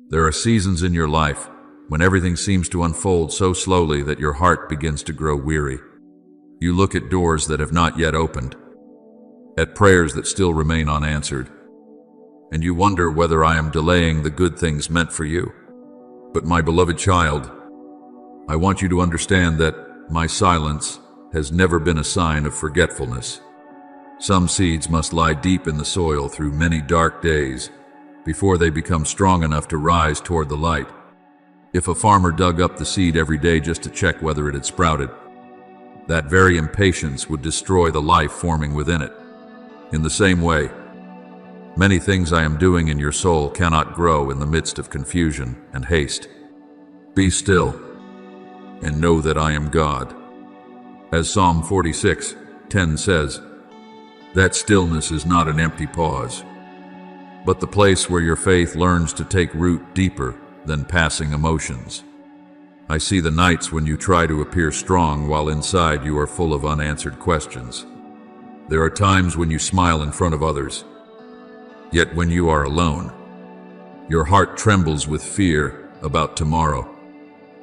There are seasons in your life when everything seems to unfold so slowly that your heart begins to grow weary. You look at doors that have not yet opened, at prayers that still remain unanswered, and you wonder whether I am delaying the good things meant for you. But my beloved child, I want you to understand that my silence has never been a sign of forgetfulness. Some seeds must lie deep in the soil through many dark days before they become strong enough to rise toward the light. If a farmer dug up the seed every day just to check whether it had sprouted, that very impatience would destroy the life forming within it. In the same way, many things I am doing in your soul cannot grow in the midst of confusion and haste. Be still and know that I am God. As Psalm 46:10 says, that stillness is not an empty pause, but the place where your faith learns to take root deeper than passing emotions. I see the nights when you try to appear strong while inside you are full of unanswered questions. There are times when you smile in front of others, yet when you are alone, your heart trembles with fear about tomorrow.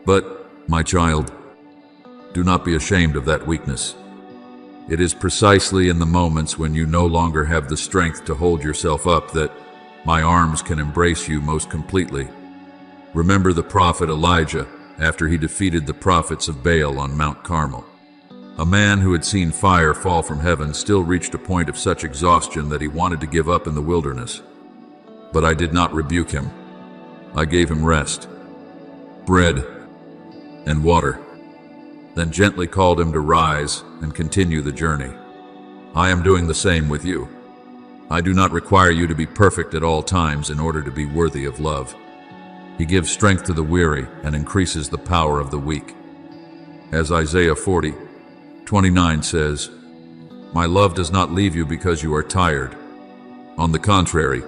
But, my child, do not be ashamed of that weakness. It is precisely in the moments when you no longer have the strength to hold yourself up that my arms can embrace you most completely. Remember the prophet Elijah after he defeated the prophets of Baal on Mount Carmel. A man who had seen fire fall from heaven still reached a point of such exhaustion that he wanted to give up in the wilderness. But I did not rebuke him. I gave him rest, bread, and water, then gently called him to rise and continue the journey. I am doing the same with you. I do not require you to be perfect at all times in order to be worthy of love. He gives strength to the weary and increases the power of the weak. As Isaiah 40:29 says, my love does not leave you because you are tired. On the contrary,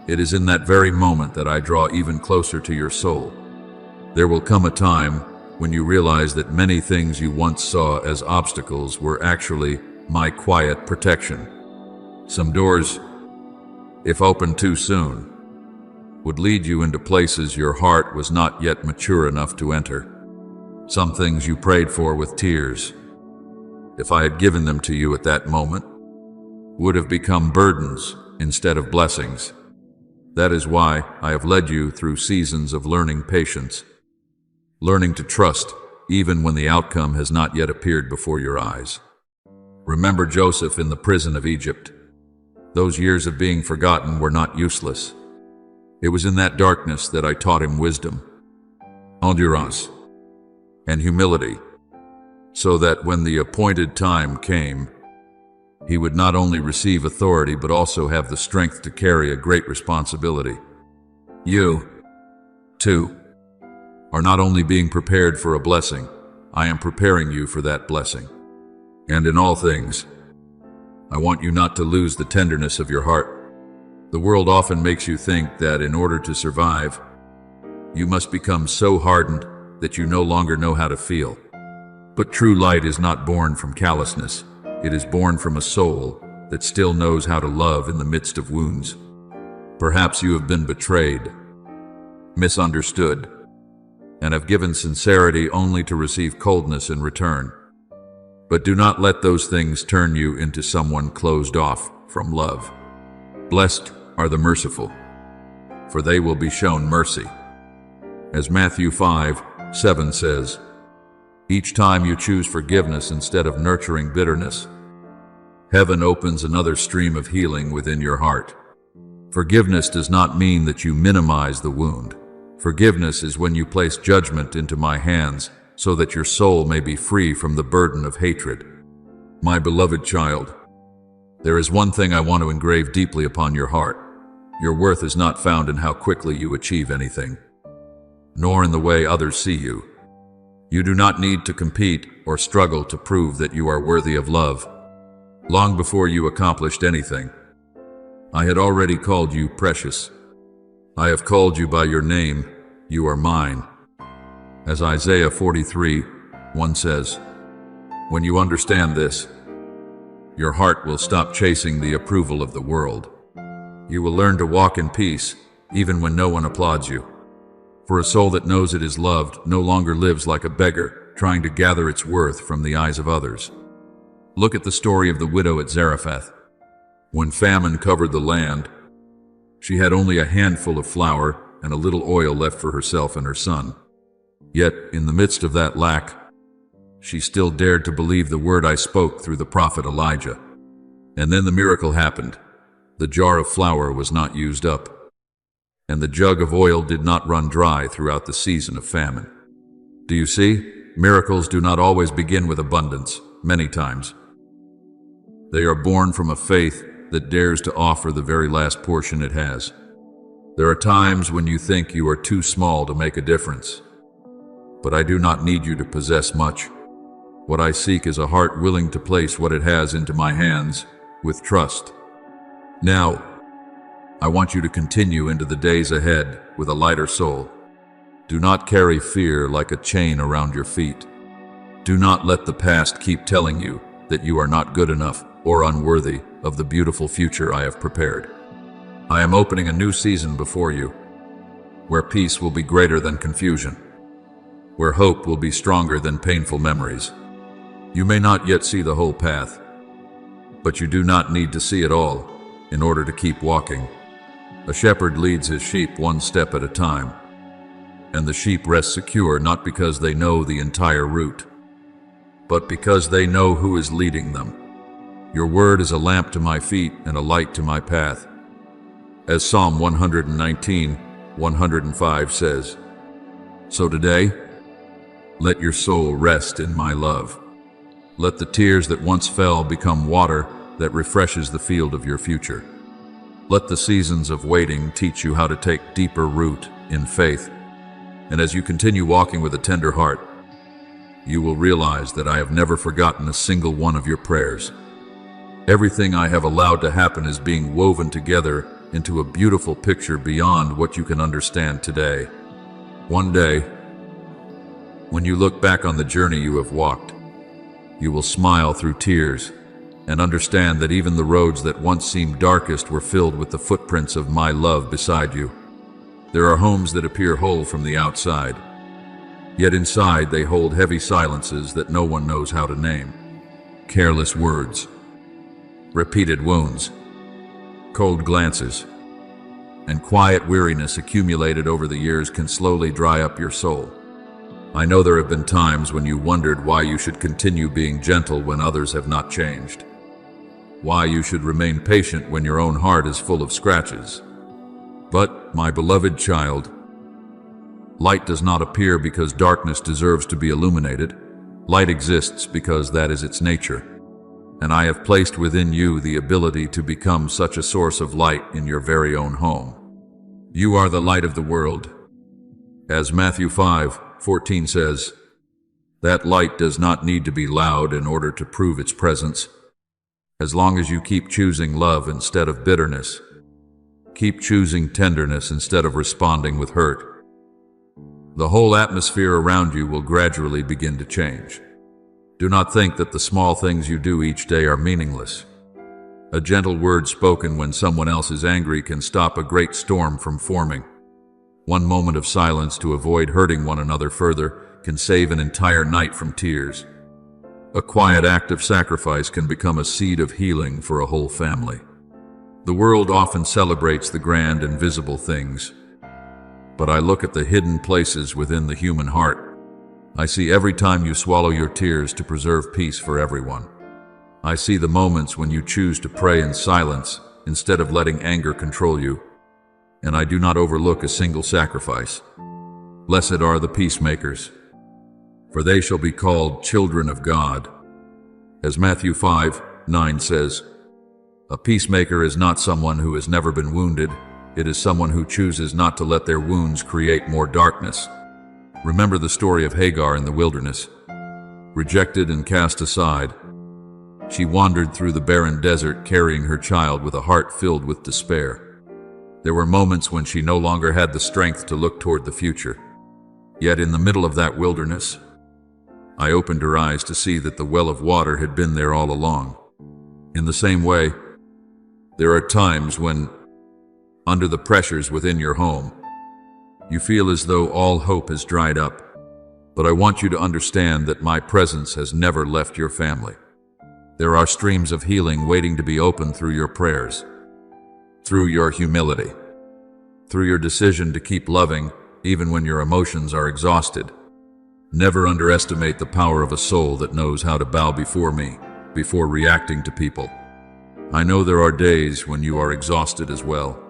it is in that very moment that I draw even closer to your soul. There will come a time when you realize that many things you once saw as obstacles were actually my quiet protection. Some doors, if opened too soon, would lead you into places your heart was not yet mature enough to enter. Some things you prayed for with tears, if I had given them to you at that moment, would have become burdens instead of blessings. That is why I have led you through seasons of learning patience, learning to trust even when the outcome has not yet appeared before your eyes. Remember Joseph in the prison of Egypt. Those years of being forgotten were not useless. It was in that darkness that I taught him wisdom, endurance, and humility, so that when the appointed time came, he would not only receive authority but also have the strength to carry a great responsibility. You, too, are not only being prepared for a blessing, I am preparing you for that blessing. And in all things, I want you not to lose the tenderness of your heart. The world often makes you think that in order to survive, you must become so hardened that you no longer know how to feel. But true light is not born from callousness. It is born from a soul that still knows how to love in the midst of wounds. Perhaps you have been betrayed, misunderstood, and have given sincerity only to receive coldness in return. But do not let those things turn you into someone closed off from love. Blessed are the merciful, for they will be shown mercy. As Matthew 5:7 says, each time you choose forgiveness instead of nurturing bitterness, heaven opens another stream of healing within your heart. Forgiveness does not mean that you minimize the wound. Forgiveness is when you place judgment into my hands so that your soul may be free from the burden of hatred. My beloved child, there is one thing I want to engrave deeply upon your heart. Your worth is not found in how quickly you achieve anything, nor in the way others see you. You do not need to compete or struggle to prove that you are worthy of love. Long before you accomplished anything, I had already called you precious. I have called you by your name. You are mine. As Isaiah 43:1 says, when you understand this, your heart will stop chasing the approval of the world. You will learn to walk in peace even when no one applauds you. For a soul that knows it is loved no longer lives like a beggar, trying to gather its worth from the eyes of others. Look at the story of the widow at Zarephath. When famine covered the land, she had only a handful of flour and a little oil left for herself and her son. Yet, in the midst of that lack, she still dared to believe the word I spoke through the prophet Elijah. And then the miracle happened. The jar of flour was not used up, and the jug of oil did not run dry throughout the season of famine. Do you see? Miracles do not always begin with abundance. Many times, they are born from a faith that dares to offer the very last portion it has. There are times when you think you are too small to make a difference, but I do not need you to possess much. What I seek is a heart willing to place what it has into my hands with trust. Now, I want you to continue into the days ahead with a lighter soul. Do not carry fear like a chain around your feet. Do not let the past keep telling you that you are not good enough or unworthy of the beautiful future I have prepared. I am opening a new season before you, where peace will be greater than confusion, where hope will be stronger than painful memories. You may not yet see the whole path, but you do not need to see it all in order to keep walking. A shepherd leads his sheep one step at a time, and the sheep rest secure not because they know the entire route, but because they know who is leading them. Your word is a lamp to my feet and a light to my path. As Psalm 119:105 says, so today, let your soul rest in my love. Let the tears that once fell become water that refreshes the field of your future. Let the seasons of waiting teach you how to take deeper root in faith. And as you continue walking with a tender heart, you will realize that I have never forgotten a single one of your prayers. Everything I have allowed to happen is being woven together into a beautiful picture beyond what you can understand today. One day, when you look back on the journey you have walked, you will smile through tears and understand that even the roads that once seemed darkest were filled with the footprints of my love beside you. There are homes that appear whole from the outside, yet inside they hold heavy silences that no one knows how to name. Careless words, repeated wounds, cold glances, and quiet weariness accumulated over the years can slowly dry up your soul. I know there have been times when you wondered why you should continue being gentle when others have not changed, why you should remain patient when your own heart is full of scratches. But, my beloved child, light does not appear because darkness deserves to be illuminated. Light exists because that is its nature. And I have placed within you the ability to become such a source of light in your very own home. You are the light of the world. As Matthew 5:14 says, that light does not need to be loud in order to prove its presence. As long as you keep choosing love instead of bitterness, keep choosing tenderness instead of responding with hurt, the whole atmosphere around you will gradually begin to change. Do not think that the small things you do each day are meaningless. A gentle word spoken when someone else is angry can stop a great storm from forming. One moment of silence to avoid hurting one another further can save an entire night from tears. A quiet act of sacrifice can become a seed of healing for a whole family. The world often celebrates the grand and visible things, but I look at the hidden places within the human heart. I see every time you swallow your tears to preserve peace for everyone. I see the moments when you choose to pray in silence instead of letting anger control you. And I do not overlook a single sacrifice. Blessed are the peacemakers, for they shall be called children of God. As Matthew 5:9 says, a peacemaker is not someone who has never been wounded. It is someone who chooses not to let their wounds create more darkness. Remember the story of Hagar in the wilderness. Rejected and cast aside, she wandered through the barren desert carrying her child with a heart filled with despair. There were moments when she no longer had the strength to look toward the future. Yet in the middle of that wilderness, I opened her eyes to see that the well of water had been there all along. In the same way, there are times when under the pressures within your home. You feel as though all hope has dried up, but I want you to understand that my presence has never left your family. There are streams of healing waiting to be opened through your prayers, through your humility, through your decision to keep loving even when your emotions are exhausted. Never underestimate the power of a soul that knows how to bow before me, before reacting to people. I know there are days when you are exhausted as well.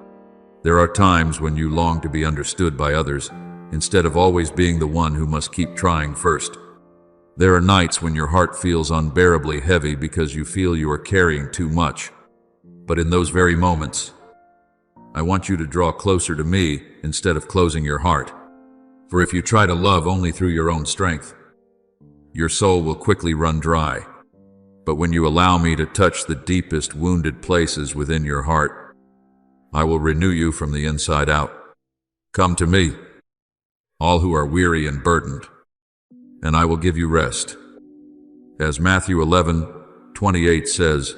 There are times when you long to be understood by others, instead of always being the one who must keep trying first. There are nights when your heart feels unbearably heavy because you feel you are carrying too much. But in those very moments, I want you to draw closer to me instead of closing your heart. For if you try to love only through your own strength, your soul will quickly run dry. But when you allow me to touch the deepest wounded places within your heart, I will renew you from the inside out. Come to me, all who are weary and burdened, and I will give you rest. As Matthew 11:28 says,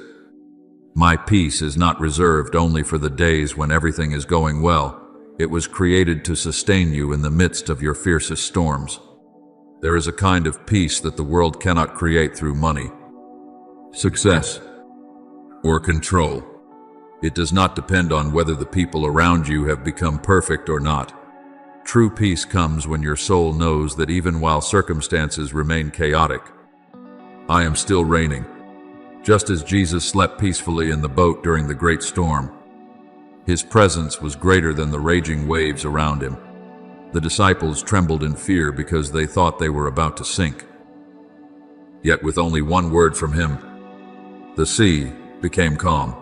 "My peace is not reserved only for the days when everything is going well. It was created to sustain you in the midst of your fiercest storms." There is a kind of peace that the world cannot create through money, success, or control. It does not depend on whether the people around you have become perfect or not. True peace comes when your soul knows that even while circumstances remain chaotic, I am still reigning. Just as Jesus slept peacefully in the boat during the great storm, his presence was greater than the raging waves around him. The disciples trembled in fear because they thought they were about to sink. Yet with only one word from him, the sea became calm.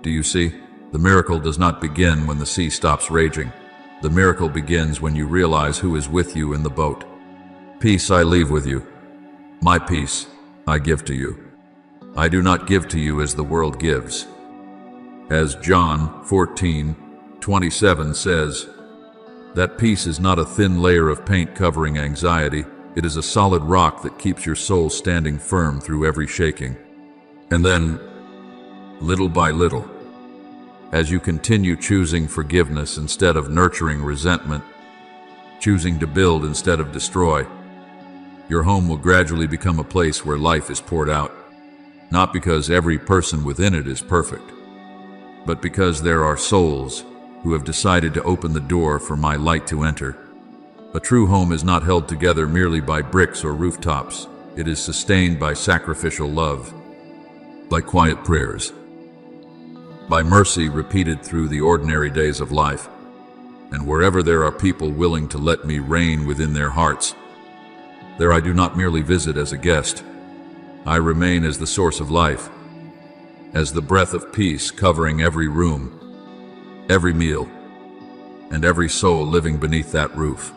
Do you see? The miracle does not begin when the sea stops raging. The miracle begins when you realize who is with you in the boat. Peace I leave with you. My peace I give to you. I do not give to you as the world gives. As John 14:27 says, that peace is not a thin layer of paint covering anxiety. It is a solid rock that keeps your soul standing firm through every shaking. And then, little by little, as you continue choosing forgiveness instead of nurturing resentment, choosing to build instead of destroy, your home will gradually become a place where life is poured out. Not because every person within it is perfect, but because there are souls who have decided to open the door for my light to enter. A true home is not held together merely by bricks or rooftops. It is sustained by sacrificial love, by quiet prayers, by mercy repeated through the ordinary days of life. And wherever there are people willing to let me reign within their hearts, there I do not merely visit as a guest. I remain as the source of life, as the breath of peace covering every room, every meal, and every soul living beneath that roof.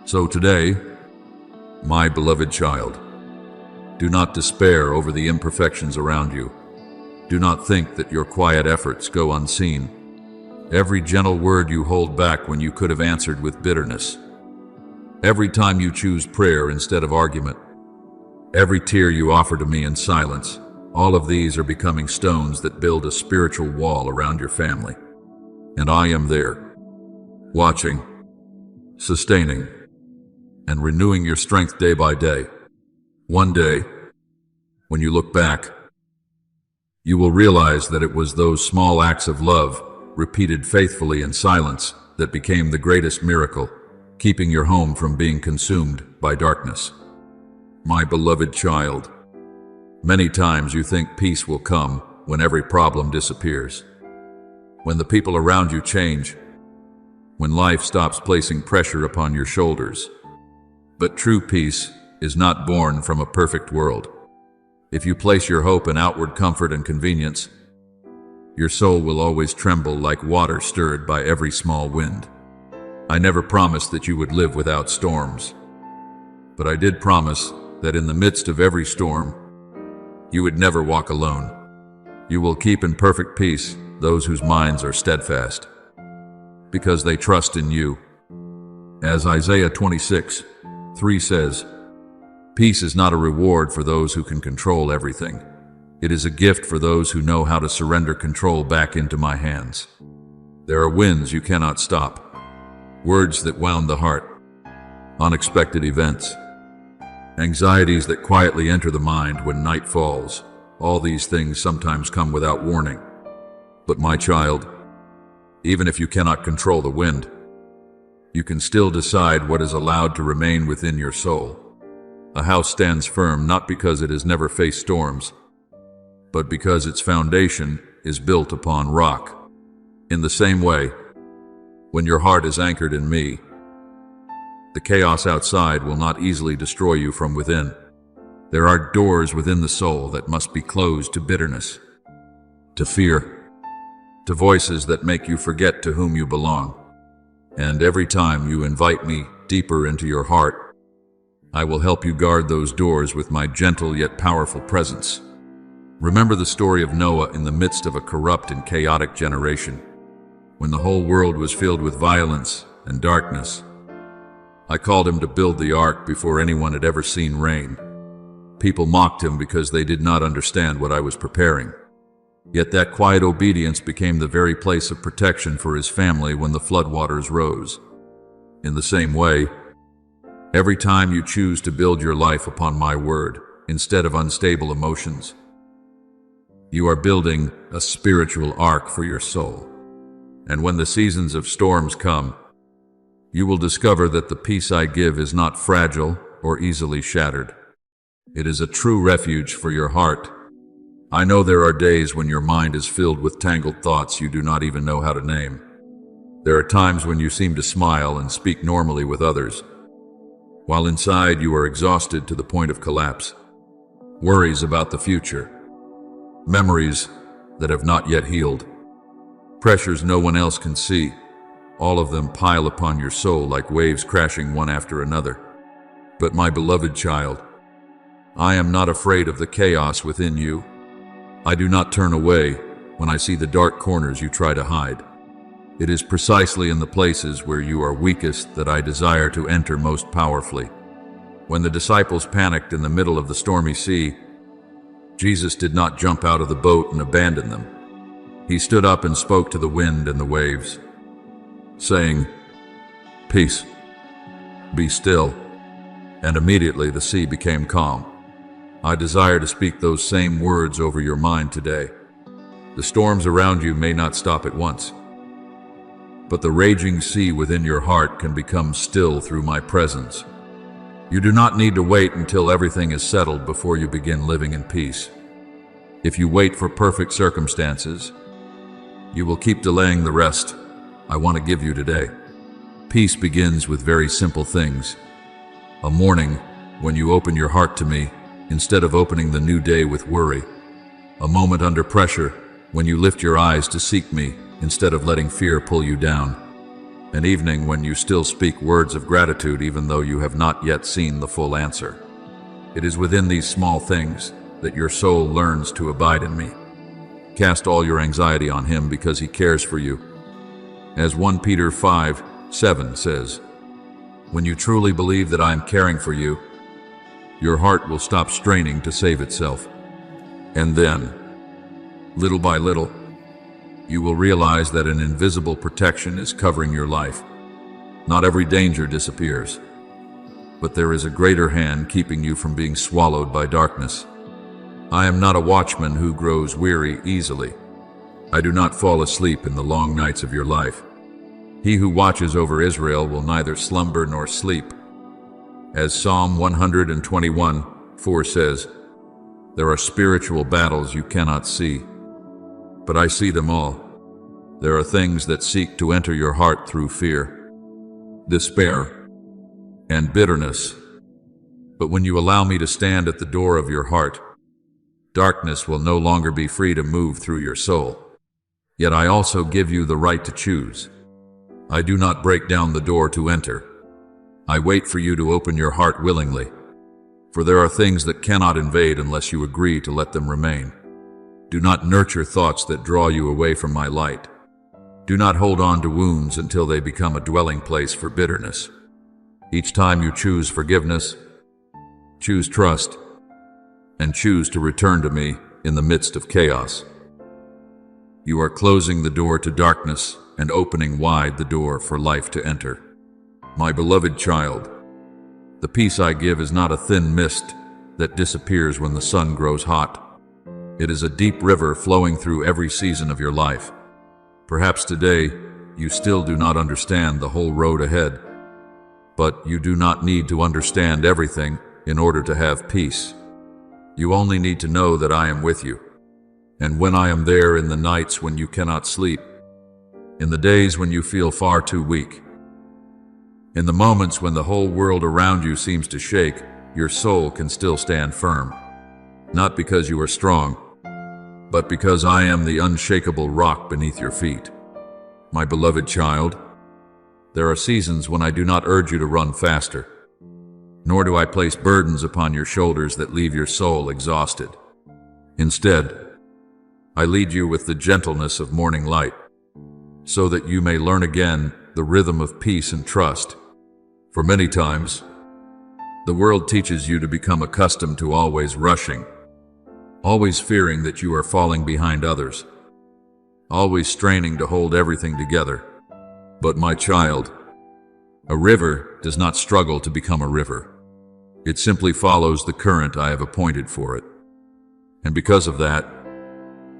So today, my beloved child, do not despair over the imperfections around you. Do not think that your quiet efforts go unseen. Every gentle word you hold back when you could have answered with bitterness. Every time you choose prayer instead of argument. Every tear you offer to me in silence. All of these are becoming stones that build a spiritual wall around your family. And I am there, watching, sustaining, and renewing your strength day by day. One day, when you look back, you will realize that it was those small acts of love, repeated faithfully in silence, that became the greatest miracle, keeping your home from being consumed by darkness. My beloved child, many times you think peace will come when every problem disappears, when the people around you change, when life stops placing pressure upon your shoulders. But true peace is not born from a perfect world. If you place your hope in outward comfort and convenience, your soul will always tremble like water stirred by every small wind. I never promised that you would live without storms, but I did promise that in the midst of every storm, you would never walk alone. You will keep in perfect peace those whose minds are steadfast, because they trust in you. As Isaiah 26:3 says, peace is not a reward for those who can control everything. It is a gift for those who know how to surrender control back into my hands. There are winds you cannot stop, words that wound the heart, unexpected events, anxieties that quietly enter the mind when night falls. All these things sometimes come without warning. But my child, even if you cannot control the wind, you can still decide what is allowed to remain within your soul. A house stands firm not because it has never faced storms, but because its foundation is built upon rock. In the same way, when your heart is anchored in me, the chaos outside will not easily destroy you from within. There are doors within the soul that must be closed to bitterness, to fear, to voices that make you forget to whom you belong. And every time you invite me deeper into your heart, I will help you guard those doors with my gentle yet powerful presence. Remember the story of Noah in the midst of a corrupt and chaotic generation, when the whole world was filled with violence and darkness. I called him to build the ark before anyone had ever seen rain. People mocked him because they did not understand what I was preparing. Yet that quiet obedience became the very place of protection for his family when the floodwaters rose. In the same way, every time you choose to build your life upon my word instead of unstable emotions, you are building a spiritual ark for your soul. And when the seasons of storms come, you will discover that the peace I give is not fragile or easily shattered. It is a true refuge for your heart. I know there are days when your mind is filled with tangled thoughts you do not even know how to name. There are times when you seem to smile and speak normally with others, while inside you are exhausted to the point of collapse. Worries about the future, memories that have not yet healed, pressures no one else can see, all of them pile upon your soul like waves crashing one after another. But my beloved child, I am not afraid of the chaos within you. I do not turn away when I see the dark corners you try to hide. It is precisely in the places where you are weakest that I desire to enter most powerfully. When the disciples panicked in the middle of the stormy sea, Jesus did not jump out of the boat and abandon them. He stood up and spoke to the wind and the waves, saying, "Peace, be still." And immediately the sea became calm. I desire to speak those same words over your mind today. The storms around you may not stop at once, but the raging sea within your heart can become still through my presence. You do not need to wait until everything is settled before you begin living in peace. If you wait for perfect circumstances, you will keep delaying the rest I want to give you today. Peace begins with very simple things. A morning when you open your heart to me instead of opening the new day with worry. A moment under pressure when you lift your eyes to seek me instead of letting fear pull you down. An evening when you still speak words of gratitude even though you have not yet seen the full answer. It is within these small things that your soul learns to abide in me. Cast all your anxiety on him because he cares for you. As 1 Peter 5:7 says, when you truly believe that I am caring for you, your heart will stop straining to save itself. And then, little by little, you will realize that an invisible protection is covering your life. Not every danger disappears, but there is a greater hand keeping you from being swallowed by darkness. I am not a watchman who grows weary easily. I do not fall asleep in the long nights of your life. He who watches over Israel will neither slumber nor sleep. As Psalm 121:4 says, there are spiritual battles you cannot see, but I see them all. There are things that seek to enter your heart through fear, despair, and bitterness. But when you allow me to stand at the door of your heart, darkness will no longer be free to move through your soul. Yet I also give you the right to choose. I do not break down the door to enter. I wait for you to open your heart willingly, for there are things that cannot invade unless you agree to let them remain. Do not nurture thoughts that draw you away from my light. Do not hold on to wounds until they become a dwelling place for bitterness. Each time you choose forgiveness, choose trust, and choose to return to me in the midst of chaos, you are closing the door to darkness and opening wide the door for life to enter. My beloved child, the peace I give is not a thin mist that disappears when the sun grows hot. It is a deep river flowing through every season of your life. Perhaps today you still do not understand the whole road ahead, but you do not need to understand everything in order to have peace. You only need to know that I am with you. And when I am there in the nights when you cannot sleep, in the days when you feel far too weak, in the moments when the whole world around you seems to shake, your soul can still stand firm. Not because you are strong, but because I am the unshakable rock beneath your feet. My beloved child, there are seasons when I do not urge you to run faster, nor do I place burdens upon your shoulders that leave your soul exhausted. Instead, I lead you with the gentleness of morning light, so that you may learn again the rhythm of peace and trust. For many times, the world teaches you to become accustomed to always rushing, always fearing that you are falling behind others, always straining to hold everything together. But my child, a river does not struggle to become a river. It simply follows the current I have appointed for it. And because of that,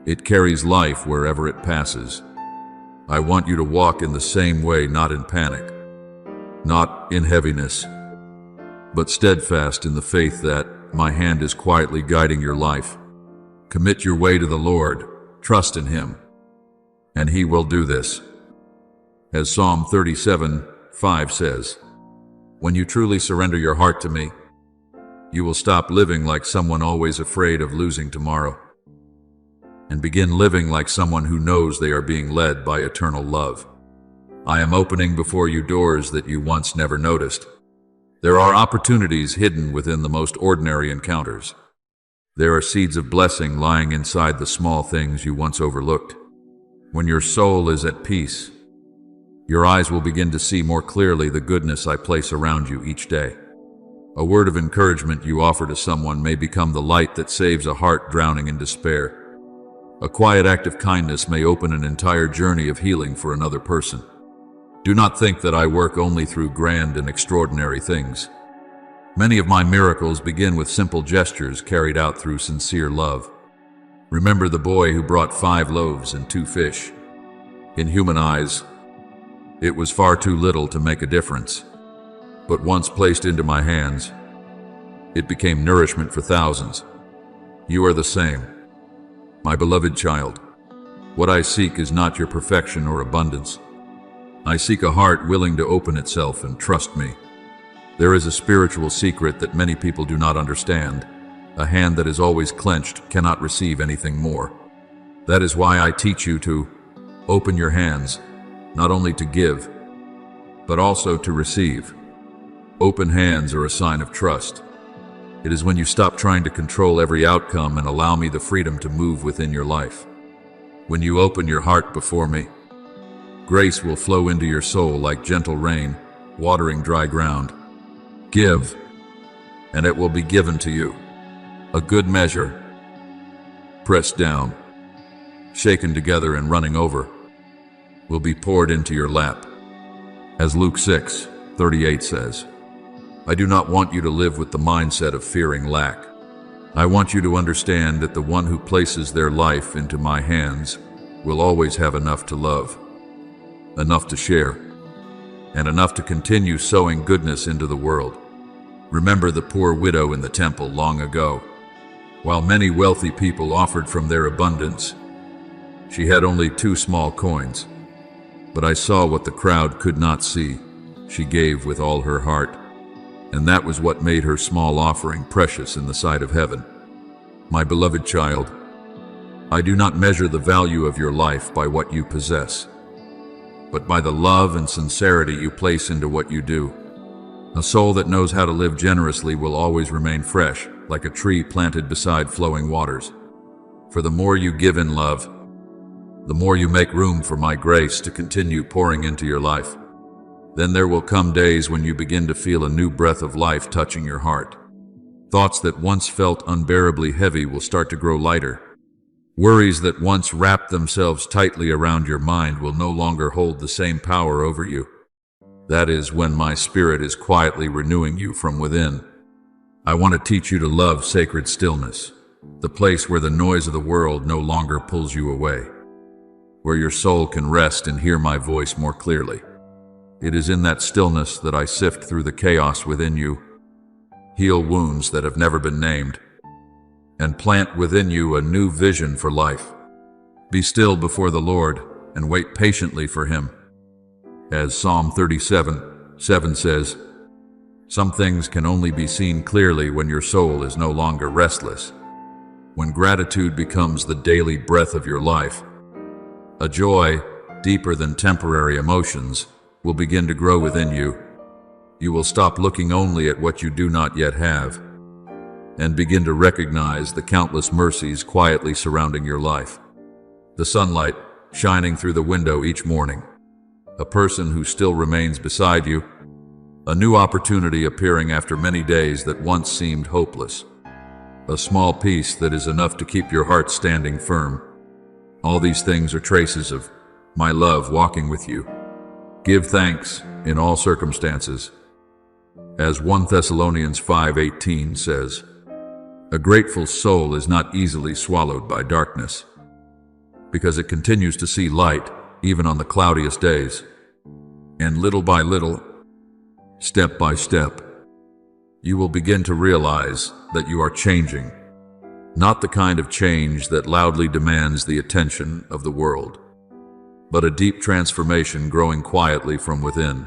it carries life wherever it passes. I want you to walk in the same way, not in panic, not in heaviness, but steadfast in the faith that my hand is quietly guiding your life. Commit your way to the Lord, trust in Him, and He will do this. As Psalm 37:5 says, when you truly surrender your heart to me, you will stop living like someone always afraid of losing tomorrow, and begin living like someone who knows they are being led by eternal love. I am opening before you doors that you once never noticed. There are opportunities hidden within the most ordinary encounters. There are seeds of blessing lying inside the small things you once overlooked. When your soul is at peace, your eyes will begin to see more clearly the goodness I place around you each day. A word of encouragement you offer to someone may become the light that saves a heart drowning in despair. A quiet act of kindness may open an entire journey of healing for another person. Do not think that I work only through grand and extraordinary things. Many of my miracles begin with simple gestures carried out through sincere love. Remember the boy who brought 5 loaves and 2 fish. In human eyes, it was far too little to make a difference. But once placed into my hands, it became nourishment for thousands. You are the same. My beloved child, what I seek is not your perfection or abundance. I seek a heart willing to open itself and trust me. There is a spiritual secret that many people do not understand. A hand that is always clenched cannot receive anything more. That is why I teach you to open your hands, not only to give, but also to receive. Open hands are a sign of trust. It is when you stop trying to control every outcome and allow me the freedom to move within your life. When you open your heart before me, grace will flow into your soul like gentle rain, watering dry ground. Give, and it will be given to you. A good measure, pressed down, shaken together and running over, will be poured into your lap. As Luke 6:38 says, I do not want you to live with the mindset of fearing lack. I want you to understand that the one who places their life into my hands will always have enough to love, enough to share, and enough to continue sowing goodness into the world. Remember the poor widow in the temple long ago. While many wealthy people offered from their abundance, she had only 2 small coins. But I saw what the crowd could not see. She gave with all her heart, and that was what made her small offering precious in the sight of heaven. My beloved child, I do not measure the value of your life by what you possess, but by the love and sincerity you place into what you do. A soul that knows how to live generously will always remain fresh, like a tree planted beside flowing waters. For the more you give in love, the more you make room for my grace to continue pouring into your life. Then there will come days when you begin to feel a new breath of life touching your heart. Thoughts that once felt unbearably heavy will start to grow lighter. Worries that once wrapped themselves tightly around your mind will no longer hold the same power over you. That is when my Spirit is quietly renewing you from within. I want to teach you to love sacred stillness, the place where the noise of the world no longer pulls you away, where your soul can rest and hear my voice more clearly. It is in that stillness that I sift through the chaos within you, heal wounds that have never been named, and plant within you a new vision for life. Be still before the Lord and wait patiently for Him. As Psalm 37:7 says, some things can only be seen clearly when your soul is no longer restless. When gratitude becomes the daily breath of your life, a joy deeper than temporary emotions will begin to grow within you. You will stop looking only at what you do not yet have, and begin to recognize the countless mercies quietly surrounding your life. The sunlight shining through the window each morning, a person who still remains beside you, a new opportunity appearing after many days that once seemed hopeless, a small peace that is enough to keep your heart standing firm. All these things are traces of my love walking with you. Give thanks in all circumstances. As 1 Thessalonians 5:18 says, a grateful soul is not easily swallowed by darkness, because it continues to see light even on the cloudiest days. And little by little, step by step, you will begin to realize that you are changing, not the kind of change that loudly demands the attention of the world, but a deep transformation growing quietly from within.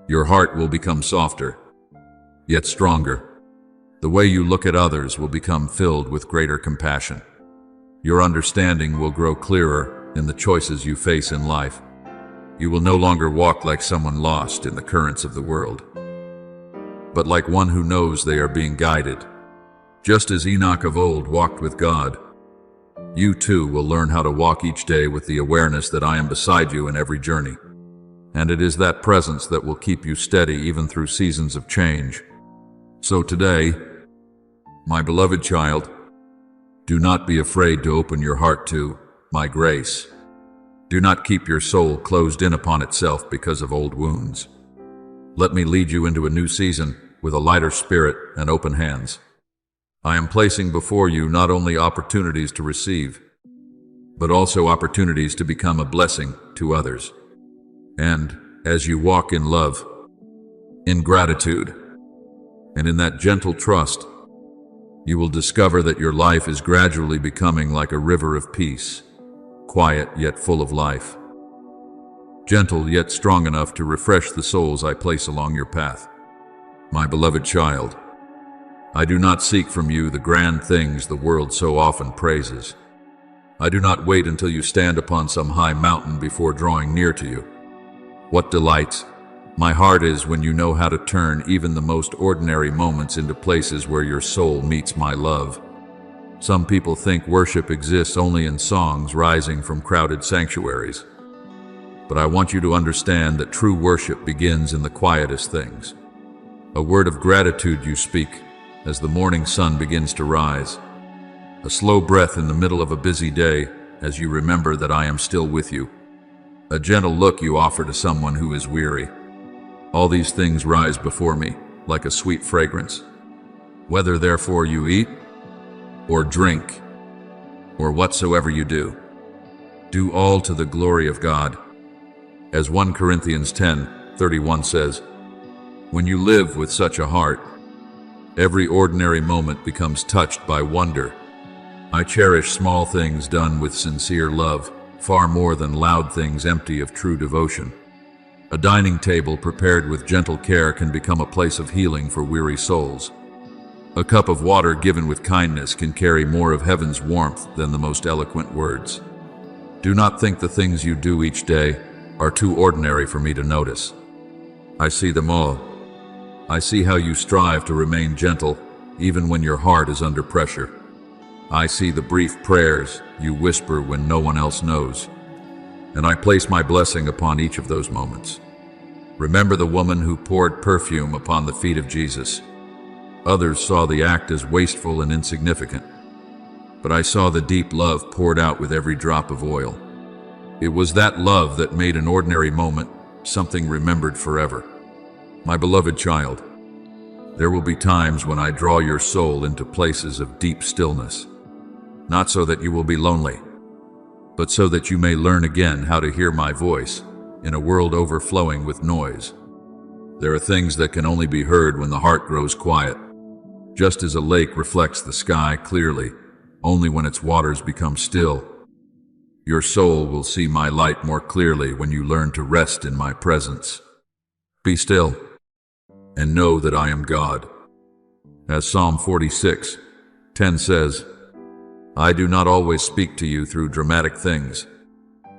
Your heart will become softer, yet stronger. The way you look at others will become filled with greater compassion. Your understanding will grow clearer in the choices you face in life. You will no longer walk like someone lost in the currents of the world, but like one who knows they are being guided. Just as Enoch of old walked with God, you too will learn how to walk each day with the awareness that I am beside you in every journey. And it is that presence that will keep you steady even through seasons of change. So today, my beloved child, do not be afraid to open your heart to my grace. Do not keep your soul closed in upon itself because of old wounds. Let me lead you into a new season with a lighter spirit and open hands. I am placing before you not only opportunities to receive, but also opportunities to become a blessing to others. And as you walk in love, in gratitude, and in that gentle trust, you will discover that your life is gradually becoming like a river of peace, quiet yet full of life, gentle yet strong enough to refresh the souls I place along your path. My beloved child, I do not seek from you the grand things the world so often praises. I do not wait until you stand upon some high mountain before drawing near to you. What delights my heart is when you know how to turn even the most ordinary moments into places where your soul meets my love. Some people think worship exists only in songs rising from crowded sanctuaries. But I want you to understand that true worship begins in the quietest things. A word of gratitude you speak as the morning sun begins to rise. A slow breath in the middle of a busy day as you remember that I am still with you. A gentle look you offer to someone who is weary. All these things rise before me like a sweet fragrance. Whether therefore you eat or drink or whatsoever you do, do all to the glory of God. As 1 Corinthians 10:31 says, when you live with such a heart, every ordinary moment becomes touched by wonder. I cherish small things done with sincere love, far more than loud things empty of true devotion. A dining table prepared with gentle care can become a place of healing for weary souls. A cup of water given with kindness can carry more of heaven's warmth than the most eloquent words. Do not think the things you do each day are too ordinary for me to notice. I see them all. I see how you strive to remain gentle, even when your heart is under pressure. I see the brief prayers you whisper when no one else knows, and I place my blessing upon each of those moments. Remember the woman who poured perfume upon the feet of Jesus. Others saw the act as wasteful and insignificant, but I saw the deep love poured out with every drop of oil. It was that love that made an ordinary moment something remembered forever. My beloved child, there will be times when I draw your soul into places of deep stillness, not so that you will be lonely, but so that you may learn again how to hear my voice in a world overflowing with noise. There are things that can only be heard when the heart grows quiet, just as a lake reflects the sky clearly, only when its waters become still. Your soul will see my light more clearly when you learn to rest in my presence. Be still and know that I am God. As Psalm 46:10 says, I do not always speak to you through dramatic things.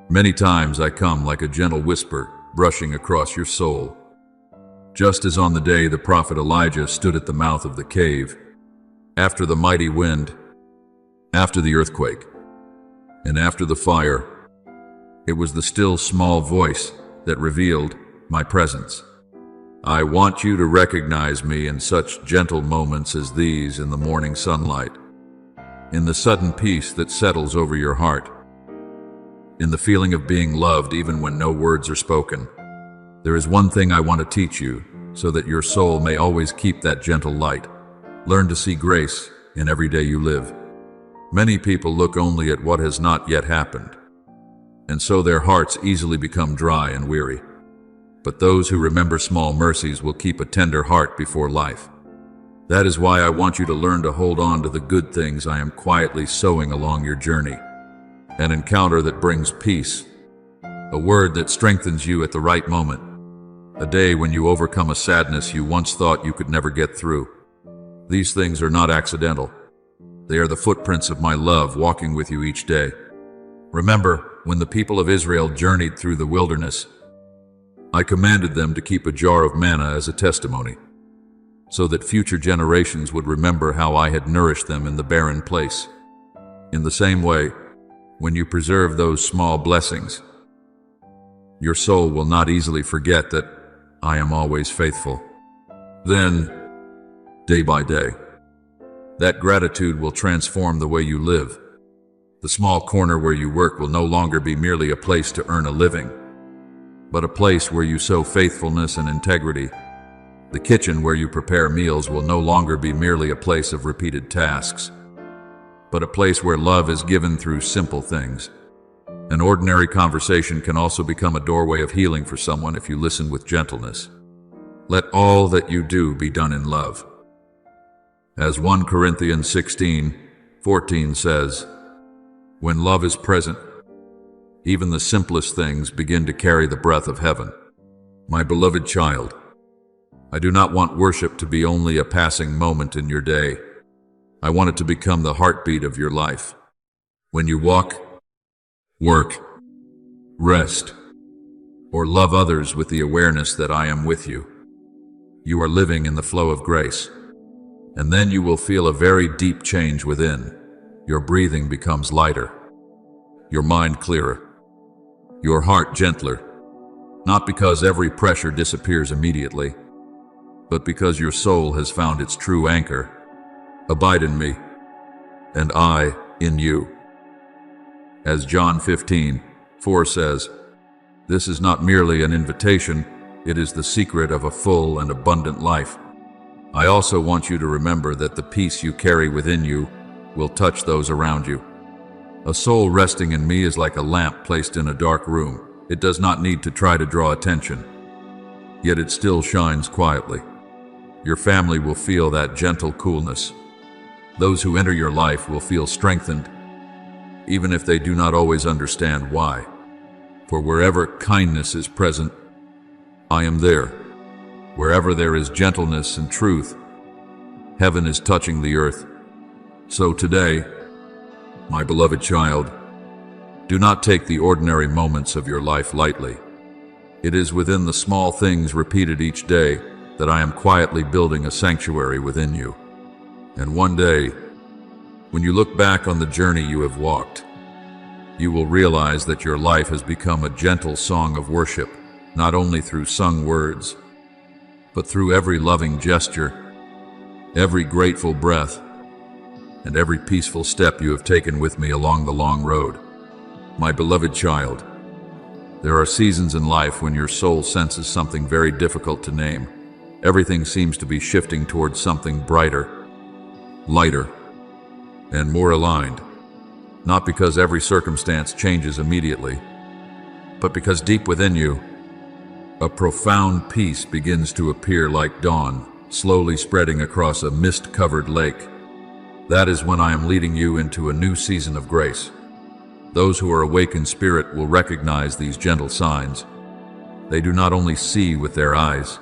Many times I come like a gentle whisper brushing across your soul. Just as on the day the prophet Elijah stood at the mouth of the cave, after the mighty wind, after the earthquake, and after the fire, it was the still small voice that revealed my presence. I want you to recognize me in such gentle moments as these in the morning sunlight, in the sudden peace that settles over your heart, in the feeling of being loved even when no words are spoken. There is one thing I want to teach you so that your soul may always keep that gentle light. Learn to see grace in every day you live. Many people look only at what has not yet happened, and so their hearts easily become dry and weary. But those who remember small mercies will keep a tender heart before life. That is why I want you to learn to hold on to the good things I am quietly sowing along your journey. An encounter that brings peace, a word that strengthens you at the right moment, a day when you overcome a sadness you once thought you could never get through. These things are not accidental. They are the footprints of my love walking with you each day. Remember, when the people of Israel journeyed through the wilderness, I commanded them to keep a jar of manna as a testimony, so that future generations would remember how I had nourished them in the barren place. In the same way, when you preserve those small blessings, your soul will not easily forget that I am always faithful. Then, day by day, that gratitude will transform the way you live. The small corner where you work will no longer be merely a place to earn a living, but a place where you sow faithfulness and integrity. The kitchen where you prepare meals will no longer be merely a place of repeated tasks, but a place where love is given through simple things. An ordinary conversation can also become a doorway of healing for someone if you listen with gentleness. Let all that you do be done in love. As 1 Corinthians 16:14 says, when love is present, even the simplest things begin to carry the breath of heaven. My beloved child, I do not want worship to be only a passing moment in your day. I want it to become the heartbeat of your life. When you walk, work, rest, or love others with the awareness that I am with you, you are living in the flow of grace. And then you will feel a very deep change within. Your breathing becomes lighter, your mind clearer, your heart gentler, not because every pressure disappears immediately, but because your soul has found its true anchor. Abide in me, and I in you. As John 15:4 says, this is not merely an invitation, it is the secret of a full and abundant life. I also want you to remember that the peace you carry within you will touch those around you. A soul resting in me is like a lamp placed in a dark room. It does not need to try to draw attention, yet it still shines quietly. Your family will feel that gentle coolness. Those who enter your life will feel strengthened, even if they do not always understand why. For wherever kindness is present, I am there. Wherever there is gentleness and truth, heaven is touching the earth. So today, my beloved child, do not take the ordinary moments of your life lightly. It is within the small things repeated each day that I am quietly building a sanctuary within you. And one day, when you look back on the journey you have walked, you will realize that your life has become a gentle song of worship, not only through sung words, but through every loving gesture, every grateful breath, and every peaceful step you have taken with me along the long road. My beloved child, there are seasons in life when your soul senses something very difficult to name. Everything seems to be shifting towards something brighter, lighter, and more aligned. Not because every circumstance changes immediately, but because deep within you, a profound peace begins to appear like dawn, slowly spreading across a mist-covered lake. That is when I am leading you into a new season of grace. Those who are awake in spirit will recognize these gentle signs. They do not only see with their eyes,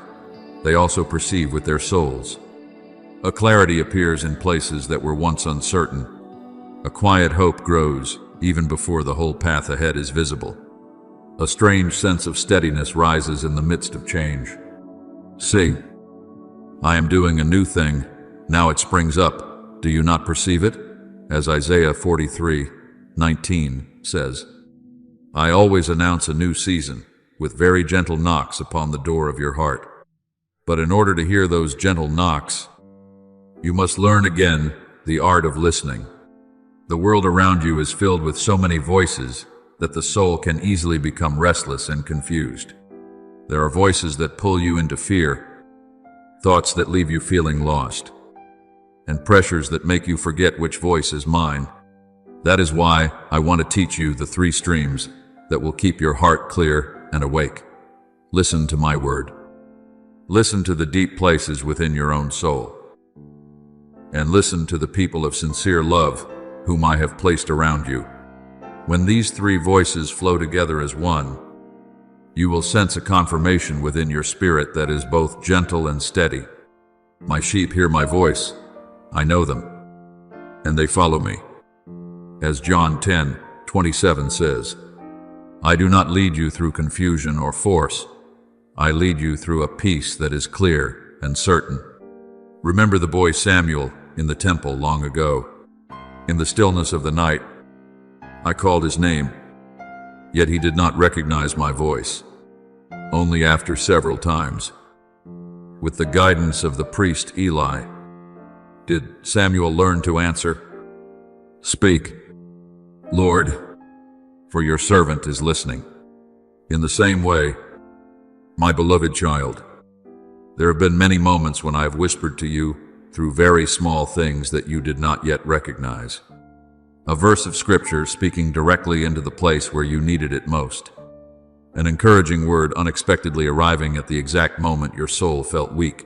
they also perceive with their souls. A clarity appears in places that were once uncertain. A quiet hope grows even before the whole path ahead is visible. A strange sense of steadiness rises in the midst of change. See, I am doing a new thing. Now it springs up. Do you not perceive it? As Isaiah 43:19 says, I always announce a new season with very gentle knocks upon the door of your heart. But in order to hear those gentle knocks, you must learn again the art of listening. The world around you is filled with so many voices that the soul can easily become restless and confused. There are voices that pull you into fear, thoughts that leave you feeling lost, and pressures that make you forget which voice is mine. That is why I want to teach you the 3 streams that will keep your heart clear and awake. Listen to my word. Listen to the deep places within your own soul. And listen to the people of sincere love whom I have placed around you. When these 3 voices flow together as one, you will sense a confirmation within your spirit that is both gentle and steady. My sheep hear my voice. I know them, and they follow me. As John 10:27 says, I do not lead you through confusion or force. I lead you through a peace that is clear and certain. Remember the boy Samuel in the temple long ago. In the stillness of the night, I called his name, yet he did not recognize my voice. Only after several times, with the guidance of the priest Eli, did Samuel learn to answer, Speak, Lord, for your servant is listening. In the same way, my beloved child, there have been many moments when I have whispered to you through very small things that you did not yet recognize. A verse of scripture speaking directly into the place where you needed it most. An encouraging word unexpectedly arriving at the exact moment your soul felt weak.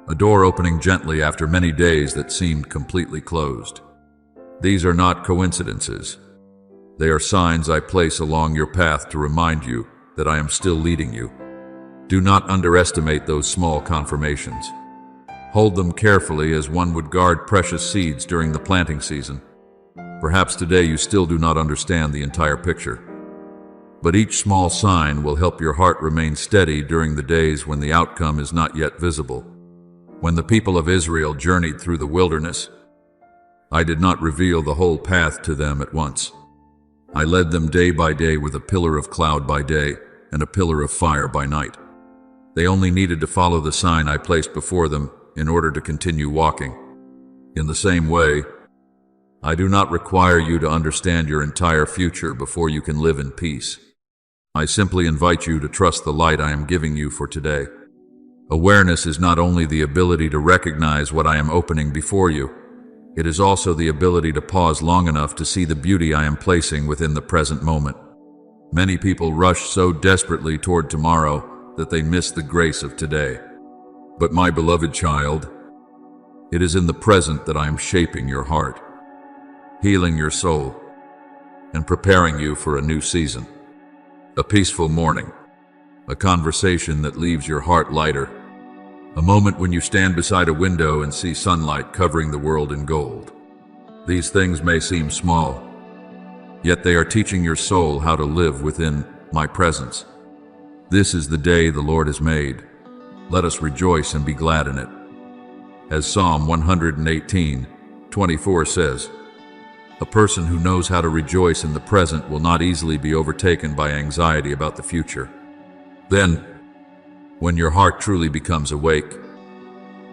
A door opening gently after many days that seemed completely closed. These are not coincidences. They are signs I place along your path to remind you that I am still leading you. Do not underestimate those small confirmations. Hold them carefully as one would guard precious seeds during the planting season. Perhaps today you still do not understand the entire picture. But each small sign will help your heart remain steady during the days when the outcome is not yet visible. When the people of Israel journeyed through the wilderness, I did not reveal the whole path to them at once. I led them day by day with a pillar of cloud by day and a pillar of fire by night. They only needed to follow the sign I placed before them in order to continue walking. In the same way, I do not require you to understand your entire future before you can live in peace. I simply invite you to trust the light I am giving you for today. Awareness is not only the ability to recognize what I am opening before you, it is also the ability to pause long enough to see the beauty I am placing within the present moment. Many people rush so desperately toward tomorrow that they miss the grace of today. But my beloved child, it is in the present that I am shaping your heart, healing your soul, and preparing you for a new season. A peaceful morning, a conversation that leaves your heart lighter, a moment when you stand beside a window and see sunlight covering the world in gold. These things may seem small, yet they are teaching your soul how to live within my presence. This is the day the Lord has made. Let us rejoice and be glad in it. As Psalm 118:24 says, a person who knows how to rejoice in the present will not easily be overtaken by anxiety about the future. Then, when your heart truly becomes awake,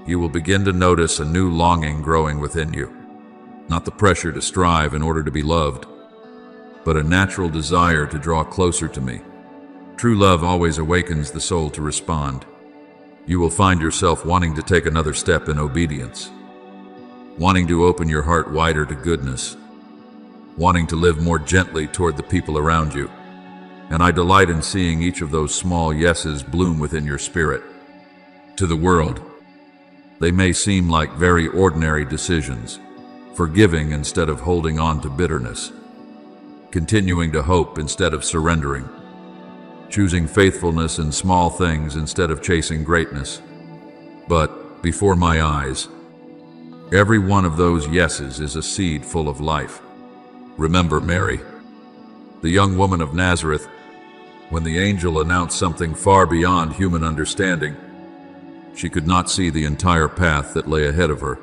you will begin to notice a new longing growing within you. not the pressure to strive in order to be loved, but a natural desire to draw closer to me. True love always awakens the soul to respond. You will find yourself wanting to take another step in obedience, wanting to open your heart wider to goodness, wanting to live more gently toward the people around you. And I delight in seeing each of those small yeses bloom within your spirit. To the world, they may seem like very ordinary decisions, forgiving instead of holding on to bitterness, continuing to hope instead of surrendering, choosing faithfulness in small things instead of chasing greatness. But before my eyes, every one of those yeses is a seed full of life. Remember Mary, the young woman of Nazareth, when the angel announced something far beyond human understanding. She could not see the entire path that lay ahead of her,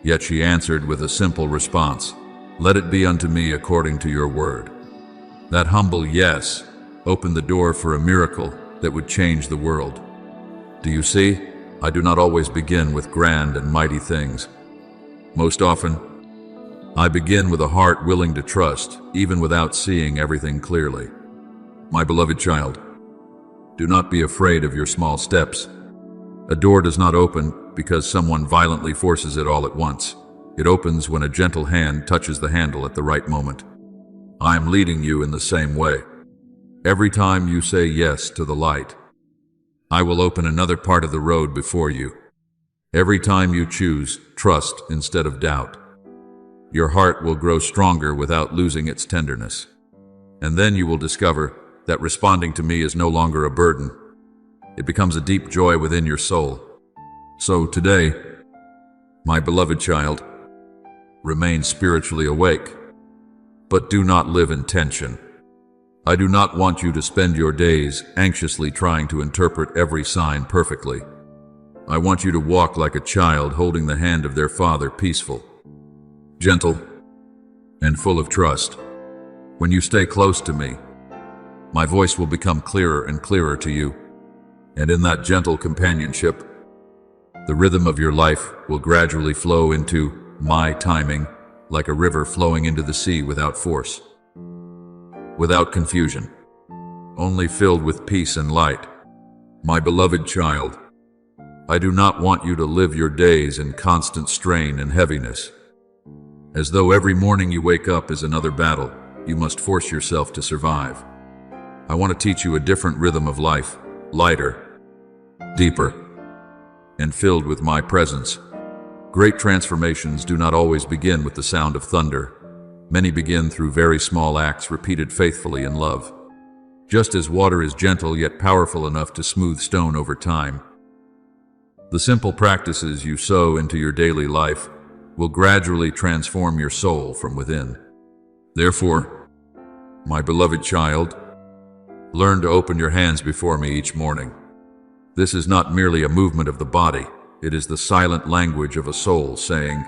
yet she answered with a simple response, "Let it be unto me according to your word." That humble yes opened the door for a miracle that would change the world. Do you see? I do not always begin with grand and mighty things. Most often, I begin with a heart willing to trust, even without seeing everything clearly. My beloved child, do not be afraid of your small steps. A door does not open because someone violently forces it all at once. It opens when a gentle hand touches the handle at the right moment. I am leading you in the same way. Every time you say yes to the light, I will open another part of the road before you. Every time you choose trust instead of doubt, your heart will grow stronger without losing its tenderness. And then you will discover that responding to me is no longer a burden. It becomes a deep joy within your soul. So today, my beloved child, remain spiritually awake, but do not live in tension. I do not want you to spend your days anxiously trying to interpret every sign perfectly. I want you to walk like a child holding the hand of their father, peaceful, gentle, and full of trust. When you stay close to me, my voice will become clearer and clearer to you. And in that gentle companionship, the rhythm of your life will gradually flow into my timing, like a river flowing into the sea without force, without confusion, only filled with peace and light. My beloved child, I do not want you to live your days in constant strain and heaviness, as though every morning you wake up is another battle you must force yourself to survive. I want to teach you a different rhythm of life, lighter, deeper, and filled with my presence. Great transformations do not always begin with the sound of thunder. Many begin through very small acts repeated faithfully in love. Just as water is gentle yet powerful enough to smooth stone over time, the simple practices you sow into your daily life will gradually transform your soul from within. Therefore, my beloved child, learn to open your hands before me each morning. This is not merely a movement of the body, it is the silent language of a soul saying,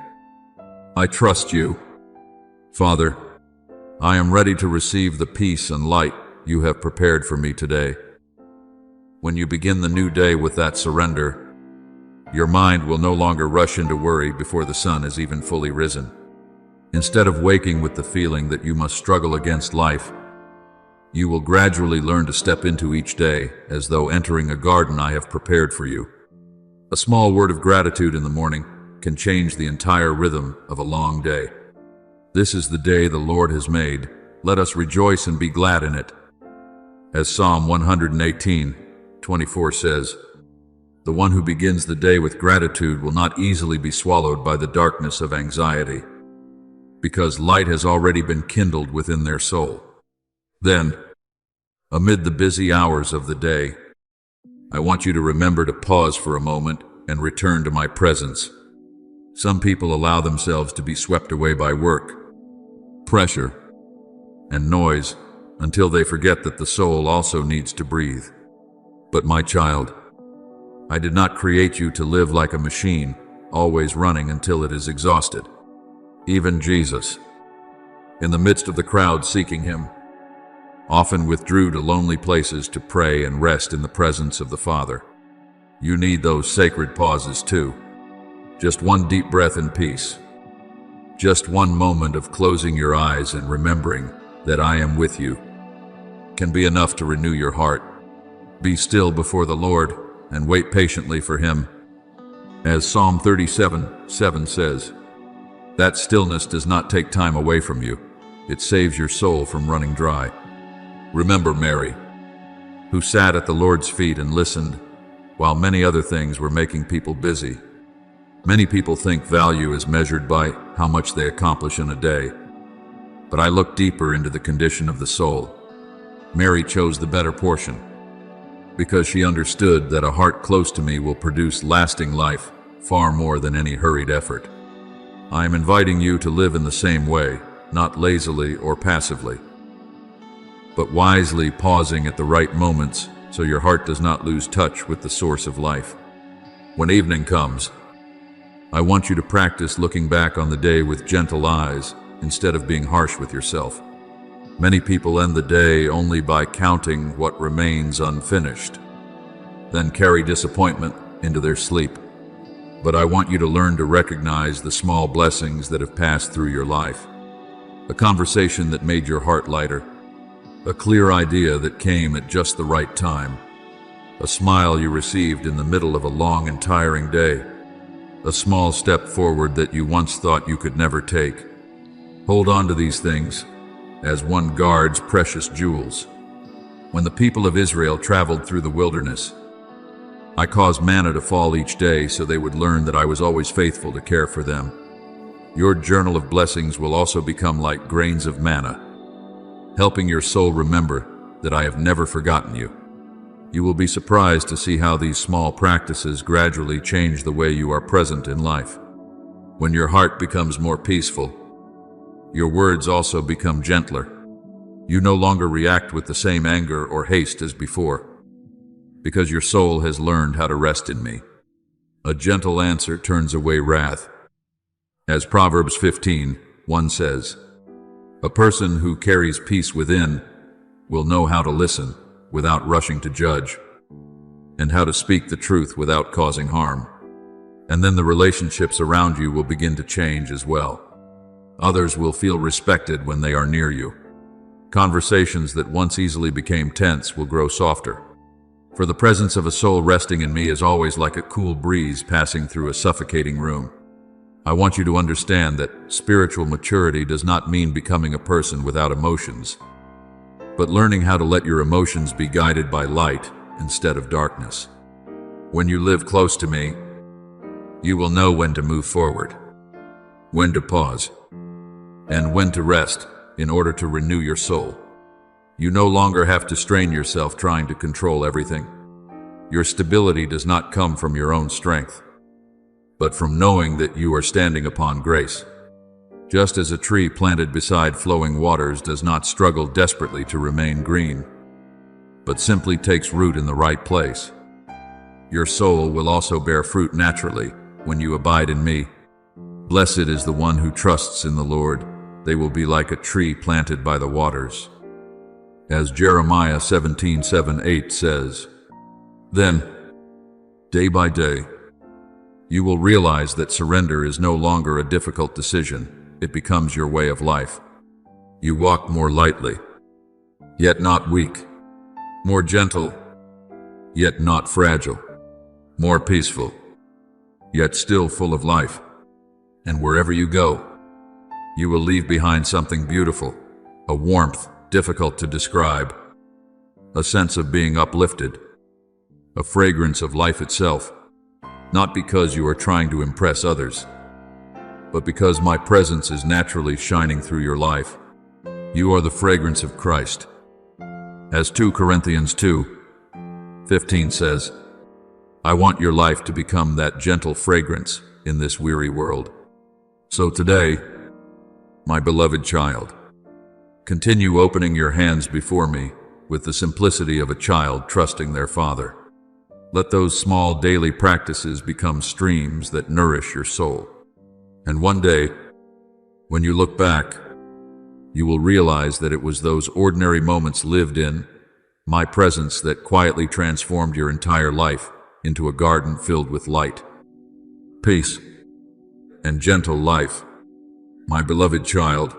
"I trust you. Father, I am ready to receive the peace and light you have prepared for me today." When you begin the new day with that surrender, your mind will no longer rush into worry before the sun is even fully risen. Instead of waking with the feeling that you must struggle against life, you will gradually learn to step into each day as though entering a garden I have prepared for you. A small word of gratitude in the morning can change the entire rhythm of a long day. This is the day the Lord has made. Let us rejoice and be glad in it. As Psalm 118:24 says, "The one who begins the day with gratitude will not easily be swallowed by the darkness of anxiety, because light has already been kindled within their soul." Then, amid the busy hours of the day, I want you to remember to pause for a moment and return to my presence. Some people allow themselves to be swept away by work, pressure, and noise until they forget that the soul also needs to breathe. But my child, I did not create you to live like a machine, always running until it is exhausted. Even Jesus, in the midst of the crowd seeking him, often withdrew to lonely places to pray and rest in the presence of the Father. You need those sacred pauses too. Just one deep breath in peace. Just one moment of closing your eyes and remembering that I am with you can be enough to renew your heart. Be still before the Lord and wait patiently for Him. As Psalm 37:7 says, that stillness does not take time away from you. It saves your soul from running dry. Remember Mary, who sat at the Lord's feet and listened while many other things were making people busy. Many people think value is measured by how much they accomplish in a day. But I look deeper into the condition of the soul. Mary chose the better portion, because she understood that a heart close to me will produce lasting life far more than any hurried effort. I am inviting you to live in the same way, not lazily or passively, but wisely pausing at the right moments so your heart does not lose touch with the source of life. When evening comes, I want you to practice looking back on the day with gentle eyes instead of being harsh with yourself. Many people end the day only by counting what remains unfinished, then carry disappointment into their sleep. But I want you to learn to recognize the small blessings that have passed through your life. A conversation that made your heart lighter, a clear idea that came at just the right time, a smile you received in the middle of a long and tiring day, a small step forward that you once thought you could never take. Hold on to these things as one guards precious jewels. When the people of Israel traveled through the wilderness, I caused manna to fall each day so they would learn that I was always faithful to care for them. Your journal of blessings will also become like grains of manna, helping your soul remember that I have never forgotten you. You will be surprised to see how these small practices gradually change the way you are present in life. When your heart becomes more peaceful, your words also become gentler. You no longer react with the same anger or haste as before, because your soul has learned how to rest in me. A gentle answer turns away wrath. As Proverbs 15:1 says, a person who carries peace within will know how to listen without rushing to judge, and how to speak the truth without causing harm. And then the relationships around you will begin to change as well. Others will feel respected when they are near you. Conversations that once easily became tense will grow softer. For the presence of a soul resting in me is always like a cool breeze passing through a suffocating room. I want you to understand that spiritual maturity does not mean becoming a person without emotions, but learning how to let your emotions be guided by light instead of darkness. When you live close to me, you will know when to move forward, when to pause, and when to rest in order to renew your soul. You no longer have to strain yourself trying to control everything. Your stability does not come from your own strength, but from knowing that you are standing upon grace. Just as a tree planted beside flowing waters does not struggle desperately to remain green, but simply takes root in the right place, your soul will also bear fruit naturally when you abide in me. Blessed is the one who trusts in the Lord. They will be like a tree planted by the waters. As Jeremiah 17:7-8 says, then, day by day, you will realize that surrender is no longer a difficult decision. It becomes your way of life. You walk more lightly, yet not weak, more gentle, yet not fragile, more peaceful, yet still full of life. And wherever you go, you will leave behind something beautiful, a warmth difficult to describe, a sense of being uplifted, a fragrance of life itself, not because you are trying to impress others, but because my presence is naturally shining through your life. You are the fragrance of Christ. As 2 Corinthians 2:15 says, I want your life to become that gentle fragrance in this weary world. So today, my beloved child, continue opening your hands before me with the simplicity of a child trusting their father. Let those small daily practices become streams that nourish your soul. And one day, when you look back, you will realize that it was those ordinary moments lived in my presence that quietly transformed your entire life into a garden filled with light, peace, and gentle life. My beloved child,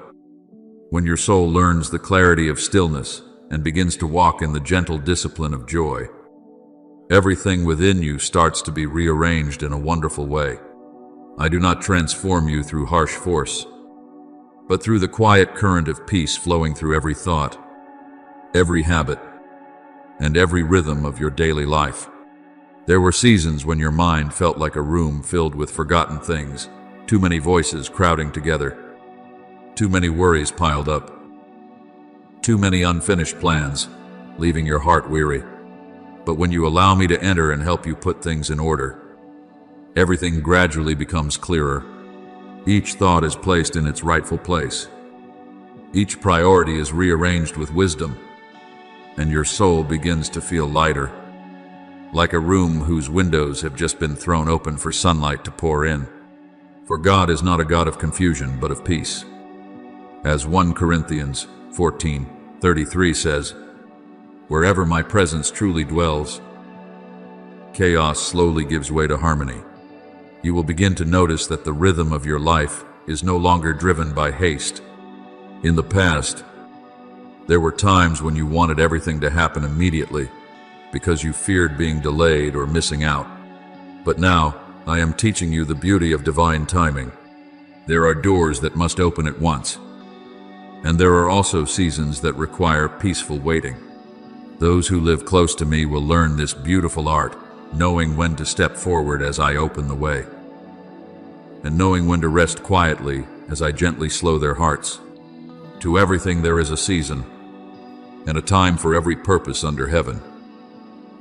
when your soul learns the clarity of stillness and begins to walk in the gentle discipline of joy, everything within you starts to be rearranged in a wonderful way. I do not transform you through harsh force, but through the quiet current of peace flowing through every thought, every habit, and every rhythm of your daily life. There were seasons when your mind felt like a room filled with forgotten things, too many voices crowding together, too many worries piled up, too many unfinished plans, leaving your heart weary. But when you allow me to enter and help you put things in order, everything gradually becomes clearer. Each thought is placed in its rightful place. Each priority is rearranged with wisdom, and your soul begins to feel lighter, like a room whose windows have just been thrown open for sunlight to pour in. For God is not a God of confusion, but of peace. As 1 Corinthians 14:33 says, "Wherever my presence truly dwells, chaos slowly gives way to harmony." You will begin to notice that the rhythm of your life is no longer driven by haste. In the past, there were times when you wanted everything to happen immediately because you feared being delayed or missing out. But now, I am teaching you the beauty of divine timing. There are doors that must open at once, and there are also seasons that require peaceful waiting. Those who live close to me will learn this beautiful art, knowing when to step forward as I open the way, and knowing when to rest quietly as I gently slow their hearts. To everything there is a season, and a time for every purpose under heaven.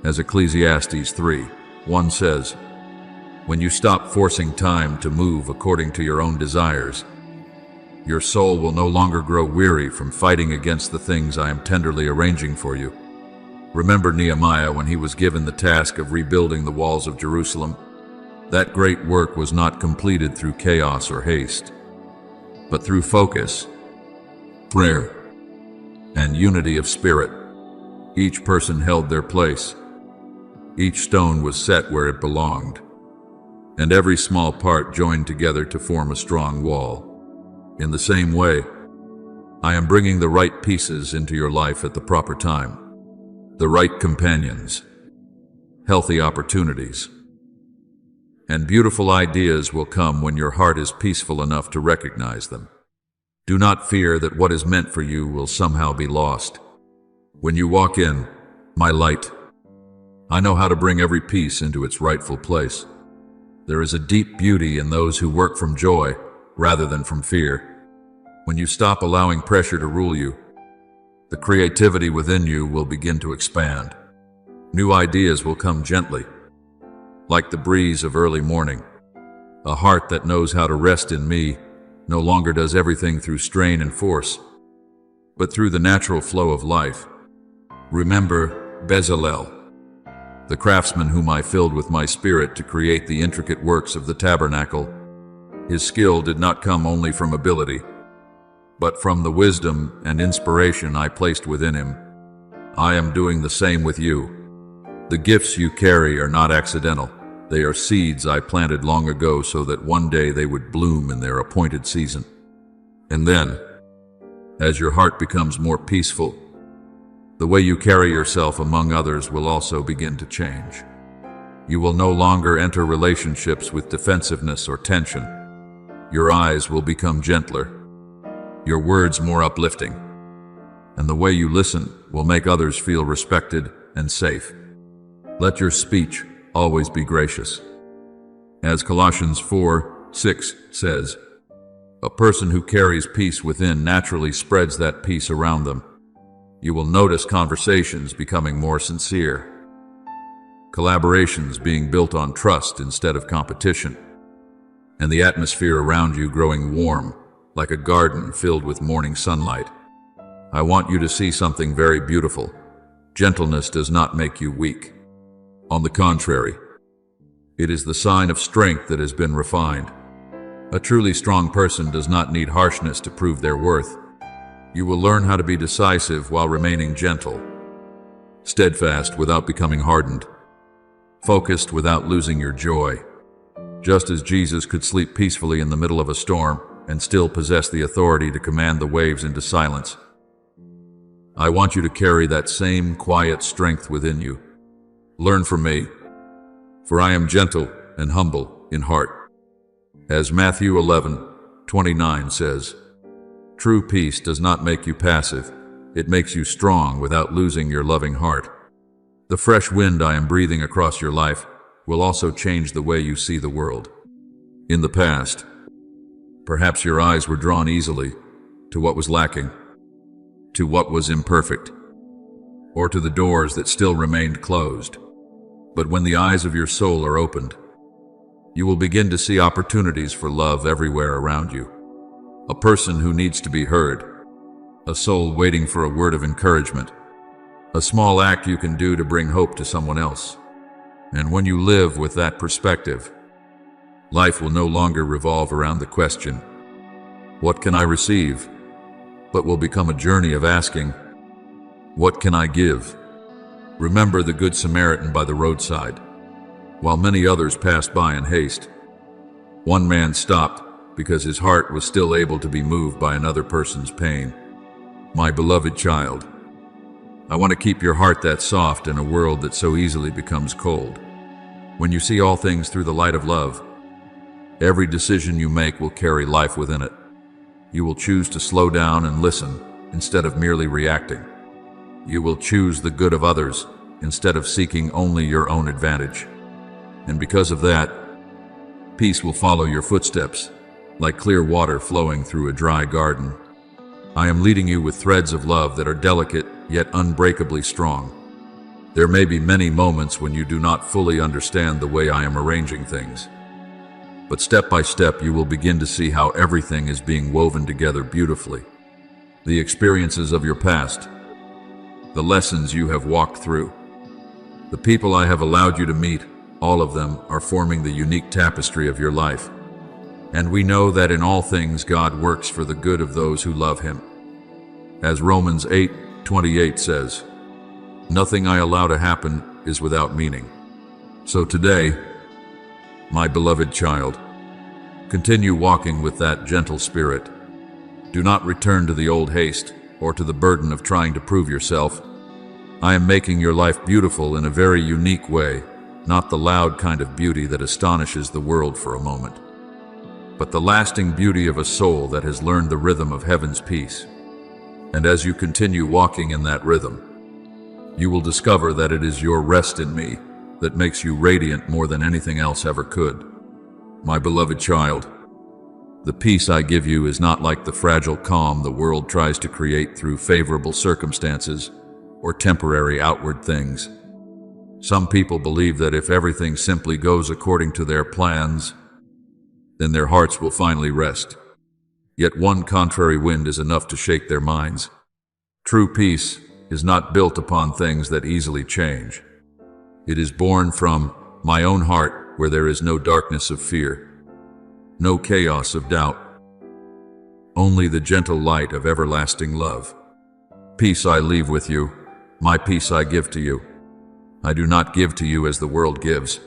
As Ecclesiastes 3:1 says, "When you stop forcing time to move according to your own desires, your soul will no longer grow weary from fighting against the things I am tenderly arranging for you." Remember Nehemiah when he was given the task of rebuilding the walls of Jerusalem? That great work was not completed through chaos or haste, but through focus, prayer, and unity of spirit. Each person held their place. Each stone was set where it belonged, and every small part joined together to form a strong wall. In the same way, I am bringing the right pieces into your life at the proper time. The right companions, healthy opportunities, and beautiful ideas will come when your heart is peaceful enough to recognize them. Do not fear that what is meant for you will somehow be lost. When you walk in, my light, I know how to bring every piece into its rightful place. There is a deep beauty in those who work from joy rather than from fear. When you stop allowing pressure to rule you, the creativity within you will begin to expand. New ideas will come gently, like the breeze of early morning. A heart that knows how to rest in me no longer does everything through strain and force, but through the natural flow of life. Remember Bezalel, the craftsman whom I filled with my spirit to create the intricate works of the tabernacle. His skill did not come only from ability, but from the wisdom and inspiration I placed within him. I am doing the same with you. The gifts you carry are not accidental. They are seeds I planted long ago so that one day they would bloom in their appointed season. And then, as your heart becomes more peaceful, the way you carry yourself among others will also begin to change. You will no longer enter relationships with defensiveness or tension. Your eyes will become gentler, your words more uplifting, and the way you listen will make others feel respected and safe. Let your speech always be gracious. As Colossians 4:6 says, a person who carries peace within naturally spreads that peace around them. You will notice conversations becoming more sincere, collaborations being built on trust instead of competition, and the atmosphere around you growing warm, like a garden filled with morning sunlight. I want you to see something very beautiful. Gentleness does not make you weak. On the contrary, it is the sign of strength that has been refined. A truly strong person does not need harshness to prove their worth. You will learn how to be decisive while remaining gentle, steadfast without becoming hardened, focused without losing your joy. Just as Jesus could sleep peacefully in the middle of a storm and still possess the authority to command the waves into silence. I want you to carry that same quiet strength within you. Learn from me, for I am gentle and humble in heart. As Matthew 11:29 says, true peace does not make you passive, it makes you strong without losing your loving heart. The fresh wind I am breathing across your life will also change the way you see the world. In the past, perhaps your eyes were drawn easily to what was lacking, to what was imperfect, or to the doors that still remained closed. But when the eyes of your soul are opened, you will begin to see opportunities for love everywhere around you. A person who needs to be heard, a soul waiting for a word of encouragement, a small act you can do to bring hope to someone else. And when you live with that perspective, life will no longer revolve around the question, what can I receive? But will become a journey of asking, what can I give? Remember the Good Samaritan by the roadside. While many others passed by in haste, one man stopped because his heart was still able to be moved by another person's pain. My beloved child, I want to keep your heart that soft in a world that so easily becomes cold. When you see all things through the light of love, every decision you make will carry life within it. You will choose to slow down and listen instead of merely reacting. You will choose the good of others instead of seeking only your own advantage. And because of that, peace will follow your footsteps, like clear water flowing through a dry garden. I am leading you with threads of love that are delicate yet unbreakably strong. There may be many moments when you do not fully understand the way I am arranging things. But step by step you will begin to see how everything is being woven together beautifully. The experiences of your past, the lessons you have walked through, the people I have allowed you to meet, all of them are forming the unique tapestry of your life. And we know that in all things God works for the good of those who love Him. As Romans 8:28 says, nothing I allow to happen is without meaning. So today, my beloved child, continue walking with that gentle spirit. Do not return to the old haste or to the burden of trying to prove yourself. I am making your life beautiful in a very unique way, not the loud kind of beauty that astonishes the world for a moment, but the lasting beauty of a soul that has learned the rhythm of heaven's peace. And as you continue walking in that rhythm, you will discover that it is your rest in me that makes you radiant more than anything else ever could. My beloved child, the peace I give you is not like the fragile calm the world tries to create through favorable circumstances or temporary outward things. Some people believe that if everything simply goes according to their plans, then their hearts will finally rest. Yet one contrary wind is enough to shake their minds. True peace is not built upon things that easily change. It is born from my own heart, where there is no darkness of fear, no chaos of doubt, only the gentle light of everlasting love. Peace I leave with you, my peace I give to you. I do not give to you as the world gives.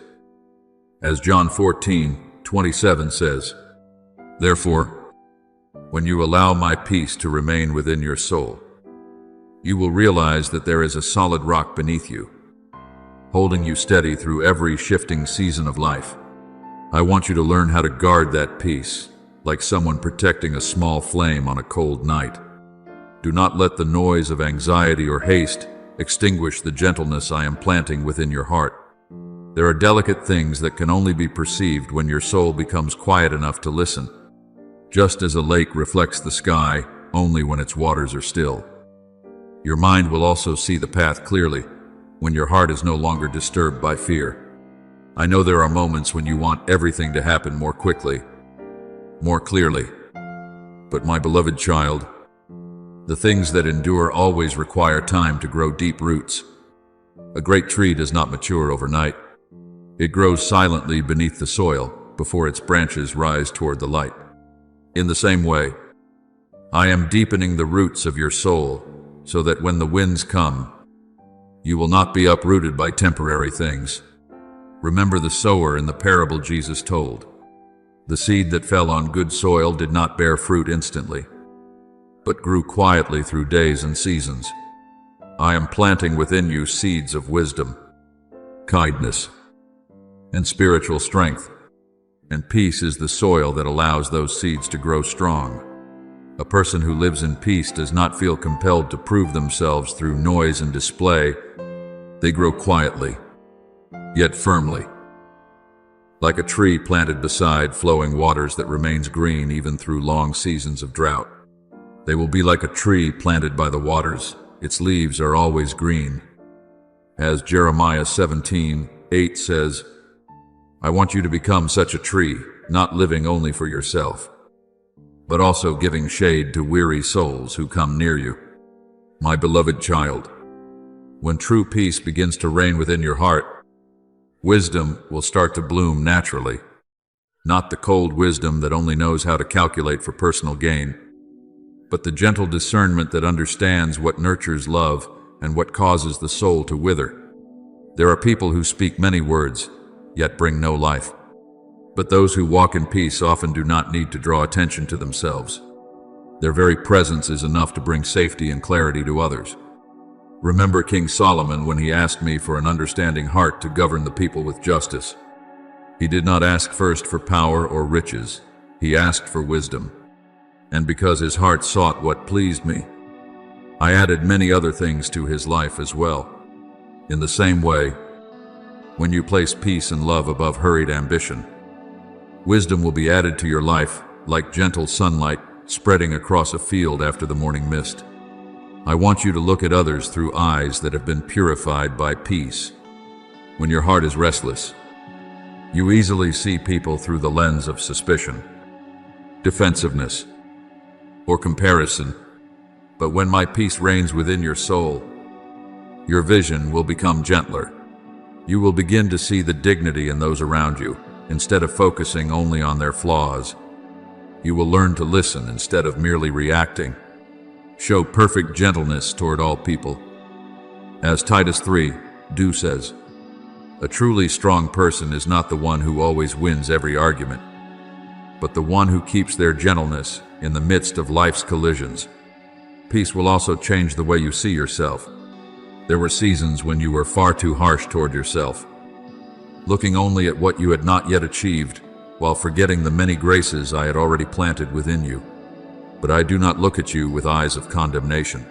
As John 14:27 says, therefore, when you allow my peace to remain within your soul, you will realize that there is a solid rock beneath you, holding you steady through every shifting season of life. I want you to learn how to guard that peace, like someone protecting a small flame on a cold night. Do not let the noise of anxiety or haste extinguish the gentleness I am planting within your heart. There are delicate things that can only be perceived when your soul becomes quiet enough to listen, just as a lake reflects the sky only when its waters are still. Your mind will also see the path clearly when your heart is no longer disturbed by fear. I know there are moments when you want everything to happen more quickly, more clearly. But my beloved child, the things that endure always require time to grow deep roots. A great tree does not mature overnight. It grows silently beneath the soil before its branches rise toward the light. In the same way, I am deepening the roots of your soul so that when the winds come, you will not be uprooted by temporary things. Remember the sower in the parable Jesus told. The seed that fell on good soil did not bear fruit instantly, but grew quietly through days and seasons. I am planting within you seeds of wisdom, kindness, and spiritual strength, and peace is the soil that allows those seeds to grow strong. A person who lives in peace does not feel compelled to prove themselves through noise and display. They grow quietly, yet firmly, like a tree planted beside flowing waters that remains green even through long seasons of drought. They will be like a tree planted by the waters. Its leaves are always green. As Jeremiah 17:8 says, I want you to become such a tree, not living only for yourself, but also giving shade to weary souls who come near you. My beloved child, when true peace begins to reign within your heart, wisdom will start to bloom naturally, not the cold wisdom that only knows how to calculate for personal gain, but the gentle discernment that understands what nurtures love and what causes the soul to wither. There are people who speak many words, yet bring no life. But those who walk in peace often do not need to draw attention to themselves. Their very presence is enough to bring safety and clarity to others. Remember King Solomon when he asked me for an understanding heart to govern the people with justice. He did not ask first for power or riches. He asked for wisdom. And because his heart sought what pleased me, I added many other things to his life as well. In the same way, when you place peace and love above hurried ambition, wisdom will be added to your life like gentle sunlight spreading across a field after the morning mist. I want you to look at others through eyes that have been purified by peace. When your heart is restless, you easily see people through the lens of suspicion, defensiveness, or comparison. But when my peace reigns within your soul, your vision will become gentler. You will begin to see the dignity in those around you, instead of focusing only on their flaws. You will learn to listen instead of merely reacting. Show perfect gentleness toward all people. As Titus 3:2 says, a truly strong person is not the one who always wins every argument, but the one who keeps their gentleness in the midst of life's collisions. Peace will also change the way you see yourself. There were seasons when you were far too harsh toward yourself, looking only at what you had not yet achieved, while forgetting the many graces I had already planted within you. But I do not look at you with eyes of condemnation.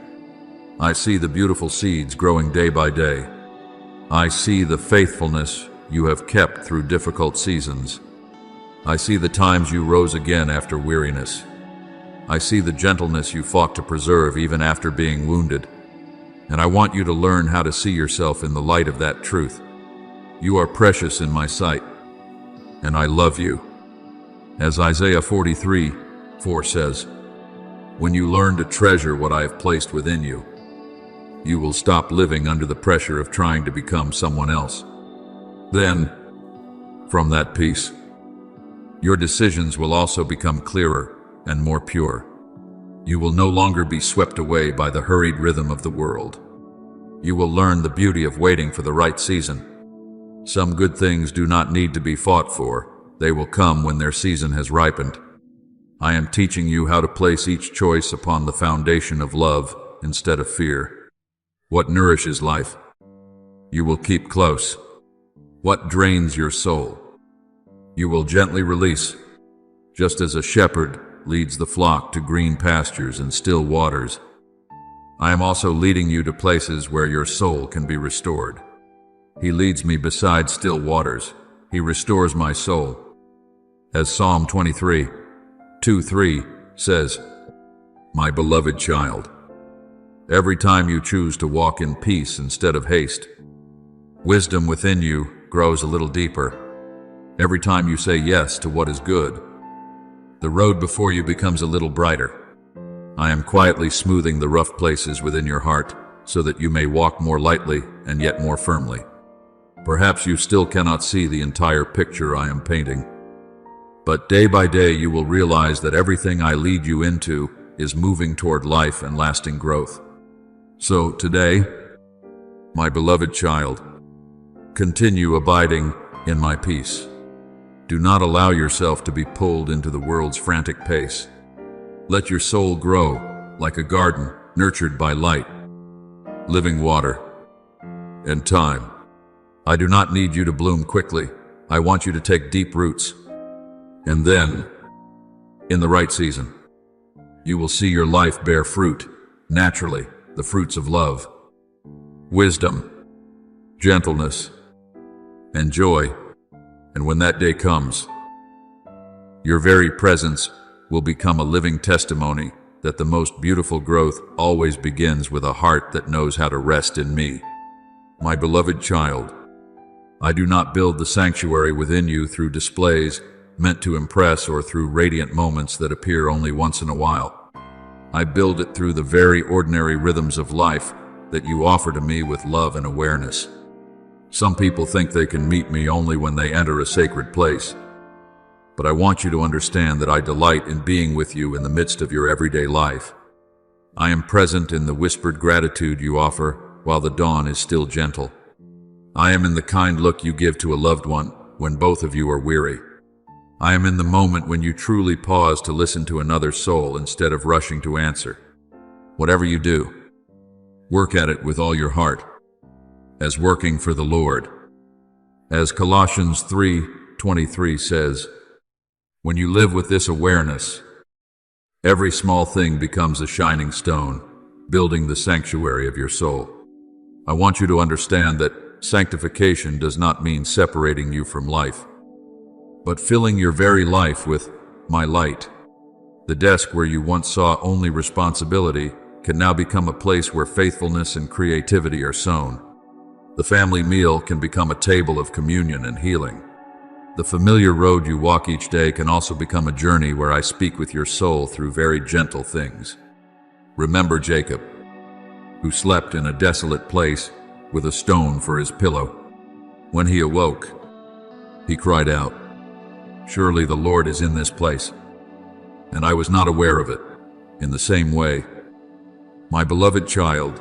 I see the beautiful seeds growing day by day. I see the faithfulness you have kept through difficult seasons. I see the times you rose again after weariness. I see the gentleness you fought to preserve even after being wounded. And I want you to learn how to see yourself in the light of that truth. You are precious in my sight, and I love you. As Isaiah 43:4 says, when you learn to treasure what I have placed within you, you will stop living under the pressure of trying to become someone else. Then, from that peace, your decisions will also become clearer and more pure. You will no longer be swept away by the hurried rhythm of the world. You will learn the beauty of waiting for the right season. Some good things do not need to be fought for. They will come when their season has ripened. I am teaching you how to place each choice upon the foundation of love instead of fear. What nourishes life, you will keep close. What drains your soul, you will gently release, just as a shepherd leads the flock to green pastures and still waters. I am also leading you to places where your soul can be restored. He leads me beside still waters. He restores my soul. As Psalm 23:2-3 says, my beloved child, every time you choose to walk in peace instead of haste, wisdom within you grows a little deeper. Every time you say yes to what is good, the road before you becomes a little brighter. I am quietly smoothing the rough places within your heart so that you may walk more lightly and yet more firmly. Perhaps you still cannot see the entire picture I am painting, but day by day you will realize that everything I lead you into is moving toward life and lasting growth. So today, my beloved child, continue abiding in my peace. Do not allow yourself to be pulled into the world's frantic pace. Let your soul grow like a garden nurtured by light, living water, and time. I do not need you to bloom quickly. I want you to take deep roots. And then, in the right season, you will see your life bear fruit, naturally, the fruits of love, wisdom, gentleness, and joy. And when that day comes, your very presence will become a living testimony that the most beautiful growth always begins with a heart that knows how to rest in me. My beloved child, I do not build the sanctuary within you through displays meant to impress or through radiant moments that appear only once in a while. I build it through the very ordinary rhythms of life that you offer to me with love and awareness. Some people think they can meet me only when they enter a sacred place. But I want you to understand that I delight in being with you in the midst of your everyday life. I am present in the whispered gratitude you offer while the dawn is still gentle. I am in the kind look you give to a loved one when both of you are weary. I am in the moment when you truly pause to listen to another soul instead of rushing to answer. Whatever you do, work at it with all your heart, as working for the Lord. As Colossians 3:23 says, when you live with this awareness, every small thing becomes a shining stone, building the sanctuary of your soul. I want you to understand that sanctification does not mean separating you from life, but filling your very life with my light. The desk where you once saw only responsibility can now become a place where faithfulness and creativity are sown. The family meal can become a table of communion and healing. The familiar road you walk each day can also become a journey where I speak with your soul through very gentle things. Remember Jacob, who slept in a desolate place with a stone for his pillow. When he awoke, he cried out, "Surely the Lord is in this place," and I was not aware of it. In the same way, my beloved child,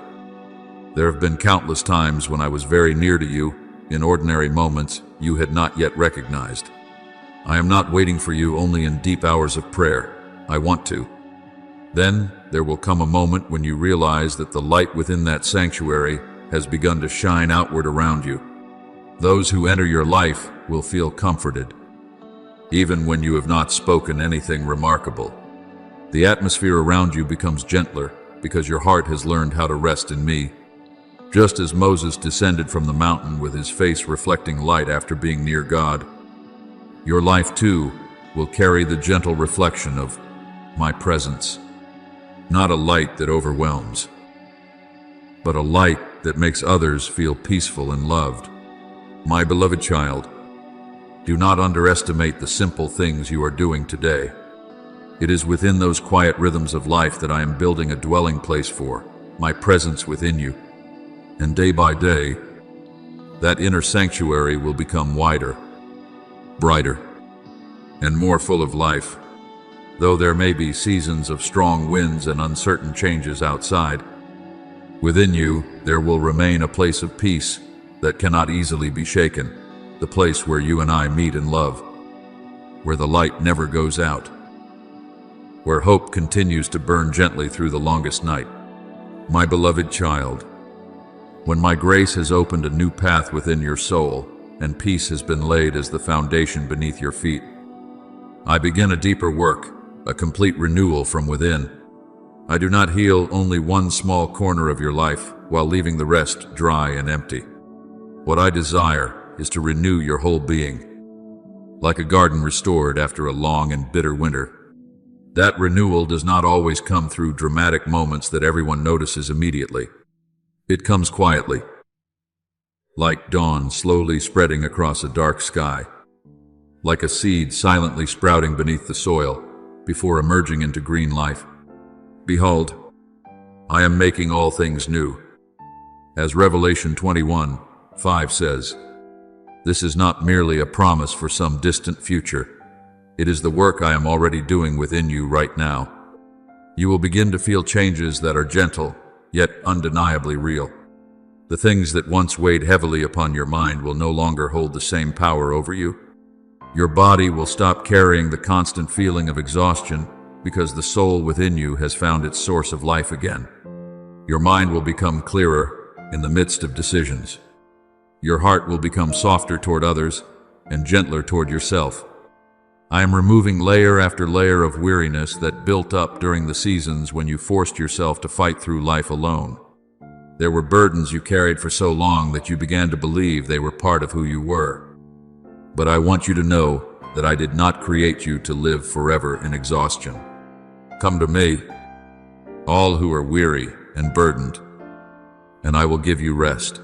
there have been countless times when I was very near to you, in ordinary moments you had not yet recognized. I am not waiting for you only in deep hours of prayer. I want to. Then there will come a moment when you realize that the light within that sanctuary has begun to shine outward around you. Those who enter your life will feel comforted, even when you have not spoken anything remarkable. The atmosphere around you becomes gentler because your heart has learned how to rest in me. Just as Moses descended from the mountain with his face reflecting light after being near God, your life too will carry the gentle reflection of my presence. Not a light that overwhelms, but a light that makes others feel peaceful and loved. My beloved child, do not underestimate the simple things you are doing today. It is within those quiet rhythms of life that I am building a dwelling place for, my presence within you. And day by day, that inner sanctuary will become wider, brighter, and more full of life. Though there may be seasons of strong winds and uncertain changes outside, within you there will remain a place of peace that cannot easily be shaken, the place where you and I meet in love, where the light never goes out, where hope continues to burn gently through the longest night. My beloved child, when my grace has opened a new path within your soul, and peace has been laid as the foundation beneath your feet, I begin a deeper work, a complete renewal from within. I do not heal only one small corner of your life while leaving the rest dry and empty. What I desire is to renew your whole being, like a garden restored after a long and bitter winter. That renewal does not always come through dramatic moments that everyone notices immediately. It comes quietly, like dawn slowly spreading across a dark sky, like a seed silently sprouting beneath the soil before emerging into green life. Behold, I am making all things new. As Revelation 21:5 says, this is not merely a promise for some distant future. It is the work I am already doing within you right now. You will begin to feel changes that are gentle, yet undeniably real. The things that once weighed heavily upon your mind will no longer hold the same power over you. Your body will stop carrying the constant feeling of exhaustion because the soul within you has found its source of life again. Your mind will become clearer in the midst of decisions. Your heart will become softer toward others and gentler toward yourself. I am removing layer after layer of weariness that built up during the seasons when you forced yourself to fight through life alone. There were burdens you carried for so long that you began to believe they were part of who you were. But I want you to know that I did not create you to live forever in exhaustion. Come to me, all who are weary and burdened, and I will give you rest.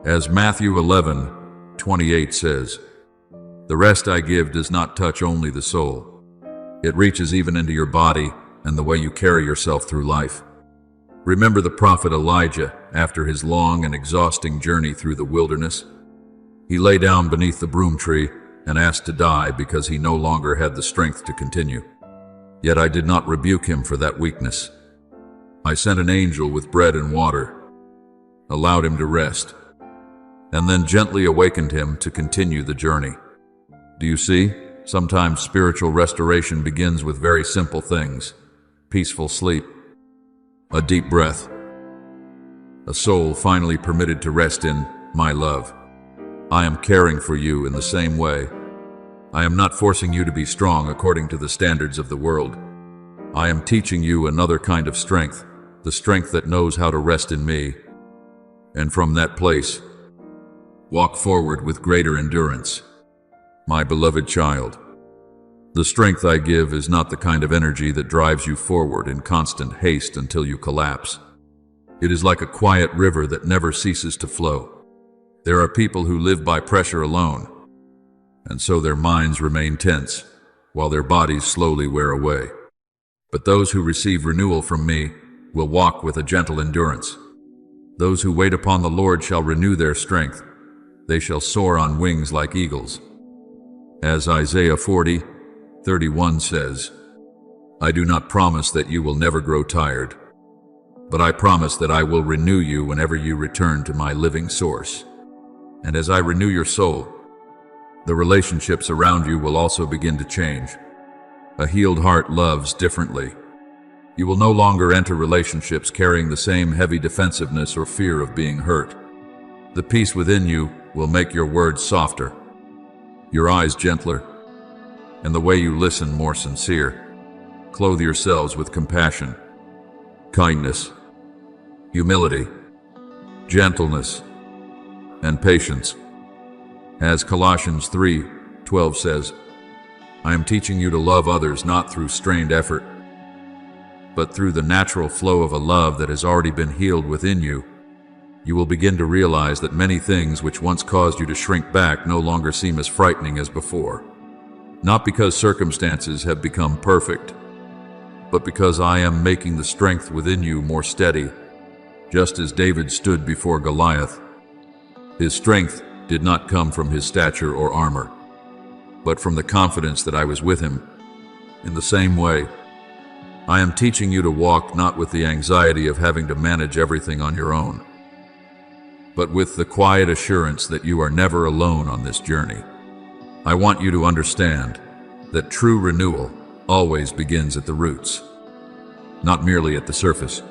As Matthew 11:28 says, "The rest I give does not touch only the soul. It reaches even into your body and the way you carry yourself through life." Remember the prophet Elijah after his long and exhausting journey through the wilderness? He lay down beneath the broom tree and asked to die because he no longer had the strength to continue. Yet I did not rebuke him for that weakness. I sent an angel with bread and water, allowed him to rest, and then gently awakened him to continue the journey. Do you see? Sometimes spiritual restoration begins with very simple things: peaceful sleep, a deep breath, a soul finally permitted to rest in my love. I am caring for you in the same way. I am not forcing you to be strong according to the standards of the world. I am teaching you another kind of strength, the strength that knows how to rest in me. And from that place, walk forward with greater endurance. My beloved child, the strength I give is not the kind of energy that drives you forward in constant haste until you collapse. It is like a quiet river that never ceases to flow. There are people who live by pressure alone, and so their minds remain tense, while their bodies slowly wear away. But those who receive renewal from me will walk with a gentle endurance. Those who wait upon the Lord shall renew their strength. They shall soar on wings like eagles. As Isaiah 40:31 says, I do not promise that you will never grow tired, but I promise that I will renew you whenever you return to my living source. And as I renew your soul, the relationships around you will also begin to change. A healed heart loves differently. You will no longer enter relationships carrying the same heavy defensiveness or fear of being hurt. The peace within you will make your words softer, your eyes gentler, and the way you listen more sincere. Clothe yourselves with compassion, kindness, humility, gentleness, and patience. As Colossians 3:12 says, I am teaching you to love others not through strained effort, but through the natural flow of a love that has already been healed within you. You will begin to realize that many things which once caused you to shrink back no longer seem as frightening as before. Not because circumstances have become perfect, but because I am making the strength within you more steady. Just as David stood before Goliath, his strength did not come from his stature or armor, but from the confidence that I was with him. In the same way, I am teaching you to walk not with the anxiety of having to manage everything on your own, but with the quiet assurance that you are never alone on this journey. I want you to understand that true renewal always begins at the roots, not merely at the surface.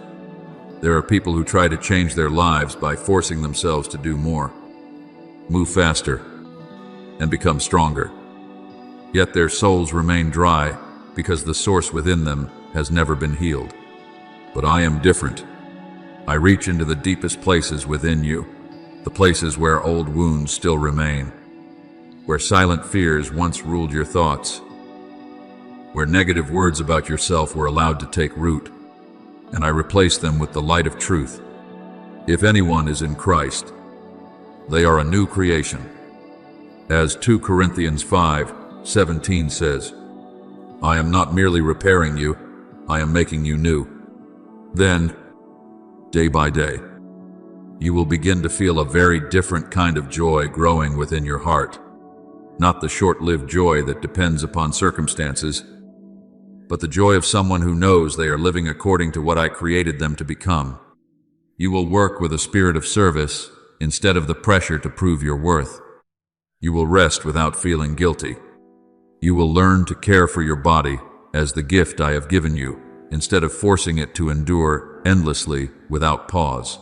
There are people who try to change their lives by forcing themselves to do more, move faster, and become stronger. Yet their souls remain dry because the source within them has never been healed. But I am different. I reach into the deepest places within you, the places where old wounds still remain, where silent fears once ruled your thoughts, where negative words about yourself were allowed to take root, and I replace them with the light of truth. If anyone is in Christ, they are a new creation. As 2 Corinthians 5:17 says, I am not merely repairing you, I am making you new. Then, day by day, you will begin to feel a very different kind of joy growing within your heart. Not the short-lived joy that depends upon circumstances, but the joy of someone who knows they are living according to what I created them to become. You will work with a spirit of service instead of the pressure to prove your worth. You will rest without feeling guilty. You will learn to care for your body as the gift I have given you, instead of forcing it to endure endlessly without pause.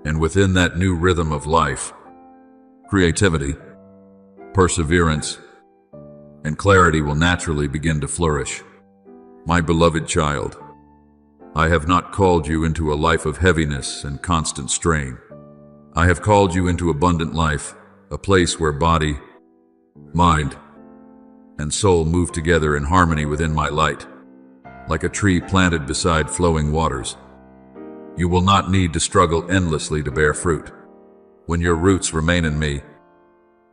And within that new rhythm of life, creativity, perseverance, and clarity will naturally begin to flourish. My beloved child, I have not called you into a life of heaviness and constant strain. I have called you into abundant life, a place where body, mind, and soul move together in harmony within my light, like a tree planted beside flowing waters. You will not need to struggle endlessly to bear fruit. When your roots remain in me,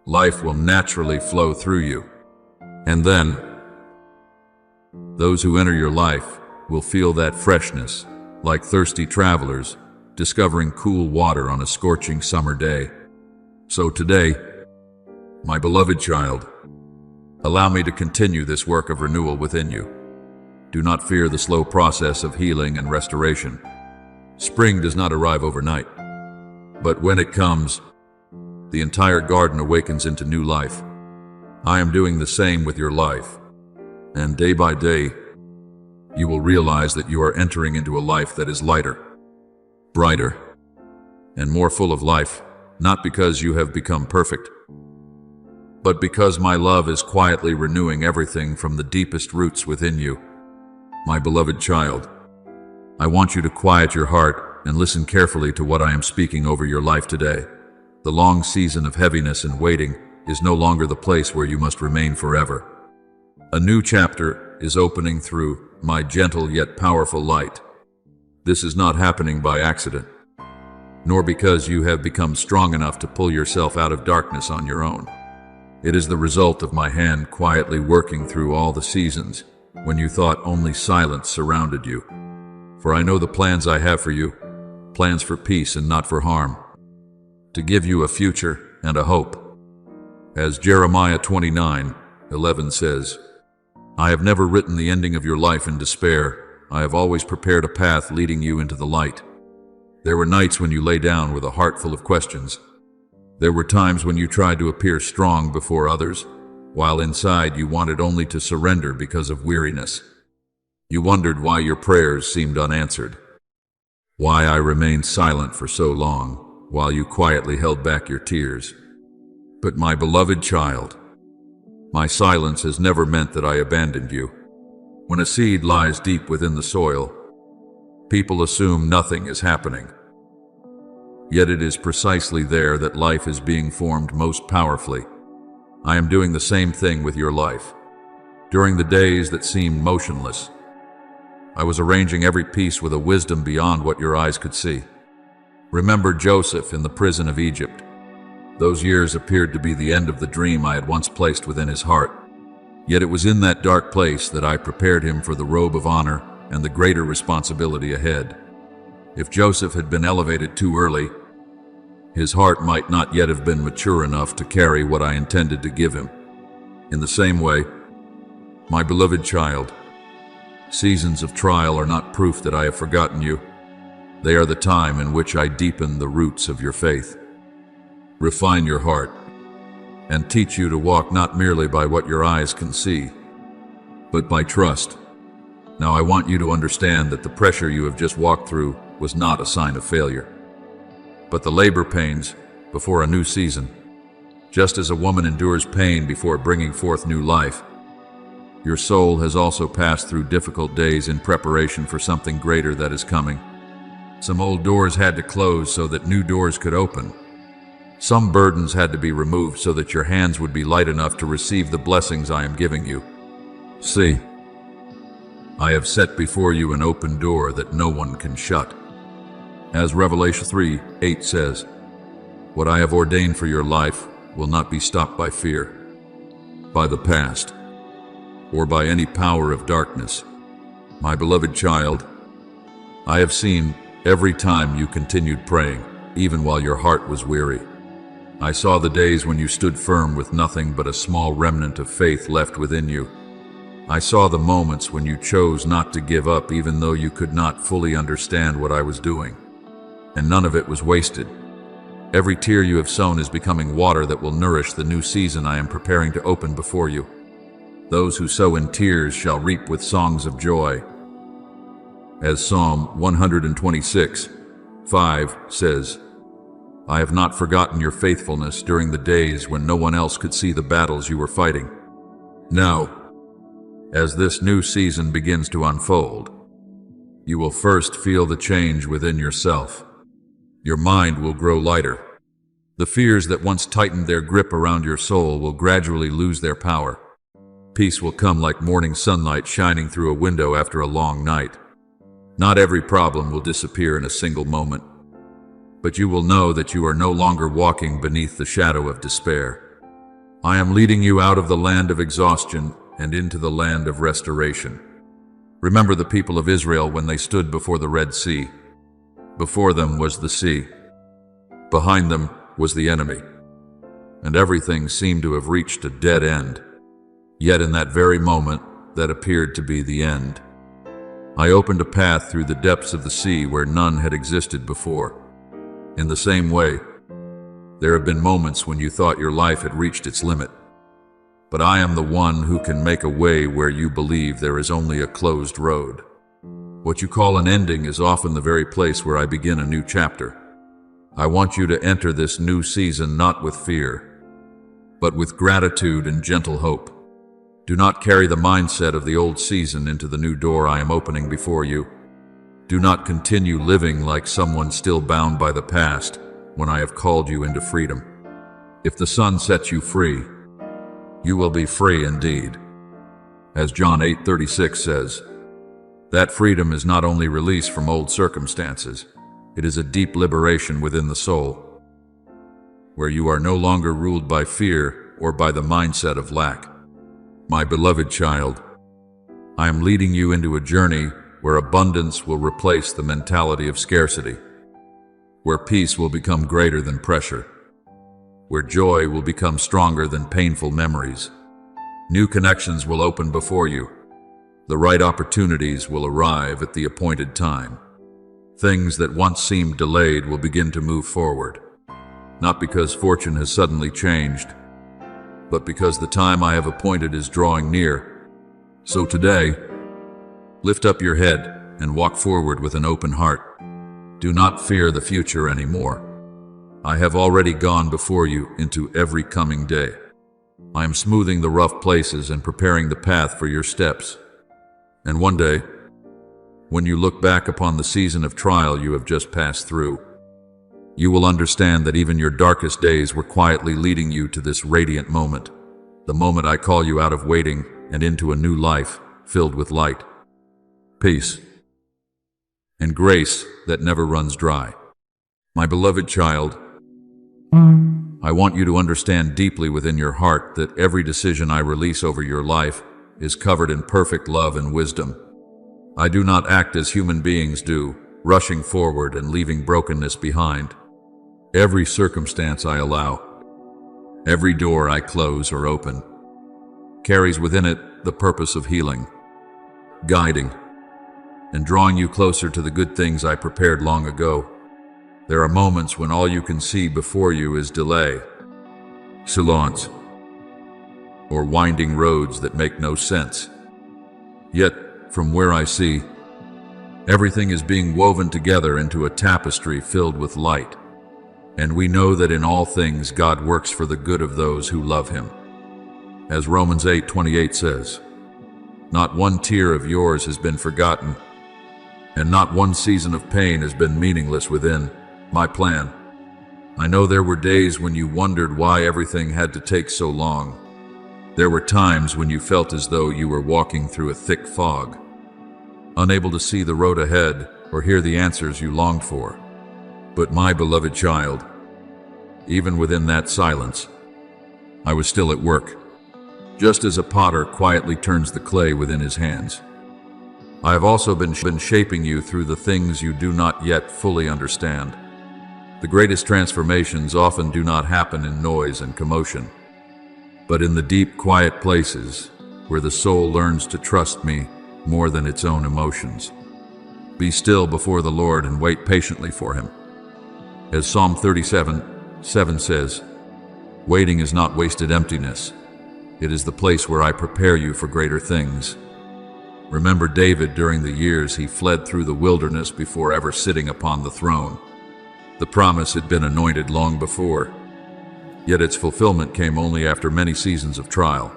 life will naturally flow through you. And then, those who enter your life will feel that freshness, like thirsty travelers discovering cool water on a scorching summer day. So today, my beloved child, allow me to continue this work of renewal within you. Do not fear the slow process of healing and restoration. Spring does not arrive overnight, but when it comes, the entire garden awakens into new life. I am doing the same with your life, and day by day, you will realize that you are entering into a life that is lighter, brighter, and more full of life, not because you have become perfect, but because my love is quietly renewing everything from the deepest roots within you. My beloved child, I want you to quiet your heart and listen carefully to what I am speaking over your life today. The long season of heaviness and waiting is no longer the place where you must remain forever. A new chapter is opening through my gentle yet powerful light. This is not happening by accident, nor because you have become strong enough to pull yourself out of darkness on your own. It is the result of my hand quietly working through all the seasons when you thought only silence surrounded you. For I know the plans I have for you, plans for peace and not for harm, to give you a future and a hope. As Jeremiah 29:11 says, I have never written the ending of your life in despair. I have always prepared a path leading you into the light. There were nights when you lay down with a heart full of questions. There were times when you tried to appear strong before others, while inside you wanted only to surrender because of weariness. You wondered why your prayers seemed unanswered, why I remained silent for so long, while you quietly held back your tears. But my beloved child, my silence has never meant that I abandoned you. When a seed lies deep within the soil, people assume nothing is happening. Yet it is precisely there that life is being formed most powerfully. I am doing the same thing with your life. During the days that seemed motionless, I was arranging every piece with a wisdom beyond what your eyes could see. Remember Joseph in the prison of Egypt. Those years appeared to be the end of the dream I had once placed within his heart. Yet it was in that dark place that I prepared him for the robe of honor and the greater responsibility ahead. If Joseph had been elevated too early, his heart might not yet have been mature enough to carry what I intended to give him. In the same way, my beloved child, seasons of trial are not proof that I have forgotten you. They are the time in which I deepen the roots of your faith, refine your heart, and teach you to walk not merely by what your eyes can see, but by trust. Now I want you to understand that the pressure you have just walked through was not a sign of failure, but the labor pains before a new season. Just as a woman endures pain before bringing forth new life, your soul has also passed through difficult days in preparation for something greater that is coming. Some old doors had to close so that new doors could open. Some burdens had to be removed so that your hands would be light enough to receive the blessings I am giving you. See, I have set before you an open door that no one can shut. As Revelation 3:8 says, what I have ordained for your life will not be stopped by fear, by the past, or by any power of darkness. My beloved child, I have seen every time you continued praying, even while your heart was weary. I saw the days when you stood firm with nothing but a small remnant of faith left within you. I saw the moments when you chose not to give up even though you could not fully understand what I was doing. And none of it was wasted. Every tear you have sown is becoming water that will nourish the new season I am preparing to open before you. Those who sow in tears shall reap with songs of joy. As Psalm 126:5 says, I have not forgotten your faithfulness during the days when no one else could see the battles you were fighting. Now, as this new season begins to unfold, you will first feel the change within yourself. Your mind will grow lighter. The fears that once tightened their grip around your soul will gradually lose their power. Peace will come like morning sunlight shining through a window after a long night. Not every problem will disappear in a single moment, but you will know that you are no longer walking beneath the shadow of despair. I am leading you out of the land of exhaustion and into the land of restoration. Remember the people of Israel when they stood before the Red Sea. Before them was the sea. Behind them was the enemy. And everything seemed to have reached a dead end. Yet in that very moment, that appeared to be the end. I opened a path through the depths of the sea where none had existed before. In the same way, there have been moments when you thought your life had reached its limit. But I am the one who can make a way where you believe there is only a closed road. What you call an ending is often the very place where I begin a new chapter. I want you to enter this new season not with fear, but with gratitude and gentle hope. Do not carry the mindset of the old season into the new door I am opening before you. Do not continue living like someone still bound by the past when I have called you into freedom. If the Son sets you free, you will be free indeed. As John 8:36 says, that freedom is not only release from old circumstances, it is a deep liberation within the soul, where you are no longer ruled by fear or by the mindset of lack. My beloved child, I am leading you into a journey where abundance will replace the mentality of scarcity, where peace will become greater than pressure, where joy will become stronger than painful memories. New connections will open before you. The right opportunities will arrive at the appointed time. Things that once seemed delayed will begin to move forward, not because fortune has suddenly changed, but because the time I have appointed is drawing near. So today, lift up your head and walk forward with an open heart. Do not fear the future anymore. I have already gone before you into every coming day. I am smoothing the rough places and preparing the path for your steps. And one day, when you look back upon the season of trial you have just passed through, you will understand that even your darkest days were quietly leading you to this radiant moment, the moment I call you out of waiting and into a new life filled with light, peace, and grace that never runs dry. My beloved child, I want you to understand deeply within your heart that every decision I release over your life is covered in perfect love and wisdom. I do not act as human beings do, rushing forward and leaving brokenness behind. Every circumstance I allow, every door I close or open, carries within it the purpose of healing, guiding, and drawing you closer to the good things I prepared long ago. There are moments when all you can see before you is delay, silence, or winding roads that make no sense. Yet, from where I see, everything is being woven together into a tapestry filled with light. And we know that in all things God works for the good of those who love Him. As Romans 8:28 says, not one tear of yours has been forgotten, and not one season of pain has been meaningless within my plan. I know there were days when you wondered why everything had to take so long. There were times when you felt as though you were walking through a thick fog, unable to see the road ahead or hear the answers you longed for. But my beloved child, even within that silence, I was still at work, just as a potter quietly turns the clay within his hands. I have also been shaping you through the things you do not yet fully understand. The greatest transformations often do not happen in noise and commotion, but in the deep, quiet places where the soul learns to trust me more than its own emotions. Be still before the Lord and wait patiently for Him. As Psalm 37 7 says, "Waiting is not wasted emptiness. It is the place where I prepare you for greater things." Remember David during the years he fled through the wilderness before ever sitting upon the throne. The promise had been anointed long before, yet its fulfillment came only after many seasons of trial.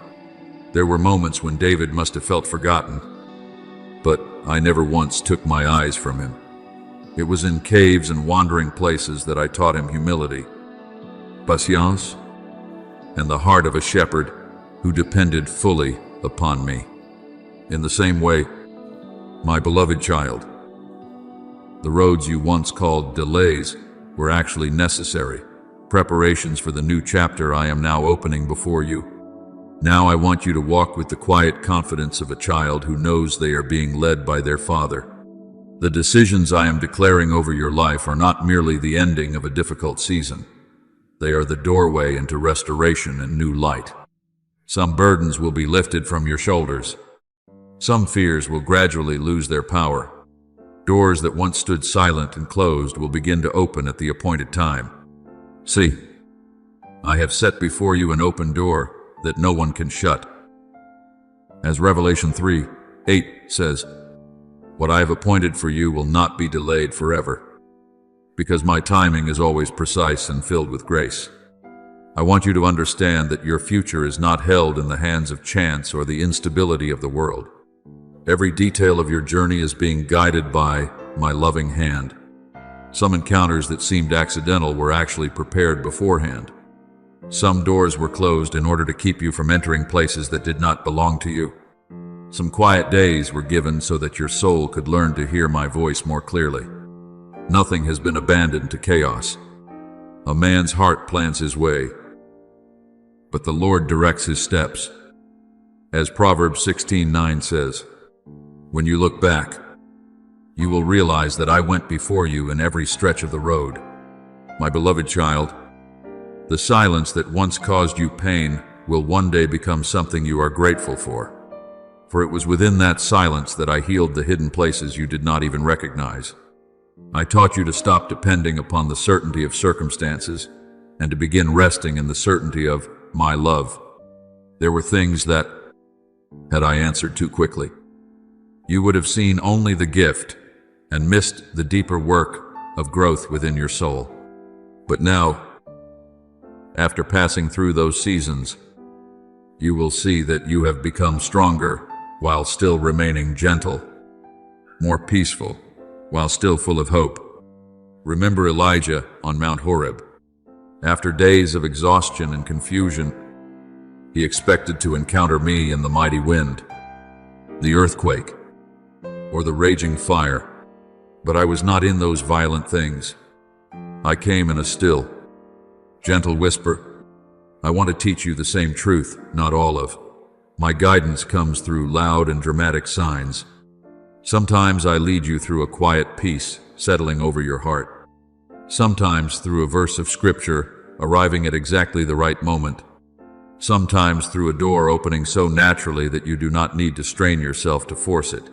There were moments when David must have felt forgotten, but I never once took my eyes from him. It was in caves and wandering places that I taught him humility, patience, and the heart of a shepherd who depended fully upon me. In the same way, my beloved child, the roads you once called delays were actually necessary, preparations for the new chapter I am now opening before you. Now I want you to walk with the quiet confidence of a child who knows they are being led by their father. The decisions I am declaring over your life are not merely the ending of a difficult season. They are the doorway into restoration and new light. Some burdens will be lifted from your shoulders. Some fears will gradually lose their power. Doors that once stood silent and closed will begin to open at the appointed time. See, I have set before you an open door that no one can shut. As Revelation 3:8 says, "What I have appointed for you will not be delayed forever, because my timing is always precise and filled with grace." I want you to understand that your future is not held in the hands of chance or the instability of the world. Every detail of your journey is being guided by my loving hand. Some encounters that seemed accidental were actually prepared beforehand. Some doors were closed in order to keep you from entering places that did not belong to you. Some quiet days were given so that your soul could learn to hear my voice more clearly. Nothing has been abandoned to chaos. A man's heart plans his way, but the Lord directs his steps. As Proverbs 16:9 says, "When you look back, you will realize that I went before you in every stretch of the road." My beloved child, the silence that once caused you pain will one day become something you are grateful for. For it was within that silence that I healed the hidden places you did not even recognize. I taught you to stop depending upon the certainty of circumstances and to begin resting in the certainty of my love. There were things that, had I answered too quickly, you would have seen only the gift and missed the deeper work of growth within your soul. But now, after passing through those seasons, you will see that you have become stronger while still remaining gentle, more peaceful while still full of hope. Remember Elijah on Mount Horeb. After days of exhaustion and confusion, he expected to encounter me in the mighty wind, the earthquake, or the raging fire. But I was not in those violent things. I came in a still, gentle whisper. I want to teach you the same truth, not all of. My guidance comes through loud and dramatic signs. Sometimes I lead you through a quiet peace settling over your heart. Sometimes through a verse of scripture arriving at exactly the right moment. Sometimes through a door opening so naturally that you do not need to strain yourself to force it.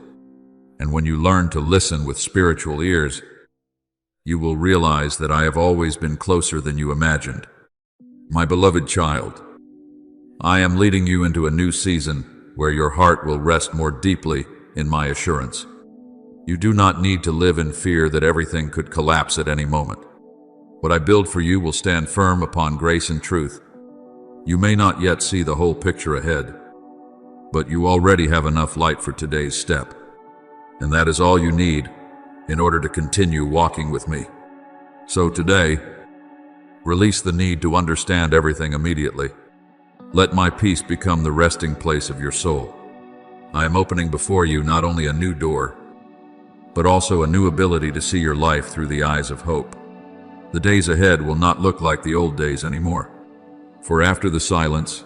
And when you learn to listen with spiritual ears, you will realize that I have always been closer than you imagined. My beloved child, I am leading you into a new season where your heart will rest more deeply in my assurance. You do not need to live in fear that everything could collapse at any moment. What I build for you will stand firm upon grace and truth. You may not yet see the whole picture ahead, but you already have enough light for today's step. And that is all you need in order to continue walking with me. So today, release the need to understand everything immediately. Let my peace become the resting place of your soul. I am opening before you not only a new door, but also a new ability to see your life through the eyes of hope. The days ahead will not look like the old days anymore. For after the silence,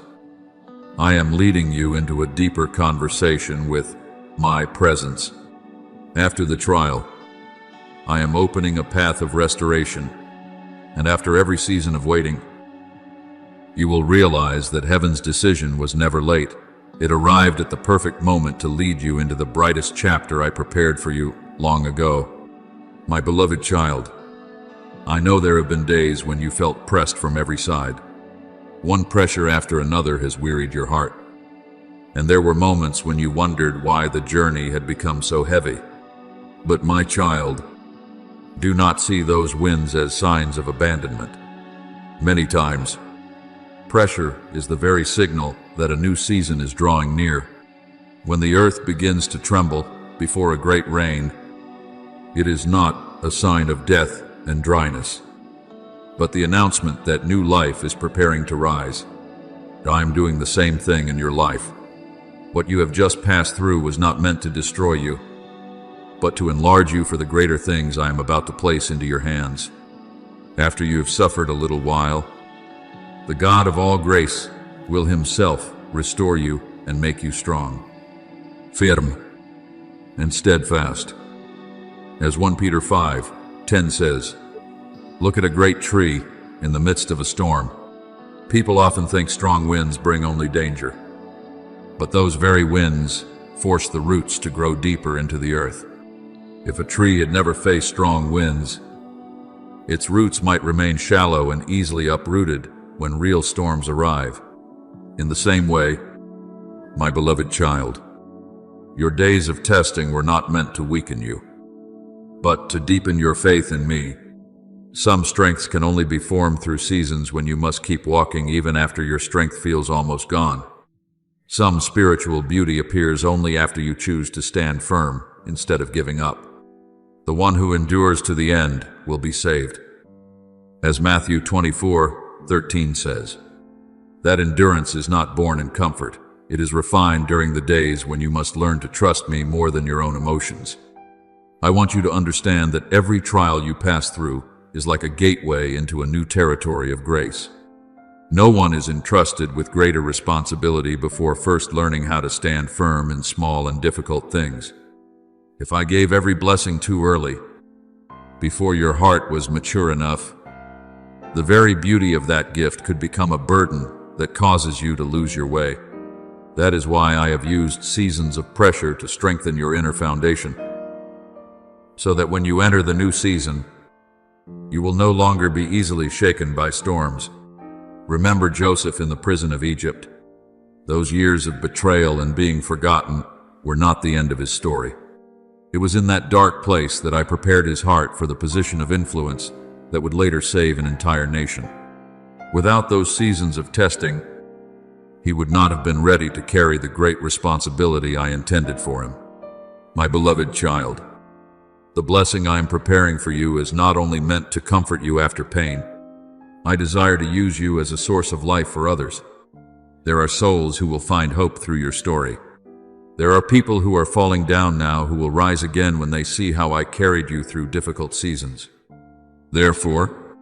I am leading you into a deeper conversation with my presence. After the trial, I am opening a path of restoration, and after every season of waiting, you will realize that heaven's decision was never late. It arrived at the perfect moment to lead you into the brightest chapter I prepared for you long ago. My beloved child, I know there have been days when you felt pressed from every side. One pressure after another has wearied your heart. And there were moments when you wondered why the journey had become so heavy. But my child, do not see those winds as signs of abandonment. Many times, pressure is the very signal that a new season is drawing near. When the earth begins to tremble before a great rain, it is not a sign of death and dryness, but the announcement that new life is preparing to rise. I am doing the same thing in your life. What you have just passed through was not meant to destroy you, but to enlarge you for the greater things I am about to place into your hands. After you have suffered a little while, the God of all grace will himself restore you and make you strong, firm, and steadfast. As 1 Peter 5:10 says, look at a great tree in the midst of a storm. People often think strong winds bring only danger, but those very winds force the roots to grow deeper into the earth. If a tree had never faced strong winds, its roots might remain shallow and easily uprooted when real storms arrive. In the same way, my beloved child, your days of testing were not meant to weaken you, but to deepen your faith in me. Some strengths can only be formed through seasons when you must keep walking even after your strength feels almost gone. Some spiritual beauty appears only after you choose to stand firm instead of giving up. The one who endures to the end will be saved. As Matthew 24:13 says, that endurance is not born in comfort. It is refined during the days when you must learn to trust me more than your own emotions. I want you to understand that every trial you pass through is like a gateway into a new territory of grace. No one is entrusted with greater responsibility before first learning how to stand firm in small and difficult things. If I gave every blessing too early, before your heart was mature enough, the very beauty of that gift could become a burden that causes you to lose your way. That is why I have used seasons of pressure to strengthen your inner foundation, so that when you enter the new season, you will no longer be easily shaken by storms. Remember Joseph in the prison of Egypt. Those years of betrayal and being forgotten were not the end of his story. It was in that dark place that I prepared his heart for the position of influence that would later save an entire nation. Without those seasons of testing, he would not have been ready to carry the great responsibility I intended for him. My beloved child, the blessing I am preparing for you is not only meant to comfort you after pain. I desire to use you as a source of life for others. There are souls who will find hope through your story. There are people who are falling down now who will rise again when they see how I carried you through difficult seasons. Therefore,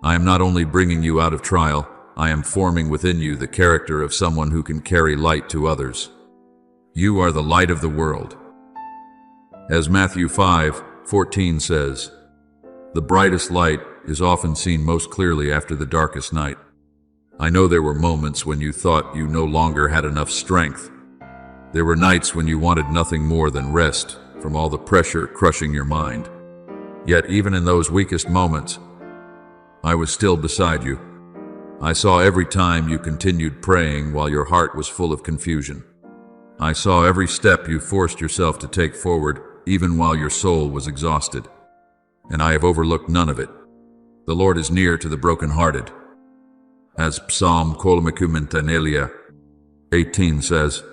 I am not only bringing you out of trial, I am forming within you the character of someone who can carry light to others. You are the light of the world. As Matthew 5:14 says, the brightest light is often seen most clearly after the darkest night. I know there were moments when you thought you no longer had enough strength. There were nights when you wanted nothing more than rest from all the pressure crushing your mind. Yet even in those weakest moments, I was still beside you. I saw every time you continued praying while your heart was full of confusion. I saw every step you forced yourself to take forward, even while your soul was exhausted. And I have overlooked none of it. The Lord is near to the brokenhearted. As Psalm 18 says,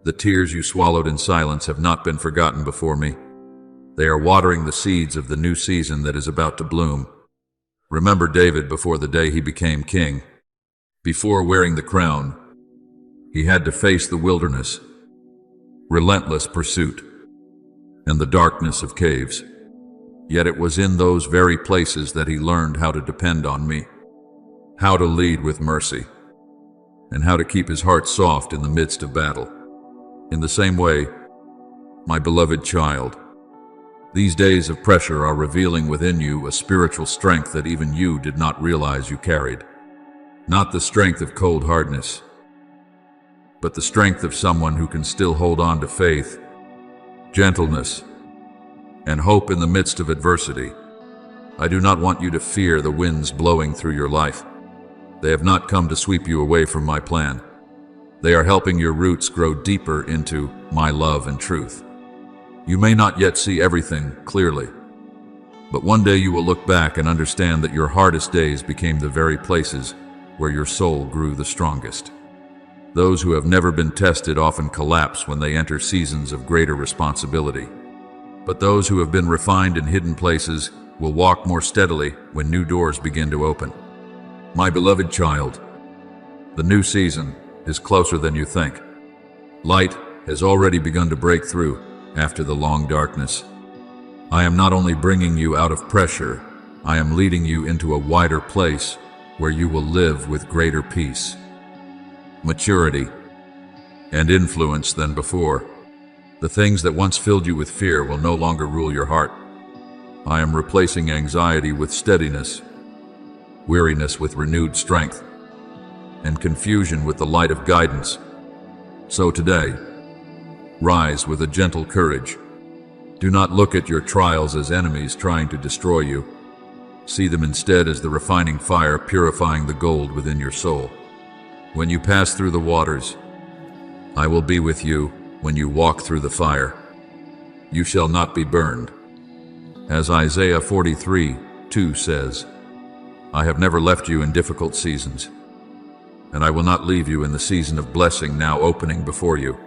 the tears you swallowed in silence have not been forgotten before me. They are watering the seeds of the new season that is about to bloom. Remember David before the day he became king. Before wearing the crown, he had to face the wilderness, relentless pursuit, and the darkness of caves. Yet it was in those very places that he learned how to depend on me, how to lead with mercy, and how to keep his heart soft in the midst of battle. In the same way, my beloved child, these days of pressure are revealing within you a spiritual strength that even you did not realize you carried. Not the strength of cold hardness, but the strength of someone who can still hold on to faith, gentleness, and hope in the midst of adversity. I do not want you to fear the winds blowing through your life. They have not come to sweep you away from my plan. They are helping your roots grow deeper into my love and truth. You may not yet see everything clearly, but one day you will look back and understand that your hardest days became the very places where your soul grew the strongest. Those who have never been tested often collapse when they enter seasons of greater responsibility. But those who have been refined in hidden places will walk more steadily when new doors begin to open. My beloved child, the new season is closer than you think. Light has already begun to break through after the long darkness. I am not only bringing you out of pressure, I am leading you into a wider place where you will live with greater peace, maturity, and influence than before. The things that once filled you with fear will no longer rule your heart. I am replacing anxiety with steadiness, weariness with renewed strength, and confusion with the light of guidance. So today, rise with a gentle courage. Do not look at your trials as enemies trying to destroy you. See them instead as the refining fire purifying the gold within your soul. When you pass through the waters, I will be with you. When you walk through the fire, you shall not be burned. As Isaiah 43:2 says, I have never left you in difficult seasons, and I will not leave you in the season of blessing now opening before you.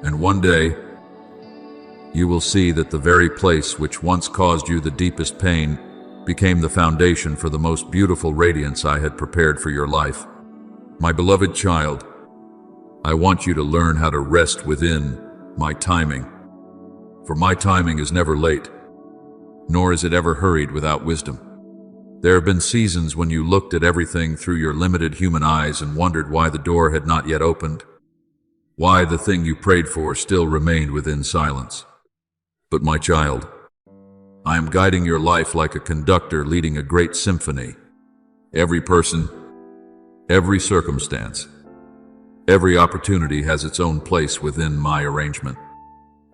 And one day, you will see that the very place which once caused you the deepest pain became the foundation for the most beautiful radiance I had prepared for your life. My beloved child, I want you to learn how to rest within my timing. For my timing is never late, nor is it ever hurried without wisdom. There have been seasons when you looked at everything through your limited human eyes and wondered why the door had not yet opened, why the thing you prayed for still remained within silence. But my child, I am guiding your life like a conductor leading a great symphony. Every person, every circumstance, every opportunity has its own place within my arrangement.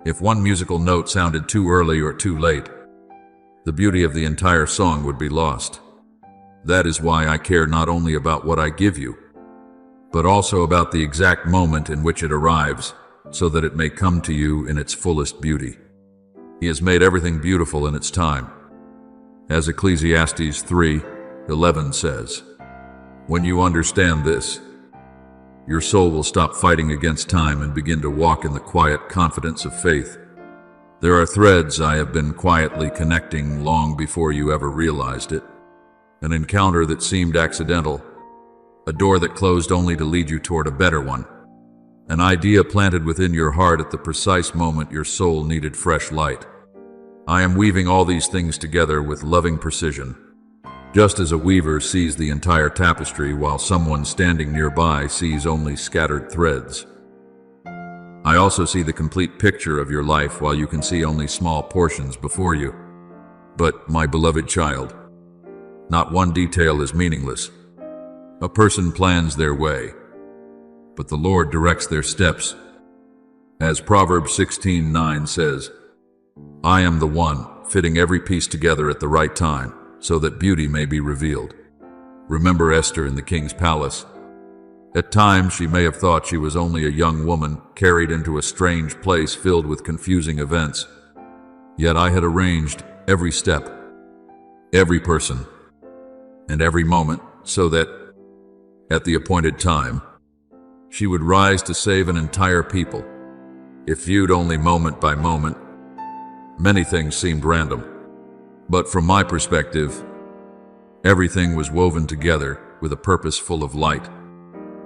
If one musical note sounded too early or too late, the beauty of the entire song would be lost. That is why I care not only about what I give you, but also about the exact moment in which it arrives, so that it may come to you in its fullest beauty. He has made everything beautiful in its time. As Ecclesiastes 3:11 says, when you understand this, your soul will stop fighting against time and begin to walk in the quiet confidence of faith. There are threads I have been quietly connecting long before you ever realized it. An encounter that seemed accidental, a door that closed only to lead you toward a better one, an idea planted within your heart at the precise moment your soul needed fresh light. I am weaving all these things together with loving precision, just as a weaver sees the entire tapestry while someone standing nearby sees only scattered threads. I also see the complete picture of your life while you can see only small portions before you. But, my beloved child, not one detail is meaningless. A person plans their way, but the Lord directs their steps. As Proverbs 16:9 says, I am the one fitting every piece together at the right time, so that beauty may be revealed. Remember Esther in the king's palace. At times she may have thought she was only a young woman carried into a strange place filled with confusing events. Yet I had arranged every step, every person, and every moment so that, at the appointed time, she would rise to save an entire people. If viewed only moment by moment, many things seemed random. But from my perspective, everything was woven together with a purpose full of light.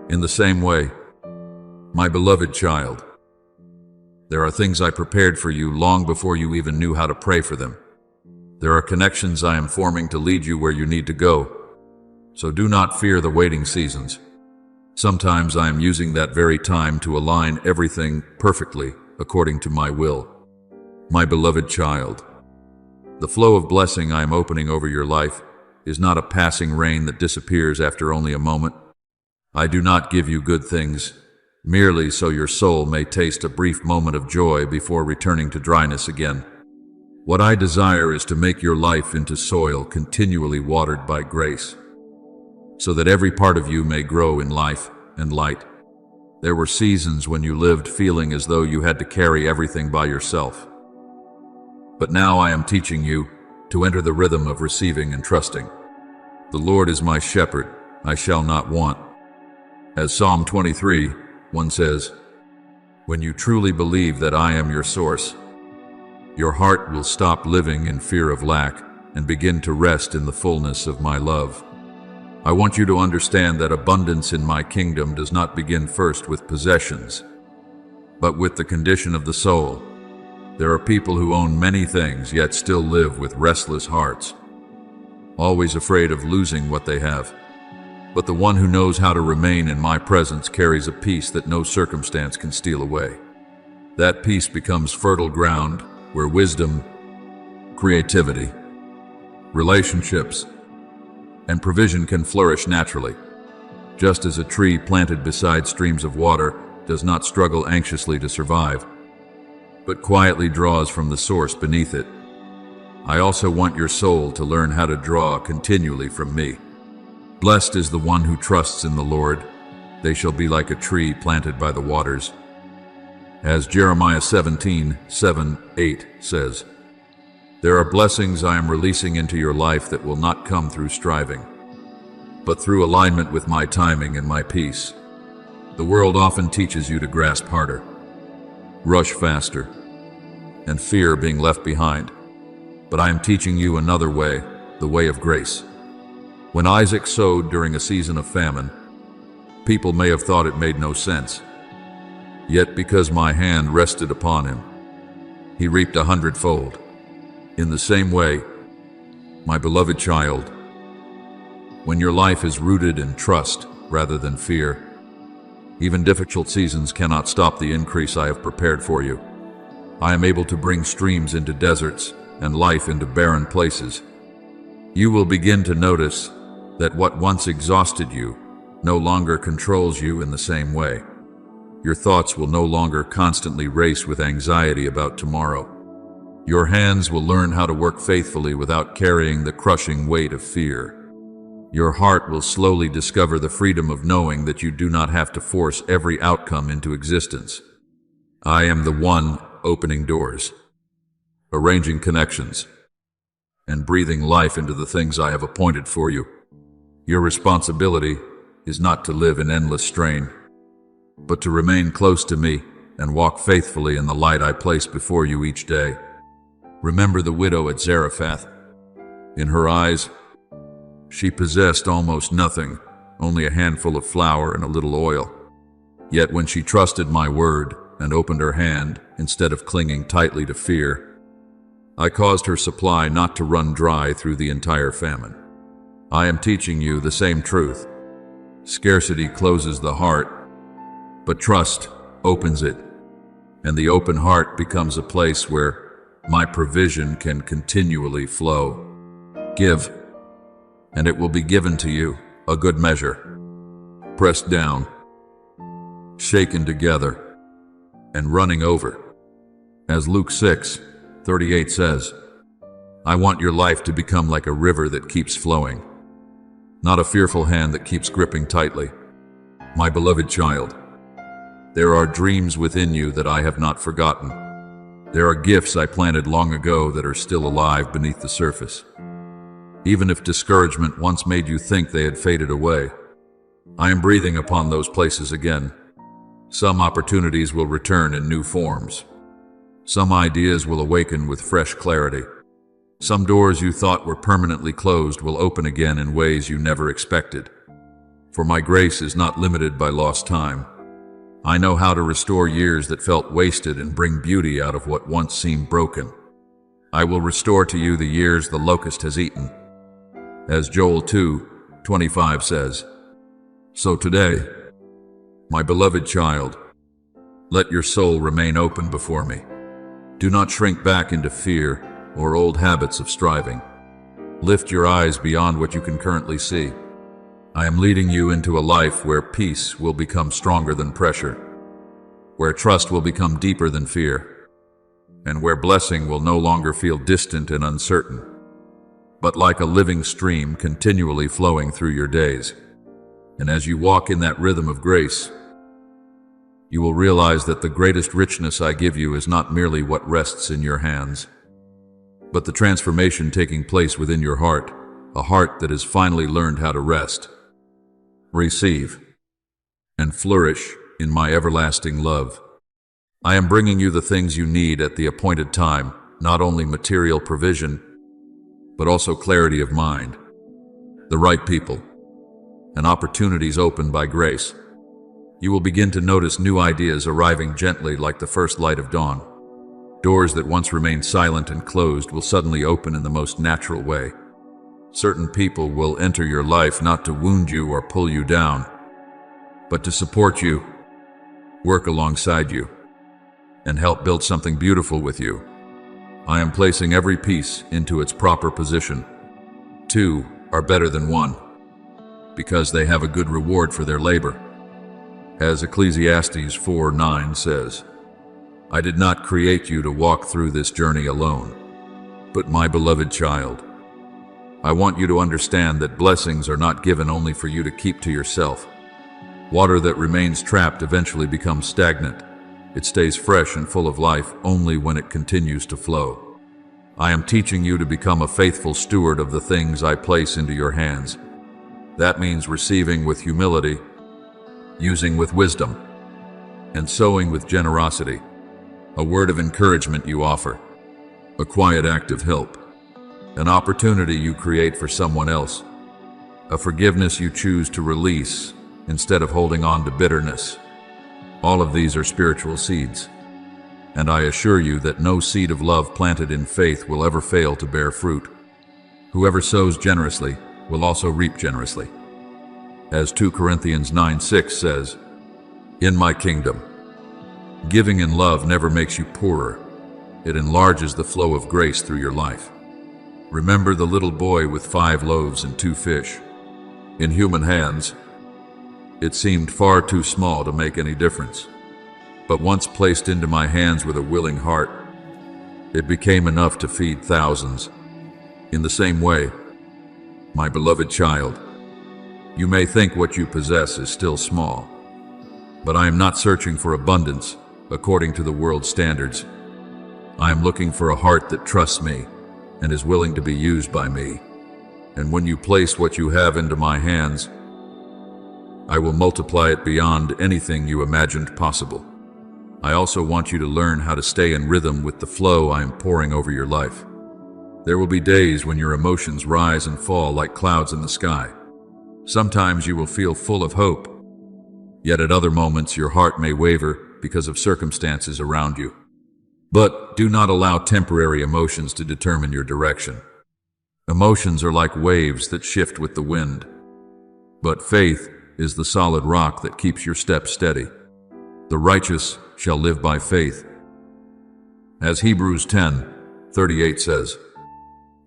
In the same way, my beloved child, there are things I prepared for you long before you even knew how to pray for them. There are connections I am forming to lead you where you need to go. So do not fear the waiting seasons. Sometimes I am using that very time to align everything perfectly according to my will. My beloved child, the flow of blessing I am opening over your life is not a passing rain that disappears after only a moment. I do not give you good things merely so your soul may taste a brief moment of joy before returning to dryness again. What I desire is to make your life into soil continually watered by grace, so that every part of you may grow in life and light. There were seasons when you lived feeling as though you had to carry everything by yourself. But now I am teaching you to enter the rhythm of receiving and trusting. The Lord is my shepherd, I shall not want. As Psalm 23:1 says, when you truly believe that I am your source, your heart will stop living in fear of lack and begin to rest in the fullness of my love. I want you to understand that abundance in my kingdom does not begin first with possessions, but with the condition of the soul. There are people who own many things yet still live with restless hearts, always afraid of losing what they have. But the one who knows how to remain in my presence carries a peace that no circumstance can steal away. That peace becomes fertile ground where wisdom, creativity, relationships, and provision can flourish naturally. Just as a tree planted beside streams of water does not struggle anxiously to survive, but quietly draws from the source beneath it, I also want your soul to learn how to draw continually from me. Blessed is the one who trusts in the Lord. They shall be like a tree planted by the waters. As Jeremiah 17:7-8 says, there are blessings I am releasing into your life that will not come through striving, but through alignment with my timing and my peace. The world often teaches you to grasp harder, rush faster, and fear being left behind. But I am teaching you another way, the way of grace. When Isaac sowed during a season of famine, people may have thought it made no sense. Yet because my hand rested upon him, he reaped 100-fold. In the same way, my beloved child, when your life is rooted in trust rather than fear, even difficult seasons cannot stop the increase I have prepared for you. I am able to bring streams into deserts and life into barren places. You will begin to notice that what once exhausted you no longer controls you in the same way. Your thoughts will no longer constantly race with anxiety about tomorrow. Your hands will learn how to work faithfully without carrying the crushing weight of fear. Your heart will slowly discover the freedom of knowing that you do not have to force every outcome into existence. I am the one opening doors, arranging connections, and breathing life into the things I have appointed for you. Your responsibility is not to live in endless strain, but to remain close to me and walk faithfully in the light I place before you each day. Remember the widow at Zarephath. In her eyes, she possessed almost nothing, only a handful of flour and a little oil. Yet when she trusted my word and opened her hand instead of clinging tightly to fear, I caused her supply not to run dry through the entire famine. I am teaching you the same truth. Scarcity closes the heart, but trust opens it, and the open heart becomes a place where my provision can continually flow. Give, and it will be given to you, a good measure, pressed down, shaken together, and running over. As Luke 6:38 says, I want your life to become like a river that keeps flowing, not a fearful hand that keeps gripping tightly. My beloved child, there are dreams within you that I have not forgotten. There are gifts I planted long ago that are still alive beneath the surface. Even if discouragement once made you think they had faded away, I am breathing upon those places again. Some opportunities will return in new forms. Some ideas will awaken with fresh clarity. Some doors you thought were permanently closed will open again in ways you never expected. For my grace is not limited by lost time. I know how to restore years that felt wasted and bring beauty out of what once seemed broken. I will restore to you the years the locust has eaten. As Joel 2:25 says, so today, my beloved child, let your soul remain open before me. Do not shrink back into fear or old habits of striving. Lift your eyes beyond what you can currently see. I am leading you into a life where peace will become stronger than pressure, where trust will become deeper than fear, and where blessing will no longer feel distant and uncertain, but like a living stream continually flowing through your days. And as you walk in that rhythm of grace, you will realize that the greatest richness I give you is not merely what rests in your hands, but the transformation taking place within your heart, a heart that has finally learned how to rest, receive, and flourish in my everlasting love. I am bringing you the things you need at the appointed time, not only material provision, but also clarity of mind, the right people, and opportunities opened by grace. You will begin to notice new ideas arriving gently like the first light of dawn. Doors that once remained silent and closed will suddenly open in the most natural way. Certain people will enter your life not to wound you or pull you down, but to support you, work alongside you, and help build something beautiful with you. I am placing every piece into its proper position. Two are better than one, because they have a good reward for their labor. As Ecclesiastes 4:9 says, I did not create you to walk through this journey alone, but my beloved child. I want you to understand that blessings are not given only for you to keep to yourself. Water that remains trapped eventually becomes stagnant. It stays fresh and full of life only when it continues to flow. I am teaching you to become a faithful steward of the things I place into your hands. That means receiving with humility, using with wisdom, and sowing with generosity. A word of encouragement you offer, a quiet act of help, an opportunity you create for someone else, a forgiveness you choose to release instead of holding on to bitterness. All of these are spiritual seeds, and I assure you that no seed of love planted in faith will ever fail to bear fruit. Whoever sows generously will also reap generously. As 2 Corinthians 9:6 says, in my kingdom, giving in love never makes you poorer. It enlarges the flow of grace through your life. Remember the little boy with 5 loaves and 2 fish. In human hands, it seemed far too small to make any difference. But once placed into my hands with a willing heart, it became enough to feed thousands. In the same way, my beloved child, you may think what you possess is still small, but I am not searching for abundance according to the world's standards. I am looking for a heart that trusts me and is willing to be used by me. And when you place what you have into my hands, I will multiply it beyond anything you imagined possible. I also want you to learn how to stay in rhythm with the flow I am pouring over your life. There will be days when your emotions rise and fall like clouds in the sky. Sometimes you will feel full of hope, yet at other moments your heart may waver because of circumstances around you. But do not allow temporary emotions to determine your direction. Emotions are like waves that shift with the wind, but faith is the solid rock that keeps your steps steady. The righteous shall live by faith. As Hebrews 10:38 says,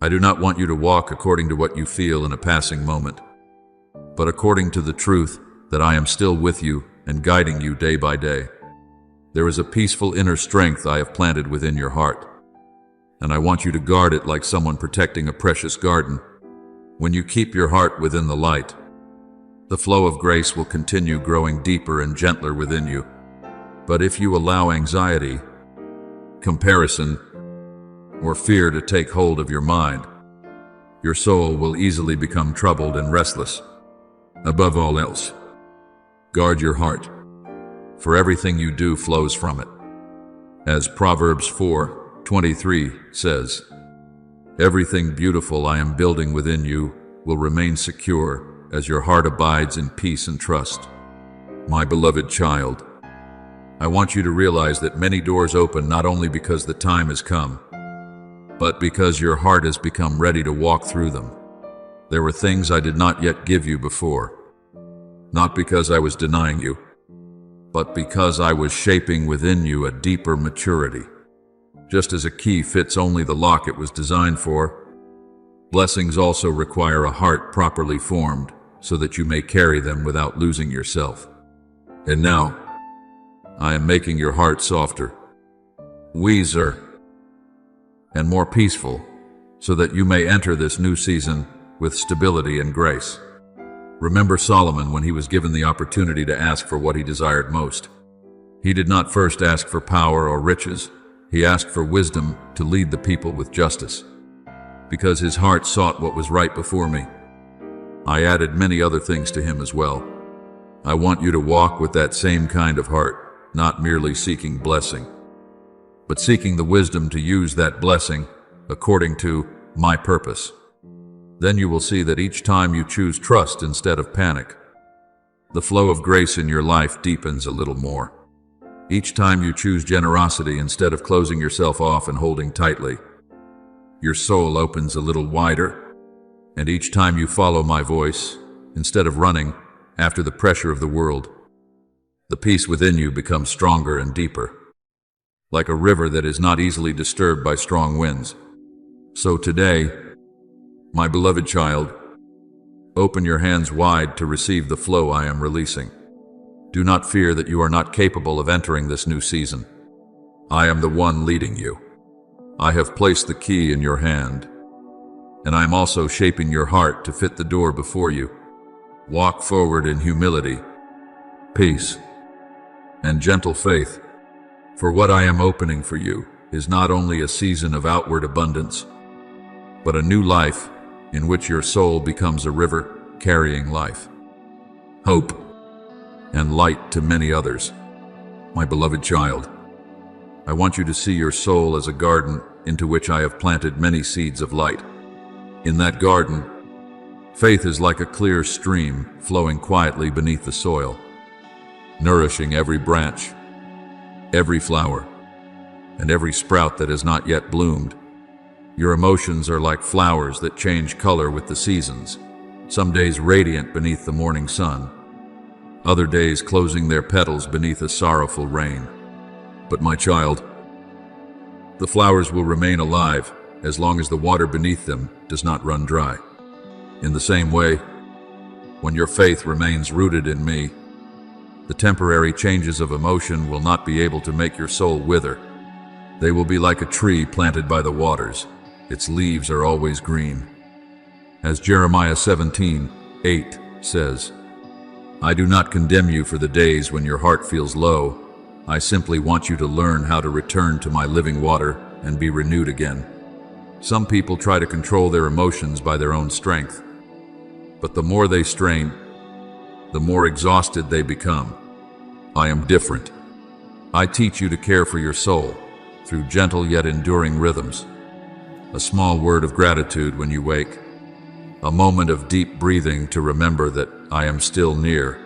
I do not want you to walk according to what you feel in a passing moment, but according to the truth that I am still with you and guiding you day by day. There is a peaceful inner strength I have planted within your heart, and I want you to guard it like someone protecting a precious garden. When you keep your heart within the light, the flow of grace will continue growing deeper and gentler within you. But if you allow anxiety, comparison, or fear to take hold of your mind, your soul will easily become troubled and restless. Above all else, guard your heart, for everything you do flows from it. As Proverbs 4:23 says, everything beautiful I am building within you will remain secure as your heart abides in peace and trust. My beloved child, I want you to realize that many doors open not only because the time has come, but because your heart has become ready to walk through them. There were things I did not yet give you before, not because I was denying you, but because I was shaping within you a deeper maturity. Just as a key fits only the lock it was designed for, blessings also require a heart properly formed so that you may carry them without losing yourself. And now, I am making your heart softer, wiser, and more peaceful, so that you may enter this new season with stability and grace. Remember Solomon when he was given the opportunity to ask for what he desired most. He did not first ask for power or riches. He asked for wisdom to lead the people with justice. Because his heart sought what was right before me, I added many other things to him as well. I want you to walk with that same kind of heart, not merely seeking blessing, but seeking the wisdom to use that blessing according to my purpose. Then you will see that each time you choose trust instead of panic, the flow of grace in your life deepens a little more. Each time you choose generosity instead of closing yourself off and holding tightly, your soul opens a little wider. And each time you follow my voice, instead of running after the pressure of the world, the peace within you becomes stronger and deeper, like a river that is not easily disturbed by strong winds. So today, my beloved child, open your hands wide to receive the flow I am releasing. Do not fear that you are not capable of entering this new season. I am the one leading you. I have placed the key in your hand, and I am also shaping your heart to fit the door before you. Walk forward in humility, peace, and gentle faith, for what I am opening for you is not only a season of outward abundance, but a new life in which your soul becomes a river carrying life, hope, and light to many others. My beloved child, I want you to see your soul as a garden into which I have planted many seeds of light. In that garden, faith is like a clear stream flowing quietly beneath the soil, nourishing every branch, every flower, and every sprout that has not yet bloomed. Your emotions are like flowers that change color with the seasons, some days radiant beneath the morning sun, other days closing their petals beneath a sorrowful rain. But my child, the flowers will remain alive as long as the water beneath them does not run dry. In the same way, when your faith remains rooted in me, the temporary changes of emotion will not be able to make your soul wither. They will be like a tree planted by the waters. Its leaves are always green. As Jeremiah 17:8 says, I do not condemn you for the days when your heart feels low. I simply want you to learn how to return to my living water and be renewed again. Some people try to control their emotions by their own strength, but the more they strain, the more exhausted they become. I am different. I teach you to care for your soul through gentle yet enduring rhythms. A small word of gratitude when you wake, a moment of deep breathing to remember that I am still near,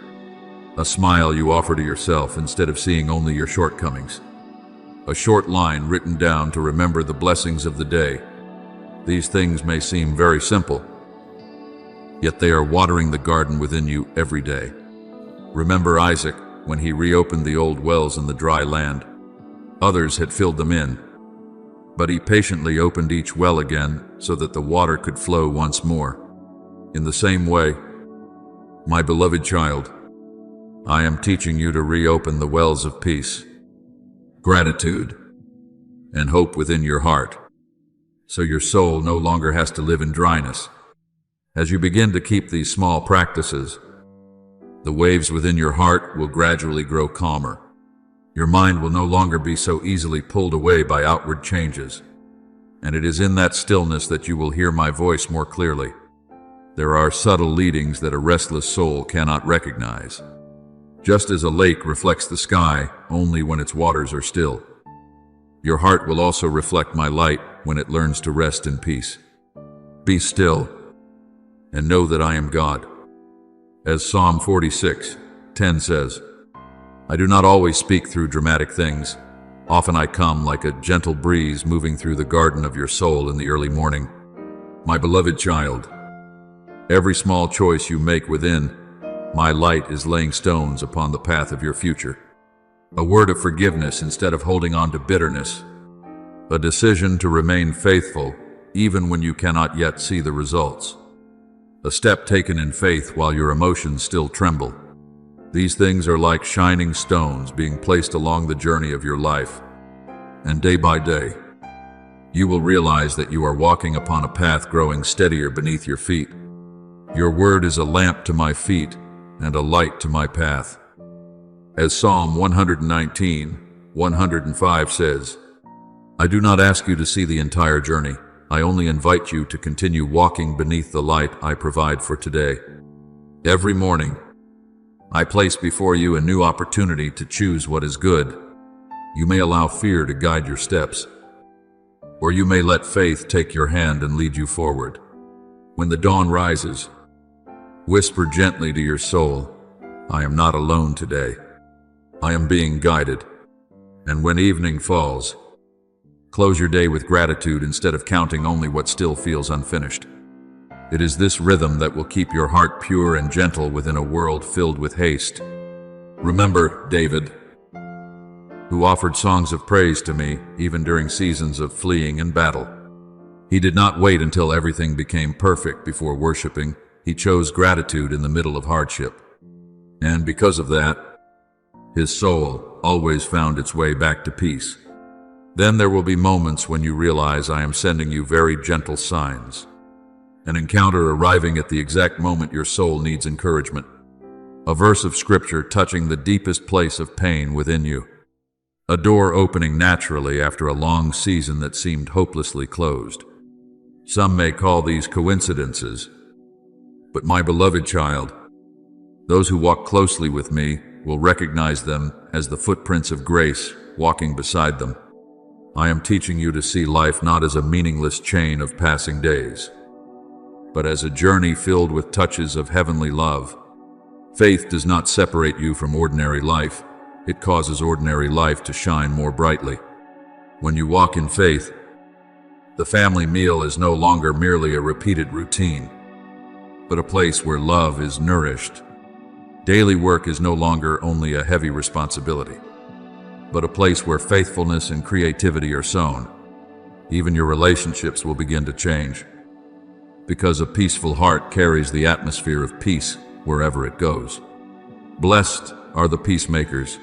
a smile you offer to yourself instead of seeing only your shortcomings, a short line written down to remember the blessings of the day. These things may seem very simple, yet they are watering the garden within you every day. Remember Isaac when he reopened the old wells in the dry land. Others had filled them in, but he patiently opened each well again so that the water could flow once more. In the same way, my beloved child, I am teaching you to reopen the wells of peace, gratitude, and hope within your heart, so your soul no longer has to live in dryness. As you begin to keep these small practices, the waves within your heart will gradually grow calmer. Your mind will no longer be so easily pulled away by outward changes, and it is in that stillness that you will hear my voice more clearly. There are subtle leadings that a restless soul cannot recognize. Just as a lake reflects the sky only when its waters are still, your heart will also reflect my light when it learns to rest in peace. Be still and know that I am God. As Psalm 46:10 says, I do not always speak through dramatic things. Often I come like a gentle breeze moving through the garden of your soul in the early morning. My beloved child, every small choice you make within, my light is laying stones upon the path of your future. A word of forgiveness instead of holding on to bitterness. A decision to remain faithful even when you cannot yet see the results. A step taken in faith while your emotions still tremble. These things are like shining stones being placed along the journey of your life. And day by day, You will realize that you are walking upon a path growing steadier beneath your feet. Your word is a lamp to my feet and a light to my path. As Psalm 119:105 says, I do not ask you to see the entire journey. I only invite you to continue walking beneath the light I provide for today. Every morning, I place before you a new opportunity to choose what is good. You may allow fear to guide your steps, or you may let faith take your hand and lead you forward. When the dawn rises, whisper gently to your soul, I am not alone today. I am being guided. And when evening falls, close your day with gratitude instead of counting only what still feels unfinished. It is this rhythm that will keep your heart pure and gentle within a world filled with haste. Remember David, who offered songs of praise to me even during seasons of fleeing and battle. He did not wait until everything became perfect before worshiping. He chose gratitude in the middle of hardship. And because of that, his soul always found its way back to peace. Then there will be moments when you realize I am sending you very gentle signs. An encounter arriving at the exact moment your soul needs encouragement. A verse of scripture touching the deepest place of pain within you. A door opening naturally after a long season that seemed hopelessly closed. Some may call these coincidences, but my beloved child, those who walk closely with me will recognize them as the footprints of grace walking beside them. I am teaching you to see life not as a meaningless chain of passing days, but as a journey filled with touches of heavenly love. Faith does not separate you from ordinary life. It causes ordinary life to shine more brightly. When you walk in faith, the family meal is no longer merely a repeated routine, but a place where love is nourished. Daily work is no longer only a heavy responsibility, but a place where faithfulness and creativity are sown. Even your relationships will begin to change, because a peaceful heart carries the atmosphere of peace wherever it goes. Blessed are the peacemakers.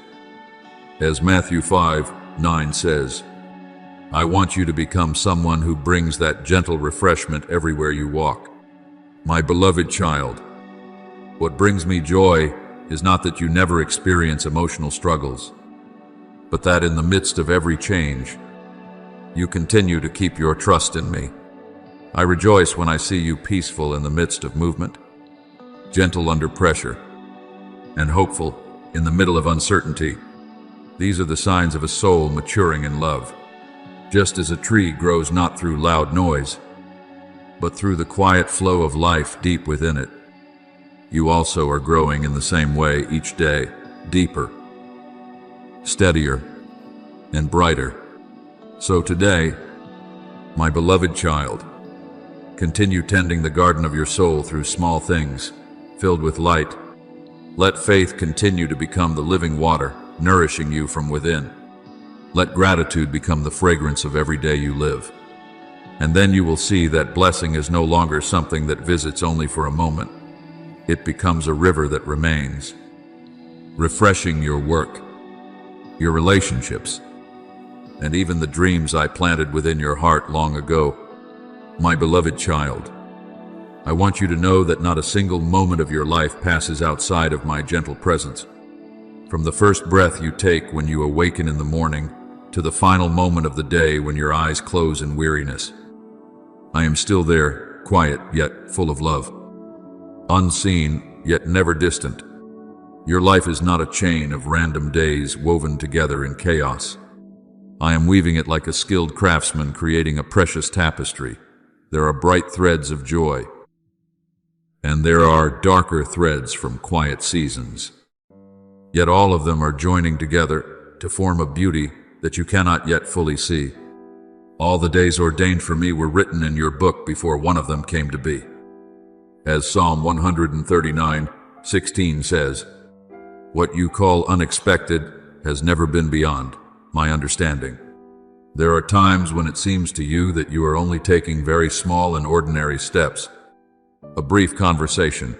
As Matthew 5:9 says, I want you to become someone who brings that gentle refreshment everywhere you walk. My beloved child, what brings me joy is not that you never experience emotional struggles, but that in the midst of every change, you continue to keep your trust in me. I rejoice when I see you peaceful in the midst of movement, gentle under pressure, and hopeful in the middle of uncertainty. These are the signs of a soul maturing in love. Just as a tree grows not through loud noise, but through the quiet flow of life deep within it, you also are growing in the same way each day, deeper, steadier, and brighter. So today, my beloved child, continue tending the garden of your soul through small things, filled with light. Let faith continue to become the living water, nourishing you from within. Let gratitude become the fragrance of every day you live. And then you will see that blessing is no longer something that visits only for a moment. It becomes a river that remains, refreshing your work, your relationships, and even the dreams I planted within your heart long ago. My beloved child, I want you to know that not a single moment of your life passes outside of my gentle presence. From the first breath you take when you awaken in the morning to the final moment of the day when your eyes close in weariness, I am still there, quiet yet full of love, unseen yet never distant. Your life is not a chain of random days woven together in chaos. I am weaving it like a skilled craftsman creating a precious tapestry. There are bright threads of joy, and there are darker threads from quiet seasons. Yet all of them are joining together to form a beauty that you cannot yet fully see. All the days ordained for me were written in your book before one of them came to be. As Psalm 139:16 says, what you call unexpected has never been beyond my understanding. There are times when it seems to you that you are only taking very small and ordinary steps. A brief conversation,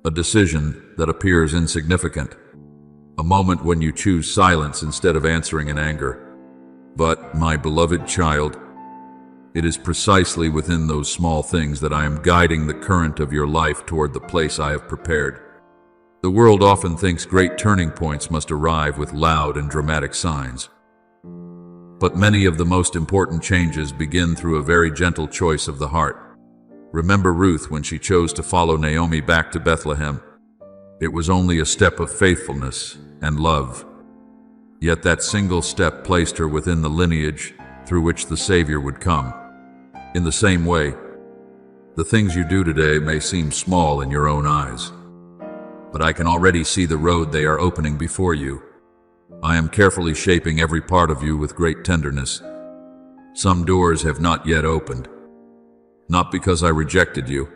a decision that appears insignificant, a moment when you choose silence instead of answering in anger. But, my beloved child, It is precisely within those small things that I am guiding the current of your life toward the place I have prepared. The world often thinks great turning points must arrive with loud and dramatic signs. But many of the most important changes begin through a very gentle choice of the heart. Remember Ruth when she chose to follow Naomi back to Bethlehem. It was only a step of faithfulness and love. Yet that single step placed her within the lineage through which the Savior would come. In the same way, the things you do today may seem small in your own eyes, but I can already see the road they are opening before you. I am carefully shaping every part of you with great tenderness. Some doors have not yet opened, not because I rejected you,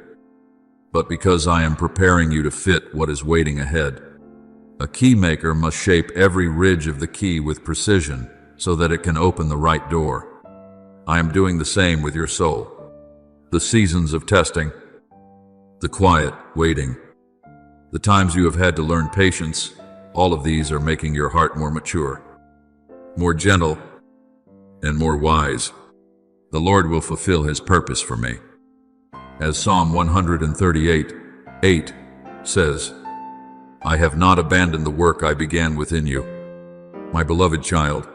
but because I am preparing you to fit what is waiting ahead. A key maker must shape every ridge of the key with precision so that it can open the right door. I am doing the same with your soul. The seasons of testing, the quiet waiting, the times you have had to learn patience, all of these are making your heart more mature, more gentle, and more wise. The Lord will fulfill His purpose for me. As Psalm 138:8 says, I have not abandoned the work I began within you. My beloved child,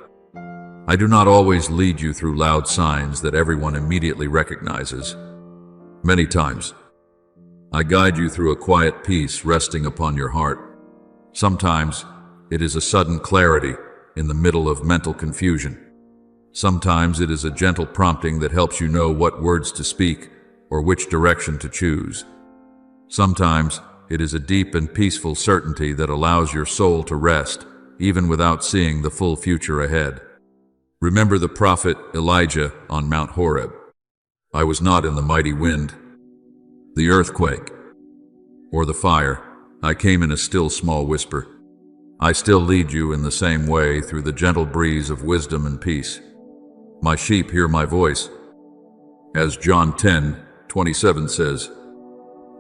I do not always lead you through loud signs that everyone immediately recognizes. Many times, I guide you through a quiet peace resting upon your heart. Sometimes, it is a sudden clarity in the middle of mental confusion. Sometimes it is a gentle prompting that helps you know what words to speak or which direction to choose. Sometimes, it is a deep and peaceful certainty that allows your soul to rest, even without seeing the full future ahead. Remember the prophet Elijah on Mount Horeb. I was not in the mighty wind, the earthquake, or the fire. I came in a still small whisper. I still lead you in the same way through the gentle breeze of wisdom and peace. My sheep hear my voice. As John 10:27 says,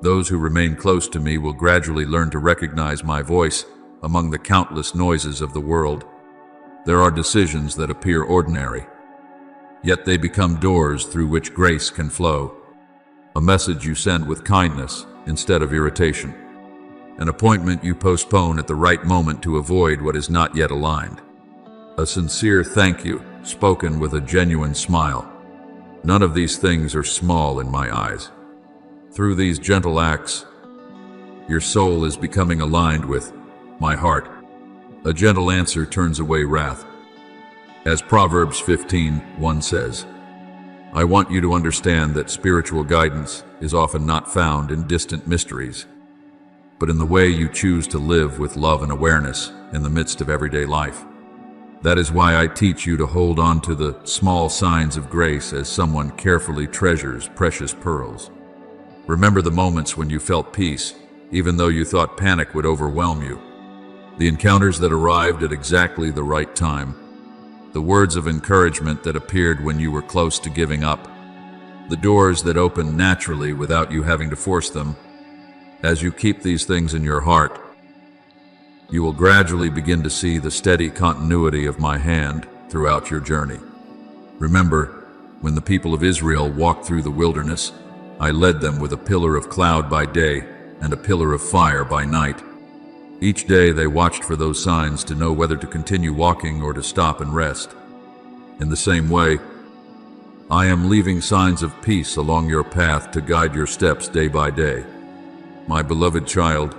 those who remain close to me will gradually learn to recognize my voice among the countless noises of the world. There are decisions that appear ordinary, yet they become doors through which grace can flow. A message you send with kindness instead of irritation. An appointment you postpone at the right moment to avoid what is not yet aligned. A sincere thank you spoken with a genuine smile. None of these things are small in my eyes. Through these gentle acts, your soul is becoming aligned with my heart. A gentle answer turns away wrath. As Proverbs 15:1 says, I want you to understand that spiritual guidance is often not found in distant mysteries, but in the way you choose to live with love and awareness in the midst of everyday life. That is why I teach you to hold on to the small signs of grace as someone carefully treasures precious pearls. Remember the moments when you felt peace, even though you thought panic would overwhelm you. The encounters that arrived at exactly the right time. The words of encouragement that appeared when you were close to giving up. The doors that opened naturally without you having to force them. As you keep these things in your heart, you will gradually begin to see the steady continuity of my hand throughout your journey. Remember, when the people of Israel walked through the wilderness, I led them with a pillar of cloud by day and a pillar of fire by night. Each day they watched for those signs to know whether to continue walking or to stop and rest. In the same way, I am leaving signs of peace along your path to guide your steps day by day. My beloved child,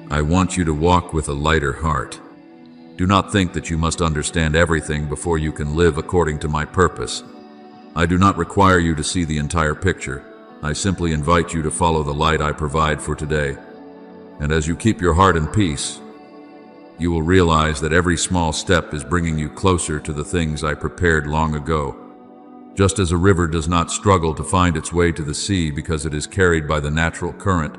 I want you to walk with a lighter heart. Do not think that you must understand everything before you can live according to my purpose. I do not require you to see the entire picture. I simply invite you to follow the light I provide for today. And as you keep your heart in peace, you will realize that every small step is bringing you closer to the things I prepared long ago. Just as a river does not struggle to find its way to the sea because it is carried by the natural current,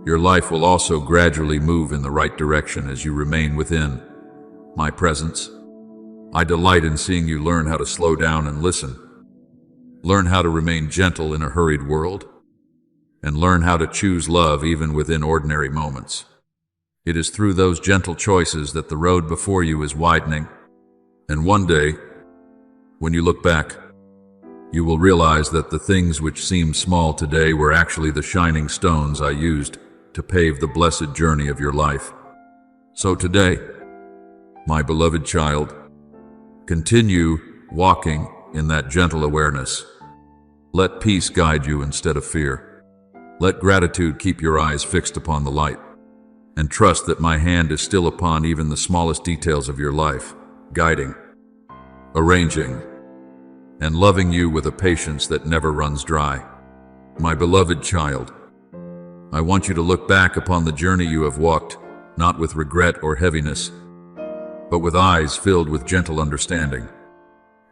your life will also gradually move in the right direction as you remain within my presence. I delight in seeing you learn how to slow down and listen, learn how to remain gentle in a hurried world, and learn how to choose love even within ordinary moments. It is through those gentle choices that the road before you is widening, and one day, when you look back, You will realize that the things which seem small today were actually the shining stones I used to pave the blessed journey of your life. So today, my beloved child, continue walking in that gentle awareness. Let peace guide you instead of fear. Let gratitude keep your eyes fixed upon the light. And trust that my hand is still upon even the smallest details of your life, guiding, arranging, and loving you with a patience that never runs dry. My beloved child, I want you to look back upon the journey you have walked, not with regret or heaviness, but with eyes filled with gentle understanding.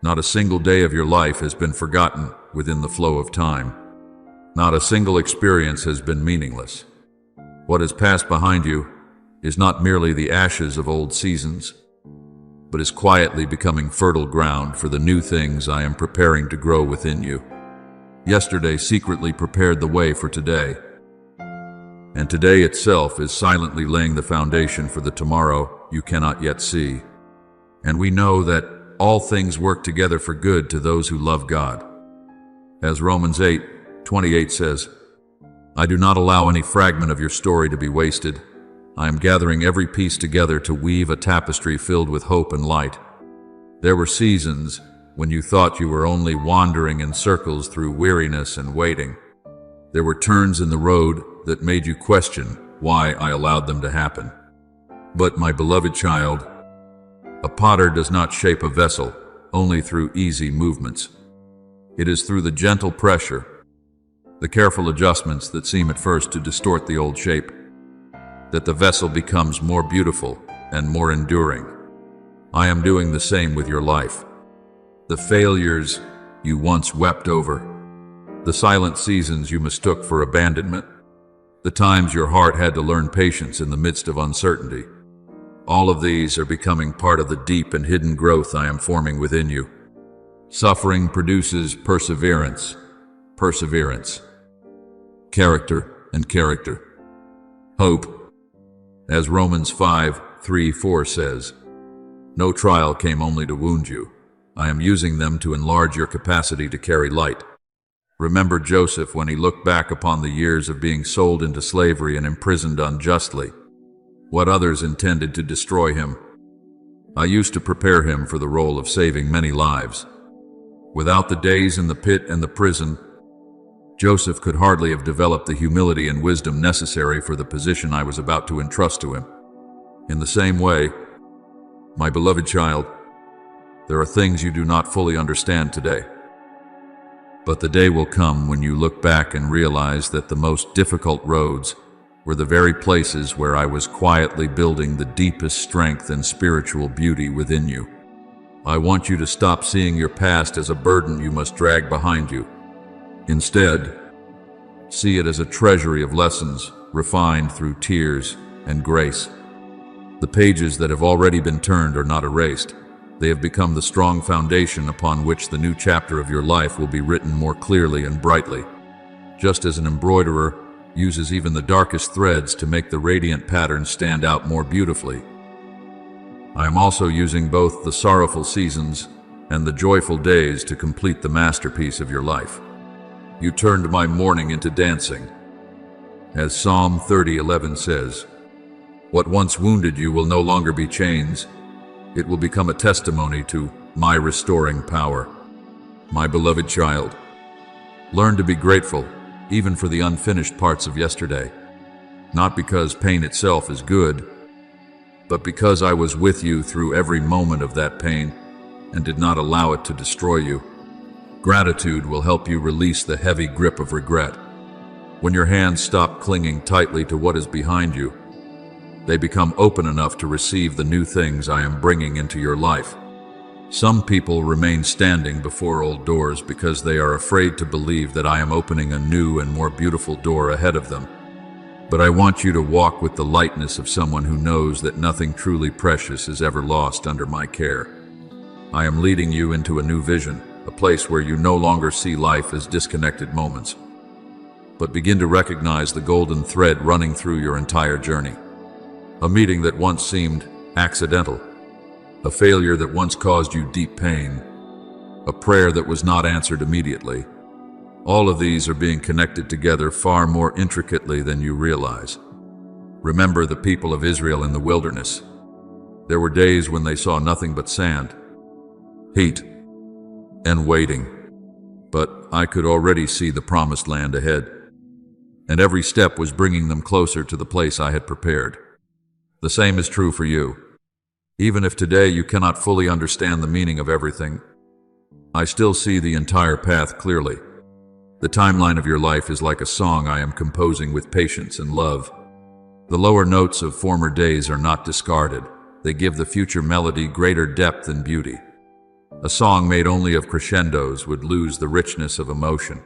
Not a single day of your life has been forgotten within the flow of time. Not a single experience has been meaningless. What has passed behind you is not merely the ashes of old seasons, but is quietly becoming fertile ground for the new things I am preparing to grow within you. Yesterday secretly prepared the way for today, and today itself is silently laying the foundation for the tomorrow you cannot yet see. And we know that all things work together for good to those who love God. As Romans 8:28 says, I do not allow any fragment of your story to be wasted. I am gathering every piece together to weave a tapestry filled with hope and light. There were seasons when you thought you were only wandering in circles through weariness and waiting. There were turns in the road that made you question why I allowed them to happen. But my beloved child, a potter does not shape a vessel only through easy movements. It is through the gentle pressure, the careful adjustments that seem at first to distort the old shape, that the vessel becomes more beautiful and more enduring. I am doing the same with your life. The failures you once wept over, the silent seasons you mistook for abandonment, the times your heart had to learn patience in the midst of uncertainty. All of these are becoming part of the deep and hidden growth I am forming within you. Suffering produces perseverance, character and character, hope. As Romans 5:3-4 says, no trial came only to wound you. I am using them to enlarge your capacity to carry light. Remember Joseph when he looked back upon the years of being sold into slavery and imprisoned unjustly. What others intended to destroy him, I used to prepare him for the role of saving many lives. Without the days in the pit and the prison, Joseph could hardly have developed the humility and wisdom necessary for the position I was about to entrust to him. In the same way, my beloved child, there are things you do not fully understand today. But the day will come when you look back and realize that the most difficult roads were the very places where I was quietly building the deepest strength and spiritual beauty within you. I want you to stop seeing your past as a burden you must drag behind you. Instead, see it as a treasury of lessons refined through tears and grace. The pages that have already been turned are not erased. They have become the strong foundation upon which the new chapter of your life will be written more clearly and brightly. Just as an embroiderer uses even the darkest threads to make the radiant pattern stand out more beautifully, I am also using both the sorrowful seasons and the joyful days to complete the masterpiece of your life. You turned my mourning into dancing. As Psalm 30:11 says, what once wounded you will no longer be chains. It will become a testimony to my restoring power. My beloved child, learn to be grateful even for the unfinished parts of yesterday, not because pain itself is good, but because I was with you through every moment of that pain and did not allow it to destroy you. Gratitude will help you release the heavy grip of regret. When your hands stop clinging tightly to what is behind you, they become open enough to receive the new things I am bringing into your life. Some people remain standing before old doors because they are afraid to believe that I am opening a new and more beautiful door ahead of them. But I want you to walk with the lightness of someone who knows that nothing truly precious is ever lost under my care. I am leading you into a new vision, a place where you no longer see life as disconnected moments, but begin to recognize the golden thread running through your entire journey. A meeting that once seemed accidental, a failure that once caused you deep pain, a prayer that was not answered immediately. All of these are being connected together far more intricately than you realize. Remember the people of Israel in the wilderness. There were days when they saw nothing but sand, heat, and waiting. But I could already see the promised land ahead, and every step was bringing them closer to the place I had prepared. The same is true for you. Even if today you cannot fully understand the meaning of everything, I still see the entire path clearly. The timeline of your life is like a song I am composing with patience and love. The lower notes of former days are not discarded. They give the future melody greater depth and beauty. A song made only of crescendos would lose the richness of emotion.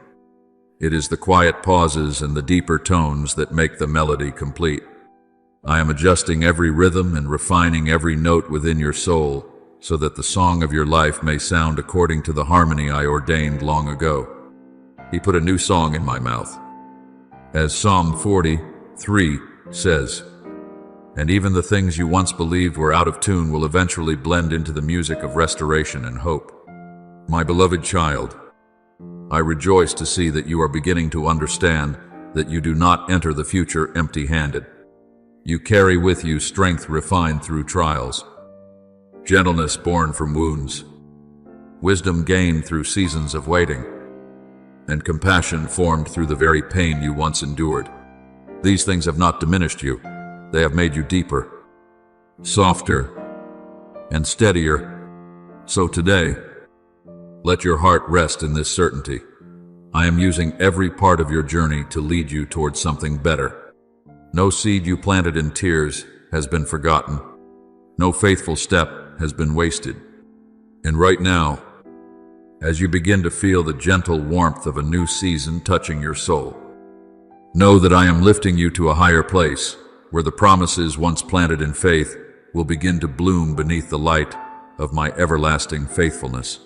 It is the quiet pauses and the deeper tones that make the melody complete. I am adjusting every rhythm and refining every note within your soul so that the song of your life may sound according to the harmony I ordained long ago. He put a new song in my mouth. As Psalm 43 says, and even the things you once believed were out of tune will eventually blend into the music of restoration and hope. My beloved child, I rejoice to see that you are beginning to understand that you do not enter the future empty-handed. You carry with you strength refined through trials, gentleness born from wounds, wisdom gained through seasons of waiting, and compassion formed through the very pain you once endured. These things have not diminished you. They have made you deeper, softer, and steadier. So today, let your heart rest in this certainty. I am using every part of your journey to lead you towards something better. No seed you planted in tears has been forgotten. No faithful step has been wasted. And right now, as you begin to feel the gentle warmth of a new season touching your soul, know that I am lifting you to a higher place, where the promises once planted in faith will begin to bloom beneath the light of my everlasting faithfulness.